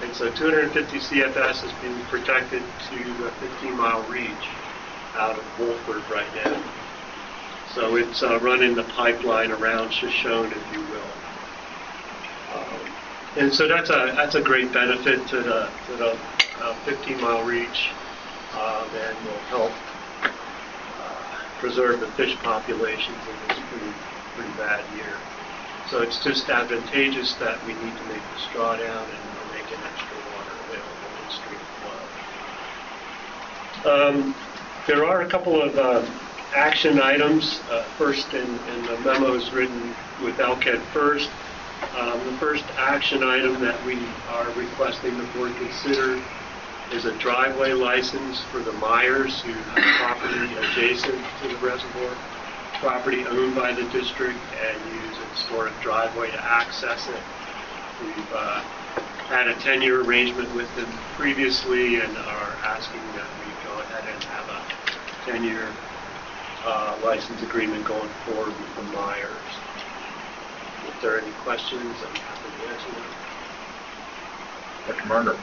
And so 250 CFS is being protected to a 15-mile reach out of Wolford right now. So it's running the pipeline around Shoshone, if you will. And so that's a great benefit to the 15-mile reach, and will help preserve the fish populations in this pretty bad year. So it's just advantageous that we need to make the straw down and make an extra water available in stream flow. There are a couple of action items. First, in the memos written with LCAD first, the first action item that we are requesting the board consider is a driveway license for the Myers, who have property adjacent to the reservoir, property owned by the district, and use a historic driveway to access it. We've had a 10-year arrangement with them previously and are asking that we go ahead and have a 10-year license agreement going forward with the Myers. If there are any questions, I'm happy to answer them. Dr. Marner.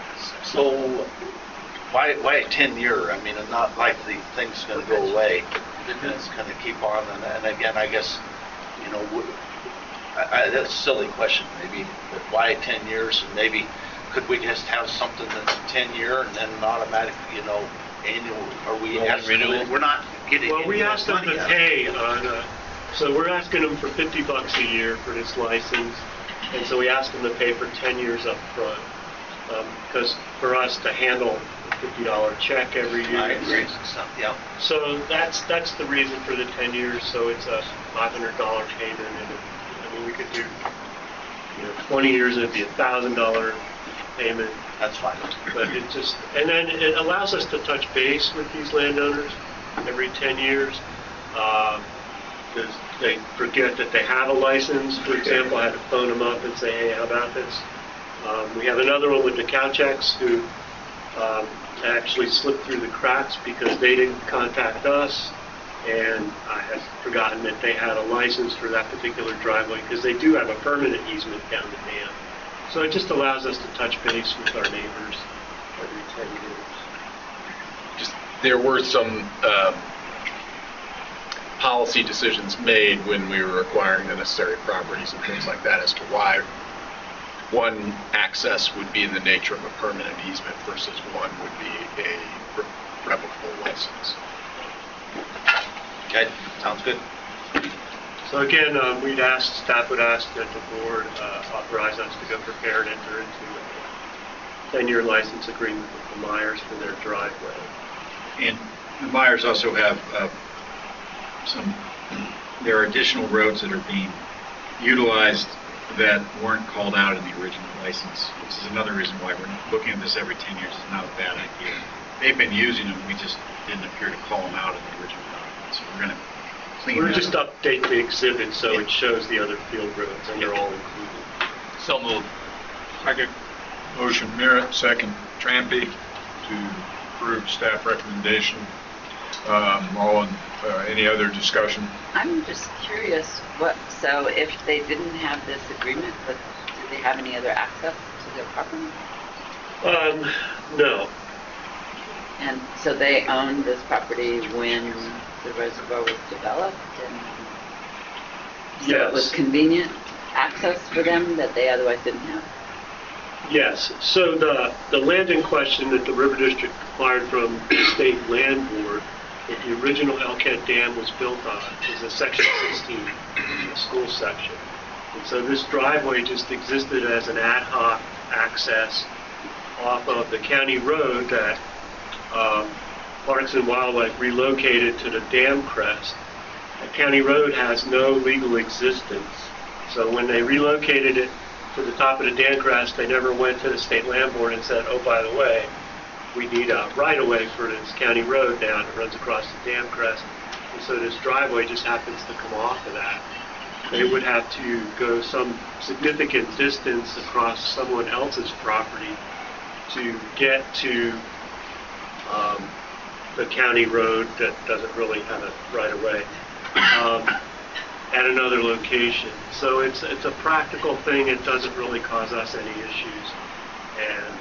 So why a 10-year? I mean, it's not like the thing's going to go away. It's going to keep on. And again, I guess, you know, that's a silly question maybe, but why 10 years? And maybe could we just have something that's a 10-year and then an automatic, you know, annual? Are we asking renewal? We're not getting. Well, we asked them to pay on. So we're asking them for $50 a year for this license, and so we asked them to pay for 10 years up front. Because for us to handle a $50 check every year. I agree. So that's the reason for the 10 years. So it's a $500 payment, and I mean we could do 20 years, it'd be $1,000 payment. That's fine. But it just, and then it allows us to touch base with these landowners every 10 years. Because they forget that they have a license. For example, I had to phone them up and say, hey, how about this? We have another one with the Cowchecks who actually slipped through the cracks because they didn't contact us, and I had forgotten that they had a license for that particular driveway because they do have a permanent easement down the dam. So it just allows us to touch base with our neighbors every 10 years. There were some policy decisions made when we were acquiring the necessary properties and things like that as to why one access would be in the nature of a permanent easement versus one would be a replicable license. Okay, sounds good. So again, staff would ask that the board authorize us to go prepare and enter into a 10-year license agreement with the Myers for their driveway. And the Myers also have there are additional roads that are being utilized that weren't called out in the original license, which is another reason why we're looking at this every 10 years. Is not a bad idea. They've been using them, we just didn't appear to call them out in the original document. So we're going to clean We're that just up. update the exhibit so it shows the other field roads, and they're all included. So moved. Second. Motion Merritt, second Trampy to approve staff recommendation. Any other discussion? I'm just curious, so if they didn't have this agreement, do they have any other access to their property? No. And so they owned this property when the reservoir was developed, and so it was convenient access for them that they otherwise didn't have? Yes. So the land in question that the River District acquired from the State Land Board that the original Elkhead Dam was built on is a Section 16, a school section. And so this driveway just existed as an ad hoc access off of the county road that Parks and Wildlife relocated to the dam crest. The county road has no legal existence. So when they relocated it to the top of the dam crest, they never went to the State Land Board and said, oh, by the way, we need a right-of-way for this county road now that runs across the dam crest. And so this driveway just happens to come off of that. They would have to go some significant distance across someone else's property to get to the county road that doesn't really have a right-of-way at another location. So it's a practical thing. It doesn't really cause us any issues. and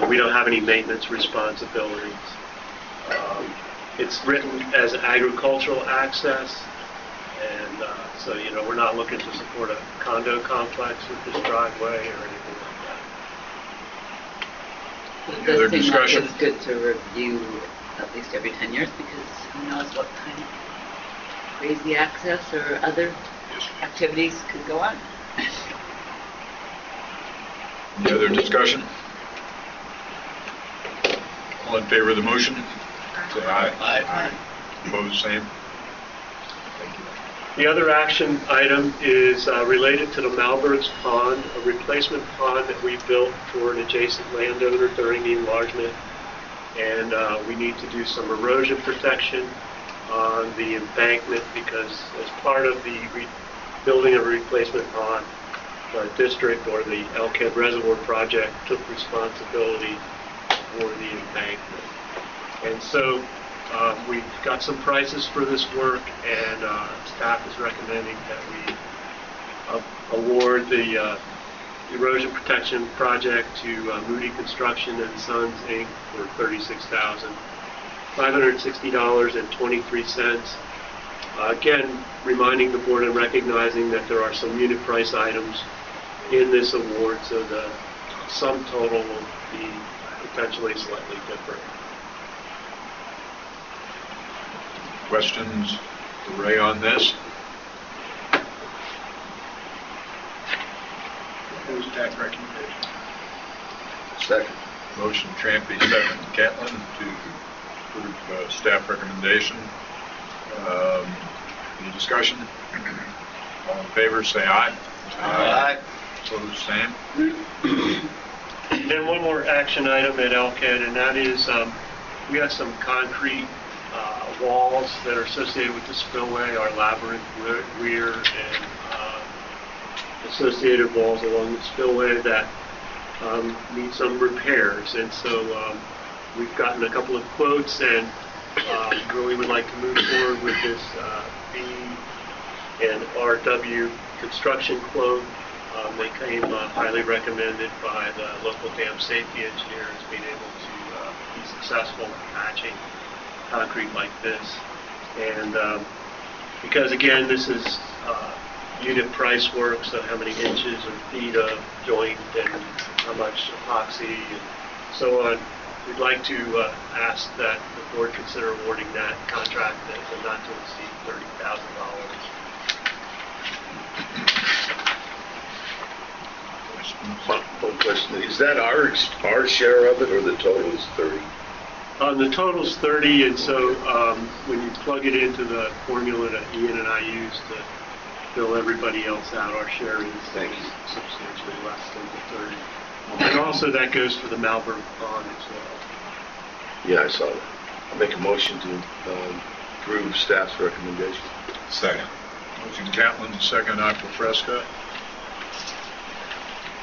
we don't have any maintenance responsibilities. It's written as agricultural access, and so we're not looking to support a condo complex with this driveway or anything like that. It does seem like it's good to review at least every 10 years, because who knows what kind of crazy access or other activities could go on. Any other discussion? All in favor of the motion? Say aye. Aye. Opposed, same. The other action item is related to the Malberg's Pond, a replacement pond that we built for an adjacent landowner during the enlargement. And we need to do some erosion protection on the embankment, because as part of the building a replacement pond, the district or the Elkhead Reservoir project took responsibility for the embankment. And so we've got some prices for this work, and staff is recommending that we award the erosion protection project to Moody Construction and Sons, Inc. for $36,560.23. Again, reminding the board and recognizing that there are some unit price items in this award, so the sum total will be potentially slightly different. Questions for Ray on this? Proposed staff recommendation. Second. Motion Trampy, second Catlin to approve staff recommendation. Any discussion? All in favor, say aye. Aye. Opposed, same. And then one more action item at Elkhead, and that is we have some concrete walls that are associated with the spillway, our labyrinth weir, and associated walls along the spillway that need some repairs. And so we've gotten a couple of quotes, and really would like to move forward with this B and RW construction quote. They came highly recommended by the local dam safety engineers, being able to be successful in patching concrete like this. And because again, this is unit price work, so how many inches or feet of joint and how much epoxy and so on, we'd like to ask that the board consider awarding that contract as a not to exceed $30,000. One question, is that our share of it, or the total is 30? The total's 30, and so when you plug it into the formula that Ian and I use to fill everybody else out, our share is substantially less than the 30. And also that goes for the Malberg Pond as well. Yeah, I saw that. I'll make a motion to approve staff's recommendation. Second. Motion Catlin, second Aqua Fresca.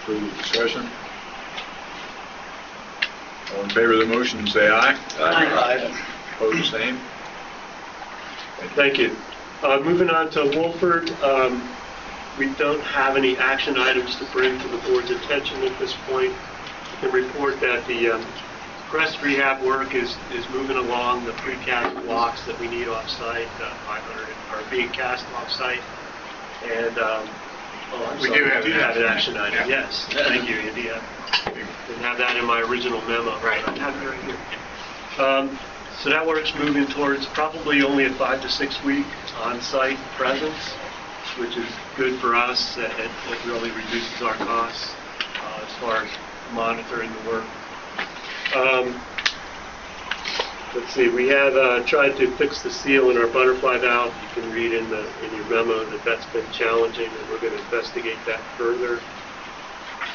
Further discussion? All in favor of the motion, say aye. Aye. Opposed, same. Thank you. Moving on to Wolford, we don't have any action items to bring to the board's attention at this point. I can report that the crest rehab work is moving along. The precast blocks that we need off-site, 500, are being cast off-site. And we do have an action item. Yeah. Yes, thank you, Andy. Didn't have that in my original memo. Right. I have it right here. So that work's moving towards probably only a 5 to 6 week on-site presence, which is good for us. It really reduces our costs as far as monitoring the work. Let's see, we have tried to fix the seal in our butterfly valve. You can read in your memo that that's been challenging, and we're going to investigate that further.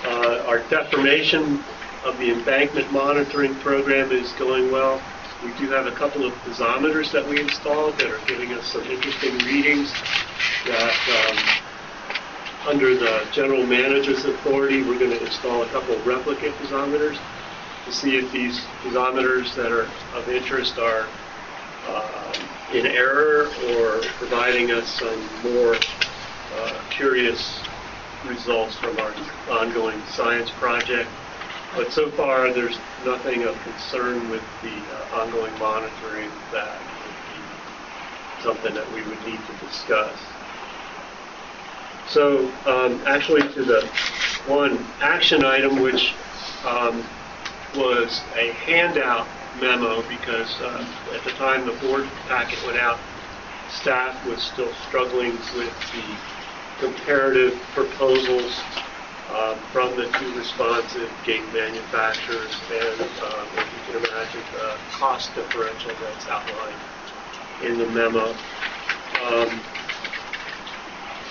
Our deformation of the embankment monitoring program is going well. We do have a couple of piezometers that we installed that are giving us some interesting readings that under the general manager's authority, we're going to install a couple of replicate piezometers to see if these piezometers that are of interest are in error or providing us some more curious results from our ongoing science project. But so far, there's nothing of concern with the ongoing monitoring that would be something that we would need to discuss. So actually to the one action item, which was a handout memo, because at the time the board packet went out, staff was still struggling with the comparative proposals from the two responsive gate manufacturers, and as you can imagine, the cost differential that's outlined in the memo.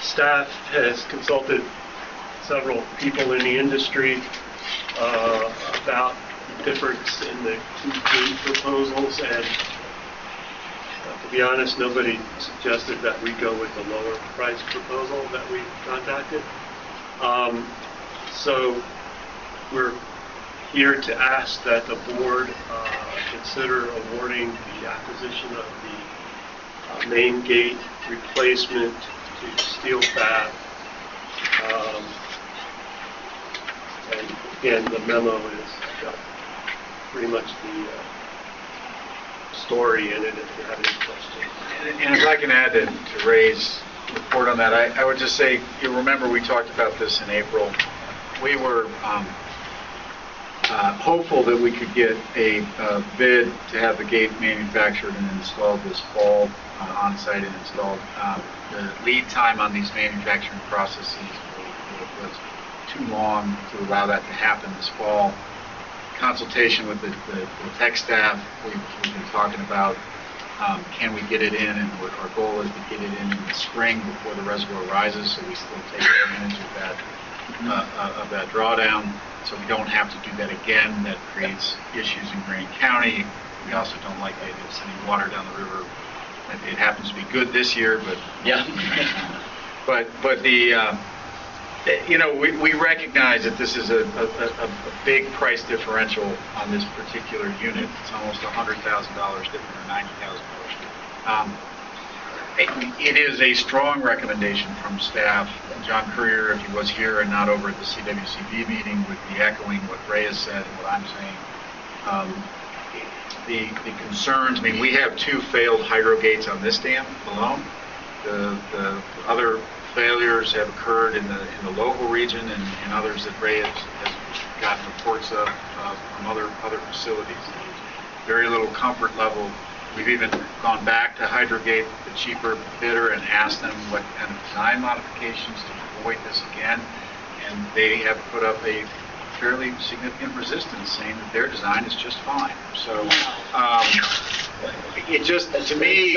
Staff has consulted several people in the industry about the difference in the two gate proposals, and to be honest, nobody suggested that we go with the lower price proposal that we contacted. So we're here to ask that the board consider awarding the acquisition of the main gate replacement to Steel Fab. And again, the memo is pretty much the story in it, if you have any questions. And if I can add to Ray's report on that, I would just say, you remember we talked about this in April. We were hopeful that we could get a bid to have the gate manufactured and installed this fall, on-site and installed. The lead time on these manufacturing processes was too long to allow that to happen this fall. Consultation with the tech staff, we've been talking about can we get it in, and our goal is to get it in the spring before the reservoir rises, so we still take advantage of that drawdown, so we don't have to do that again. That creates issues in Greene County. We also don't like the idea of sending water down the river. It happens to be good this year, but yeah. but the we recognize that this is a big price differential on this particular unit. It's almost $100,000 different or $90,000 different. It is a strong recommendation from staff. John Courier, if he was here and not over at the CWCB meeting, would be echoing what Ray has said and what I'm saying. The concerns, I mean, we have 2 failed hydro gates on this dam alone. The other failures have occurred in the local region and others that Ray has gotten reports of from other facilities. Very little comfort level. We've even gone back to Hydrogate, the cheaper bidder, and asked them what kind of design modifications to avoid this again, and they have put up a fairly significant resistance, saying that their design is just fine. So it just, to me,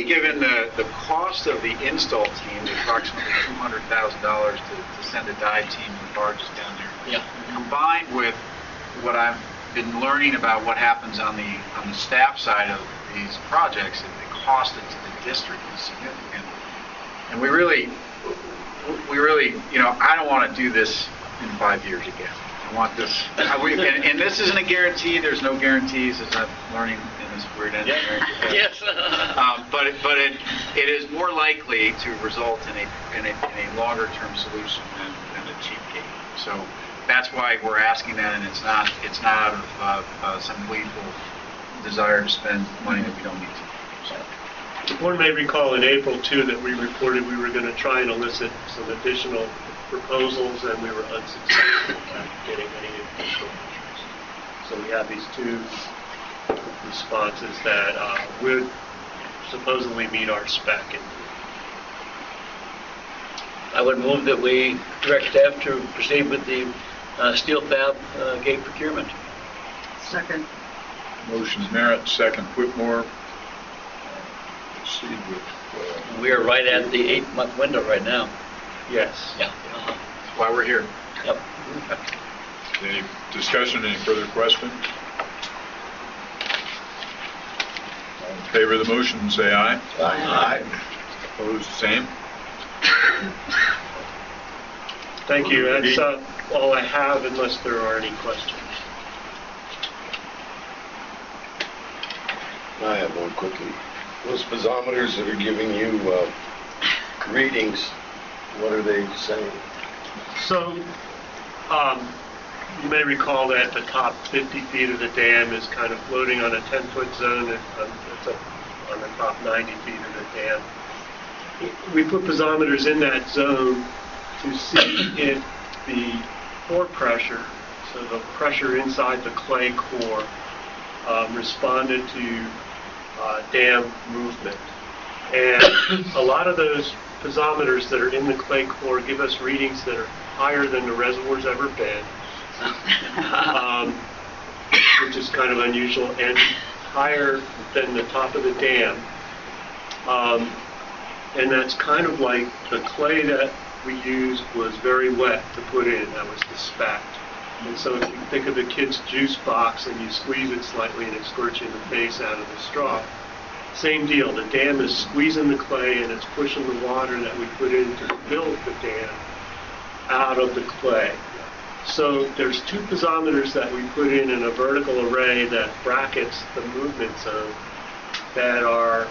given the cost of the install team, the approximately $200,000 to send a dive team with barges down there, combined with what I've been learning about what happens on the staff side of these projects, and the cost to the district is significant. And we really, I don't want to do this in 5 years again. I want this, and this isn't a guarantee. There's no guarantees, as I'm learning in this weird engineering. Yes. But it is more likely to result in a longer term solution than a cheap gate. So that's why we're asking that, and it's not out of some gleeful desire to spend money that we don't need to. So. The board may recall in April too that we reported we were going to try and elicit some additional proposals, and we were unsuccessful at getting any additional interest. So we have these 2 responses that would supposedly meet our spec. I would move that we direct staff to proceed with the Steel Fab gate procurement. Second. Motion's Merritt, second Whitmore. Proceed with... We are right at the 8-month window right now. Yes. Yeah. That's why we're here. Yep. Any discussion, any further questions? All in favor of the motion, say aye. Aye. Opposed, same. Thank you. That's all I have, unless there are any questions. I have one quickly. Those piezometers that are giving you readings, what are they saying? So, you may recall that the top 50 feet of the dam is kind of floating on a 10-foot zone. It's up on the top 90 feet of the dam. We put piezometers in that zone to see if the core pressure, so the pressure inside the clay core, responded to dam movement. And a lot of those piezometers that are in the clay core give us readings that are higher than the reservoir's ever been, which is kind of unusual, and higher than the top of the dam. And that's kind of like the clay that we used was very wet to put in. That was the spec. And so if you think of the kid's juice box and you squeeze it slightly and it squirts you in the face out of the straw, same deal. The dam is squeezing the clay and it's pushing the water that we put in to build the dam out of the clay. So there's two piezometers that we put in a vertical array that brackets the movement zone that are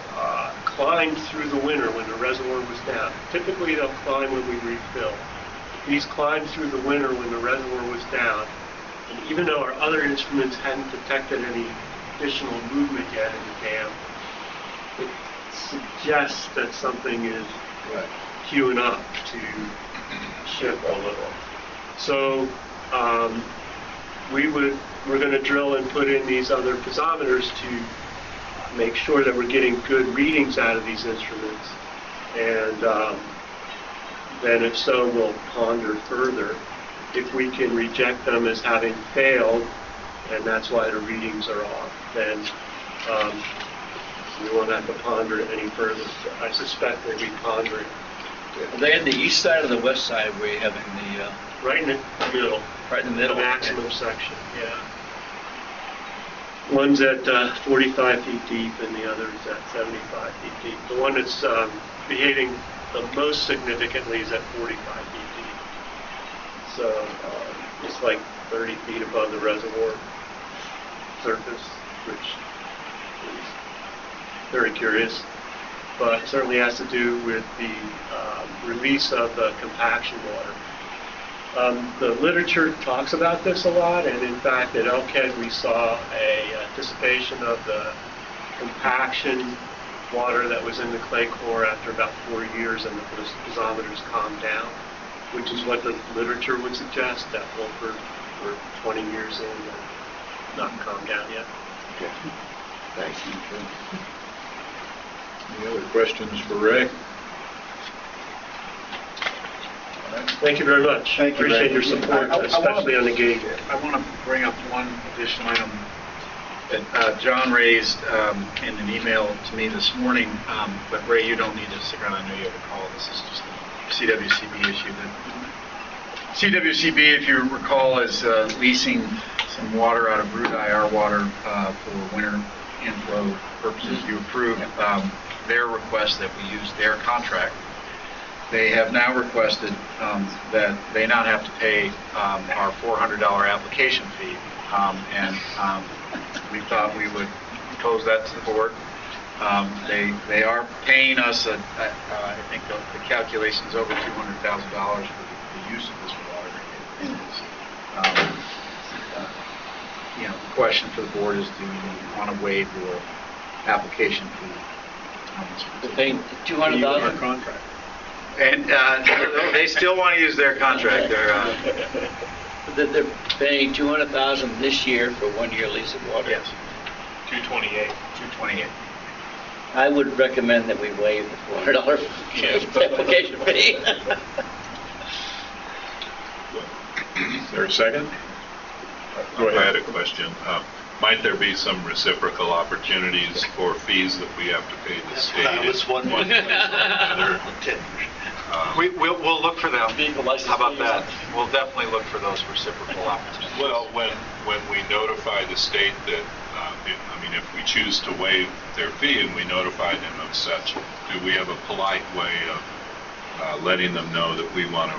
climbed through the winter when the reservoir was down. Typically they'll climb when we refill. These climbed through the winter when the reservoir was down. And even though our other instruments hadn't detected any additional movement yet in the dam, it suggests that something is queuing up to shift a little. So we're going to drill and put in these other piezometers to make sure that we're getting good readings out of these instruments. And then if so, we'll ponder further. If we can reject them as having failed, and that's why the readings are off, then we won't have to ponder it any further. I suspect we'll be pondering. Are they on the east side or the west side where you're having the... right in the middle. Right in the middle. The maximum section, yeah. One's at 45 feet deep and the other's at 75 feet deep. The one that's behaving the most significantly is at 45 feet deep. So it's like 30 feet above the reservoir surface, which is very curious, but certainly has to do with the release of the compaction water. The literature talks about this a lot, and in fact at Elkhead we saw a dissipation of the compaction water that was in the clay core after about 4 years, and the piezometers calmed down, which is what the literature would suggest, that Wolford for 20 years in and not calmed down yet. Okay. Thank you. Any other questions for Ray? Thank you very much. Thank you, Appreciate Ray. your support, especially on the gate. I want to bring up one additional item that John raised in an email to me this morning. But Ray, you don't need to stick around. I know you have a call. This is just a CWCB issue. But CWCB, if you recall, is leasing some water out of Root IR water for winter inflow purposes. You approved their request that we use their contract. They have now requested that they not have to pay our $400 application fee, and we thought we would propose that to the board. They are paying us, I think the calculation is over $200,000 for the use of this water. The question for the board is, do you want to waive your application fee? They're paying $200,000 our contract. And they still want to use their contract. They're paying $200,000 this year for 1 year lease of water. Yes. 228. I would recommend that we waive the $400 application fee. Is there a second? Go ahead. I had a question. Might there be some reciprocal opportunities for fees that we have to pay the state? That was one place or another. We'll look for them. How about that? We'll definitely look for those reciprocal opportunities. Well, when we notify the state that, if we choose to waive their fee and we notify them of such, do we have a polite way of letting them know that we want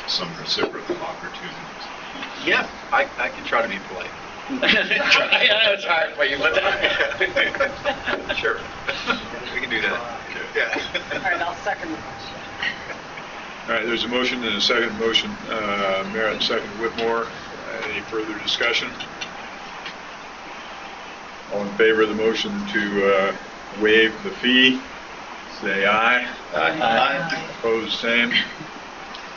some reciprocal opportunities? Yeah, I can try to be polite. Yeah, it's hard for you, but sure, we can do that. Okay. Yeah. All right, I'll second the motion. All right, there's a motion and a second motion, Merritt, second Whitmore. Any further discussion? All in favor of the motion to waive the fee, say aye. Aye. Opposed, same.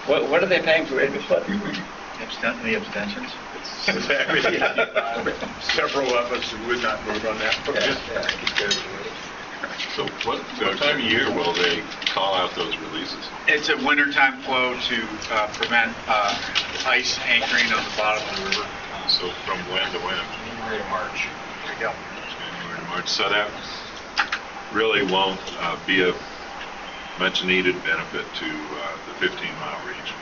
What are they paying for it? Any abstentions? Several of us would not vote on that. So what time of year will they call out those releases? It's a wintertime flow to prevent ice anchoring on the bottom of the river. So from when to when? January to March. There you go. January to March. So that really won't be a much needed benefit to the 15-mile reach.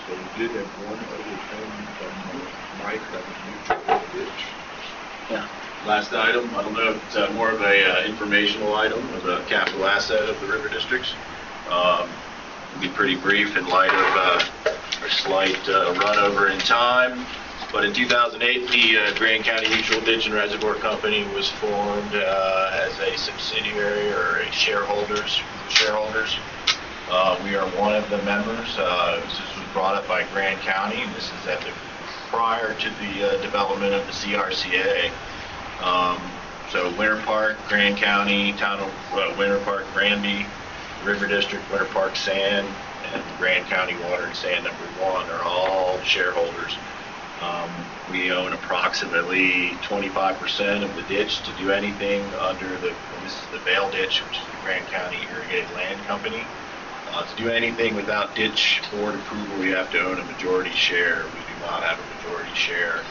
So we did have one other thing from Mike that was mutual ditch. Yeah. Last item, I don't know if it's more of a informational item of a capital asset of the River Districts. It'll be pretty brief in light of a slight run over in time. But in 2008, the Grand County Mutual Ditch and Reservoir Company was formed as a subsidiary or a shareholders. We are one of the members. This was brought up by Grand County. This is at the prior to the development of the CRCA. So Winter Park, Grand County, Town of Winter Park, Granby, River District, Winter Park Sand, and Grand County Water and Sand number 1 are all shareholders. We own approximately 25% of the ditch to do anything under this is the Vale Ditch, which is the Grand County Irrigated Land Company. To do anything without ditch board approval, we have to own a majority share. We do not have a majority share.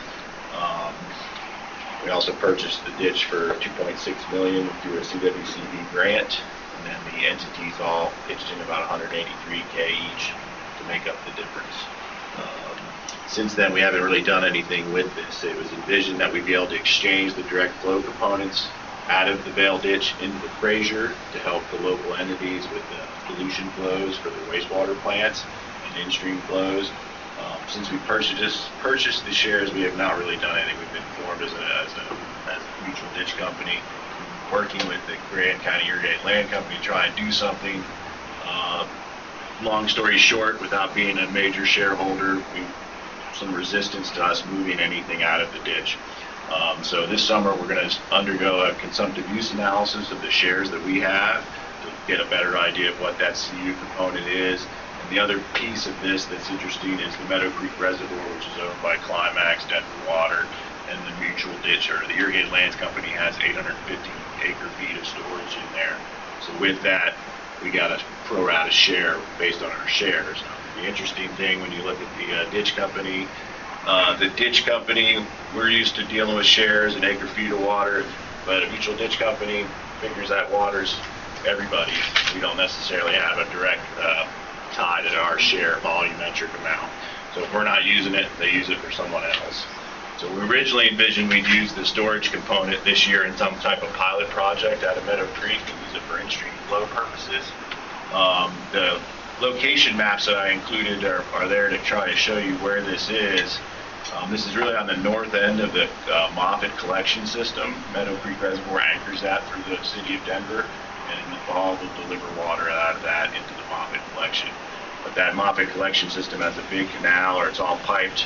We also purchased the ditch for $2.6 million through a CWCB grant, and then the entities all pitched in about $183K each to make up the difference. Since then, we haven't really done anything with this. It was envisioned that we'd be able to exchange the direct flow components out of the Vale Ditch into the Fraser to help the local entities with the pollution flows for the wastewater plants and in-stream flows. Since we purchased the shares, we have not really done anything. We've been formed as a mutual ditch company, working with the Grand County Irrigated Land Company to try and do something. Long story short, without being a major shareholder, some resistance to us moving anything out of the ditch. So this summer we're going to undergo a consumptive use analysis of the shares that we have to get a better idea of what that CU component is. And the other piece of this that's interesting is the Meadow Creek Reservoir, which is owned by Climax, Denver Water, and the Mutual Ditch, or the Irrigated Lands Company, has 850 acre-feet of storage in there. So with that, we got a pro rata share based on our shares. The interesting thing when you look at the ditch company, we're used to dealing with shares and acre feet of water, but a mutual ditch company figures that water's everybody. We don't necessarily have a direct tie to our share volumetric amount. So if we're not using it, they use it for someone else. So we originally envisioned we'd use the storage component this year in some type of pilot project out of Meadow Creek and use it for in-stream flow purposes. The location maps that I included are there to try to show you where this is. This is really on the north end of the Moffett collection system. Meadow Creek Reservoir anchors that through the city of Denver, and in the fall we'll deliver water out of that into the Moffett collection. But that Moffett collection system has a big canal, or it's all piped.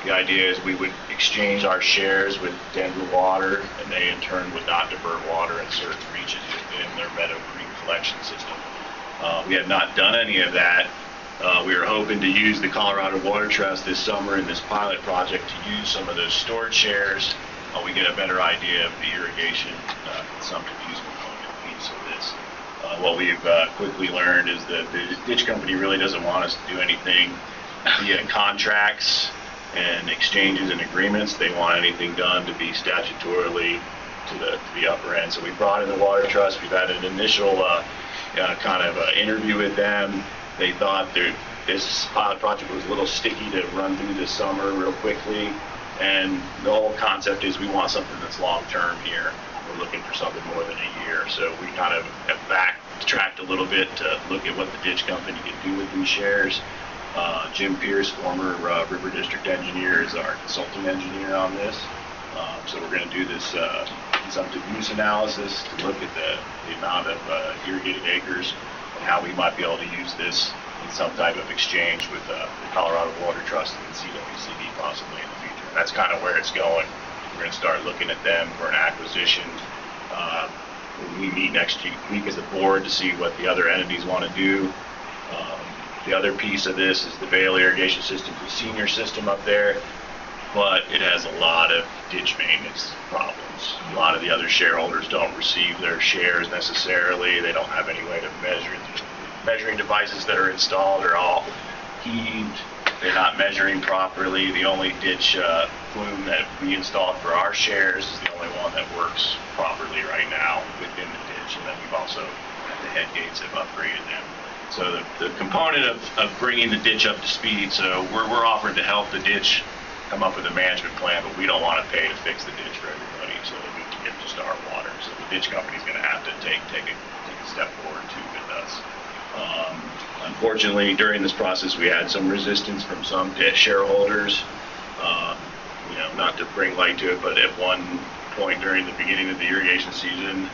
The idea is we would exchange our shares with Denver Water, and they in turn would not divert water in certain reaches within their Meadow Creek collection system. We have not done any of that. We were hoping to use the Colorado Water Trust this summer in this pilot project to use some of those stored shares. We get a better idea of the irrigation consumptive use component piece of this. What we've quickly learned is that the ditch company really doesn't want us to do anything via contracts and exchanges and agreements. They want anything done to be statutorily to the upper end. So we brought in the Water Trust. We've had an initial interview with them. They thought this pilot project was a little sticky to run through this summer real quickly, and the whole concept is we want something that's long-term here. We're looking for something more than a year, so we kind of have backtracked a little bit to look at what the ditch company can do with these shares. Jim Pierce, former River District engineer, is our consulting engineer on this. So we're going to do this consumptive use analysis to look at the amount of irrigated acres and how we might be able to use this in some type of exchange with the Colorado Water Trust and CWCD possibly in the future. And that's kind of where it's going. We're going to start looking at them for an acquisition. We meet next week as a board to see what the other entities want to do. The other piece of this is the Vale irrigation system, the senior system up there, but it has a lot of ditch maintenance problems. A lot of the other shareholders don't receive their shares necessarily. They don't have any way to measure it. The measuring devices that are installed are all heaved. They're not measuring properly. The only ditch plume that we installed for our shares is the only one that works properly right now within the ditch. And then we've also, at the head gates, have upgraded them. So the component of bringing the ditch up to speed, so we're offering to help the ditch come up with a management plan, but we don't want to pay to fix the ditch for everybody so that we can get just our water. So the ditch company's going to have to take a step forward too with us. Unfortunately, during this process, we had some resistance from some shareholders. Not to bring light to it, but at one point during the beginning of the irrigation season,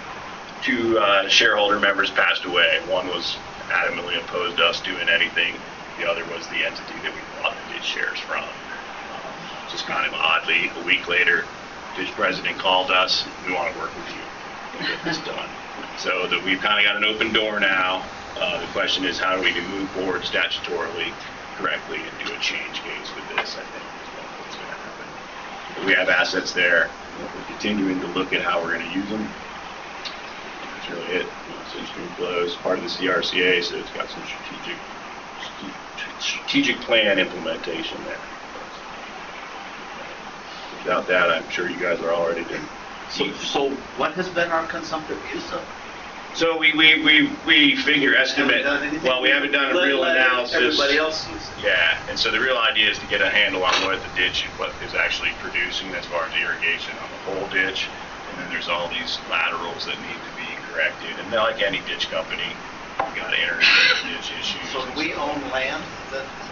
2 shareholder members passed away. One was adamantly opposed to us doing anything. The other was the entity that we bought the ditch shares from. Just kind of oddly, a week later, ditch president called us. We want to work with you and get this done. So that we've kind of got an open door now. The question is, how do we move forward statutorily correctly and do a change case with this? I think is what's going to happen. But we have assets there. We're continuing to look at how we're going to use them. That's really it. Stream flows, part of the CRCA, so it's got some strategic plan implementation there. Without that, I'm sure you guys are all ready to. So what has been our consumptive use of? So we estimate. Well, we haven't done a real analysis. Everybody else uses it. Yeah, and so the real idea is to get a handle on what the ditch, what is actually producing as far as irrigation on the whole ditch, and then there's all these laterals that need to be corrected. And like any ditch company, we got to interstate ditch issues. So do we own land?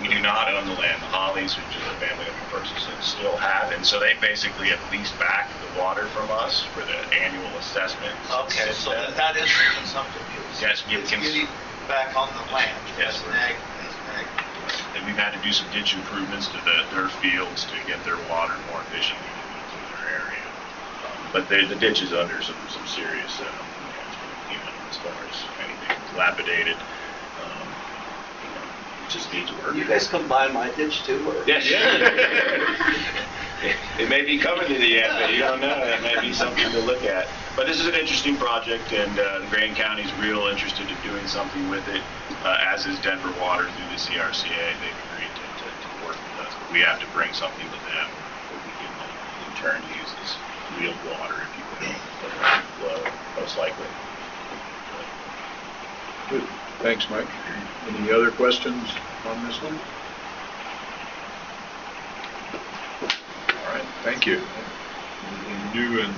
We do not own the land. The Hollies, which is a family of persons, still have, and so they basically have leased back the water from us for the annual assessment. Okay, so that is the consumptive use. Yes, it's getting back on the land. Yes. And we've had to do some ditch improvements to their fields to get their water more efficiently into their area. But the ditch is under some serious as far as anything dilapidated. It just needs work. You guys come by my ditch too? Or? Yes. It may be coming to the end, but you don't know. It may be something to look at. But this is an interesting project, and Grand County's real interested in doing something with it, as is Denver Water through the CRCA. They've agreed to work with us. But we have to bring something to them that we can in turn use as real water, if you will, that will flow, most likely. Good. Thanks, Mike. Any other questions on this one? All right, thank you. Anything new and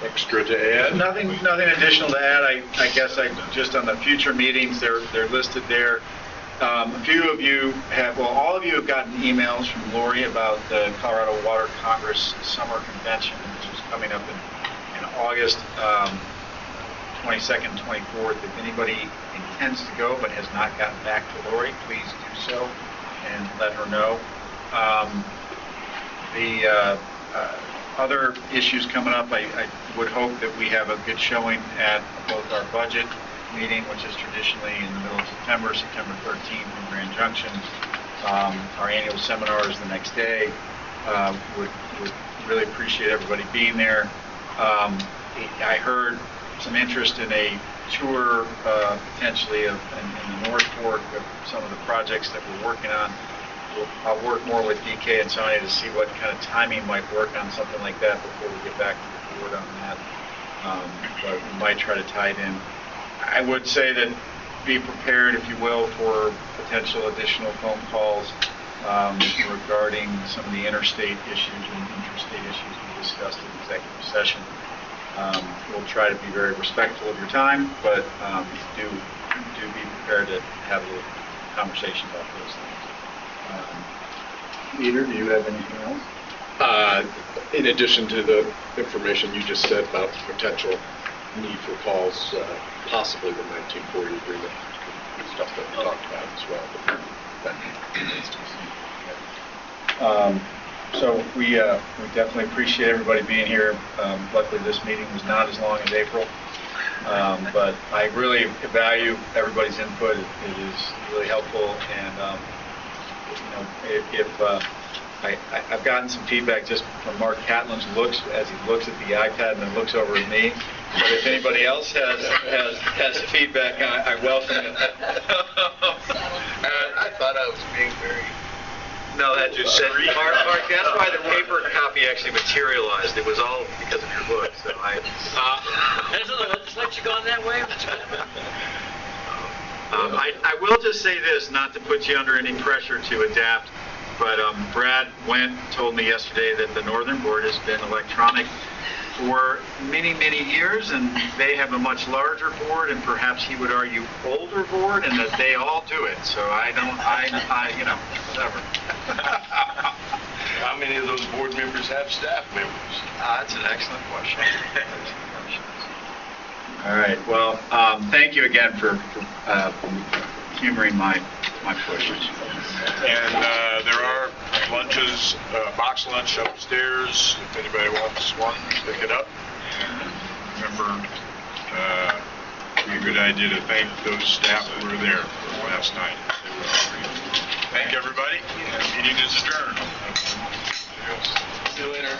extra to add? Nothing additional to add. I guess just on the future meetings, they're listed there. A few of you have, well, all of you have gotten emails from Lori about the Colorado Water Congress Summer Convention, which is coming up in August 22nd, 24th. If anybody intends to go but has not gotten back to Lori, please do so and let her know. The other issues coming up, I would hope that we have a good showing at both our budget meeting, which is traditionally in the middle of September, September 13th in Grand Junction. Our annual seminar is the next day. Would really appreciate everybody being there. I heard some interest in a tour potentially in the North Fork of some of the projects that we're working on. I'll work more with DK and Sonia to see what kind of timing might work on something like that before we get back to the board on that. But we might try to tie it in. I would say that be prepared, if you will, for potential additional phone calls regarding some of the interstate issues and interstate issues we discussed in executive session. We'll try to be very respectful of your time, but do be prepared to have a little conversation about those things. Peter, do you have anything else? In addition to the information you just said about the potential need for calls, possibly the 1940 agreement, stuff that we talked about as well. That remains to be seen. So we definitely appreciate everybody being here. Luckily, this meeting was not as long as April, but I really value everybody's input. It is really helpful, and I've gotten some feedback just from Mark Catlin's looks as he looks at the iPad and then looks over at me. But if anybody else has feedback, I welcome it. I thought I was being very... No, Mark, that's why the paper copy actually materialized. It was all because of your book. So Hasn't the legislature gone that way? I will just say this, not to put you under any pressure to adapt, but Brad Wendt told me yesterday that the Northern Board has been electronic for many, many years, and they have a much larger board, and perhaps he would argue older board, and that they all do it. So whatever. How many of those board members have staff members? That's an excellent question. All right. Well, thank you again for humoring my pushes. And there are lunches, box lunch upstairs, if anybody wants one, pick it up. And remember, it'd be a good idea to thank those staff who were there for last night. Thank everybody. Meeting is adjourned. See you later.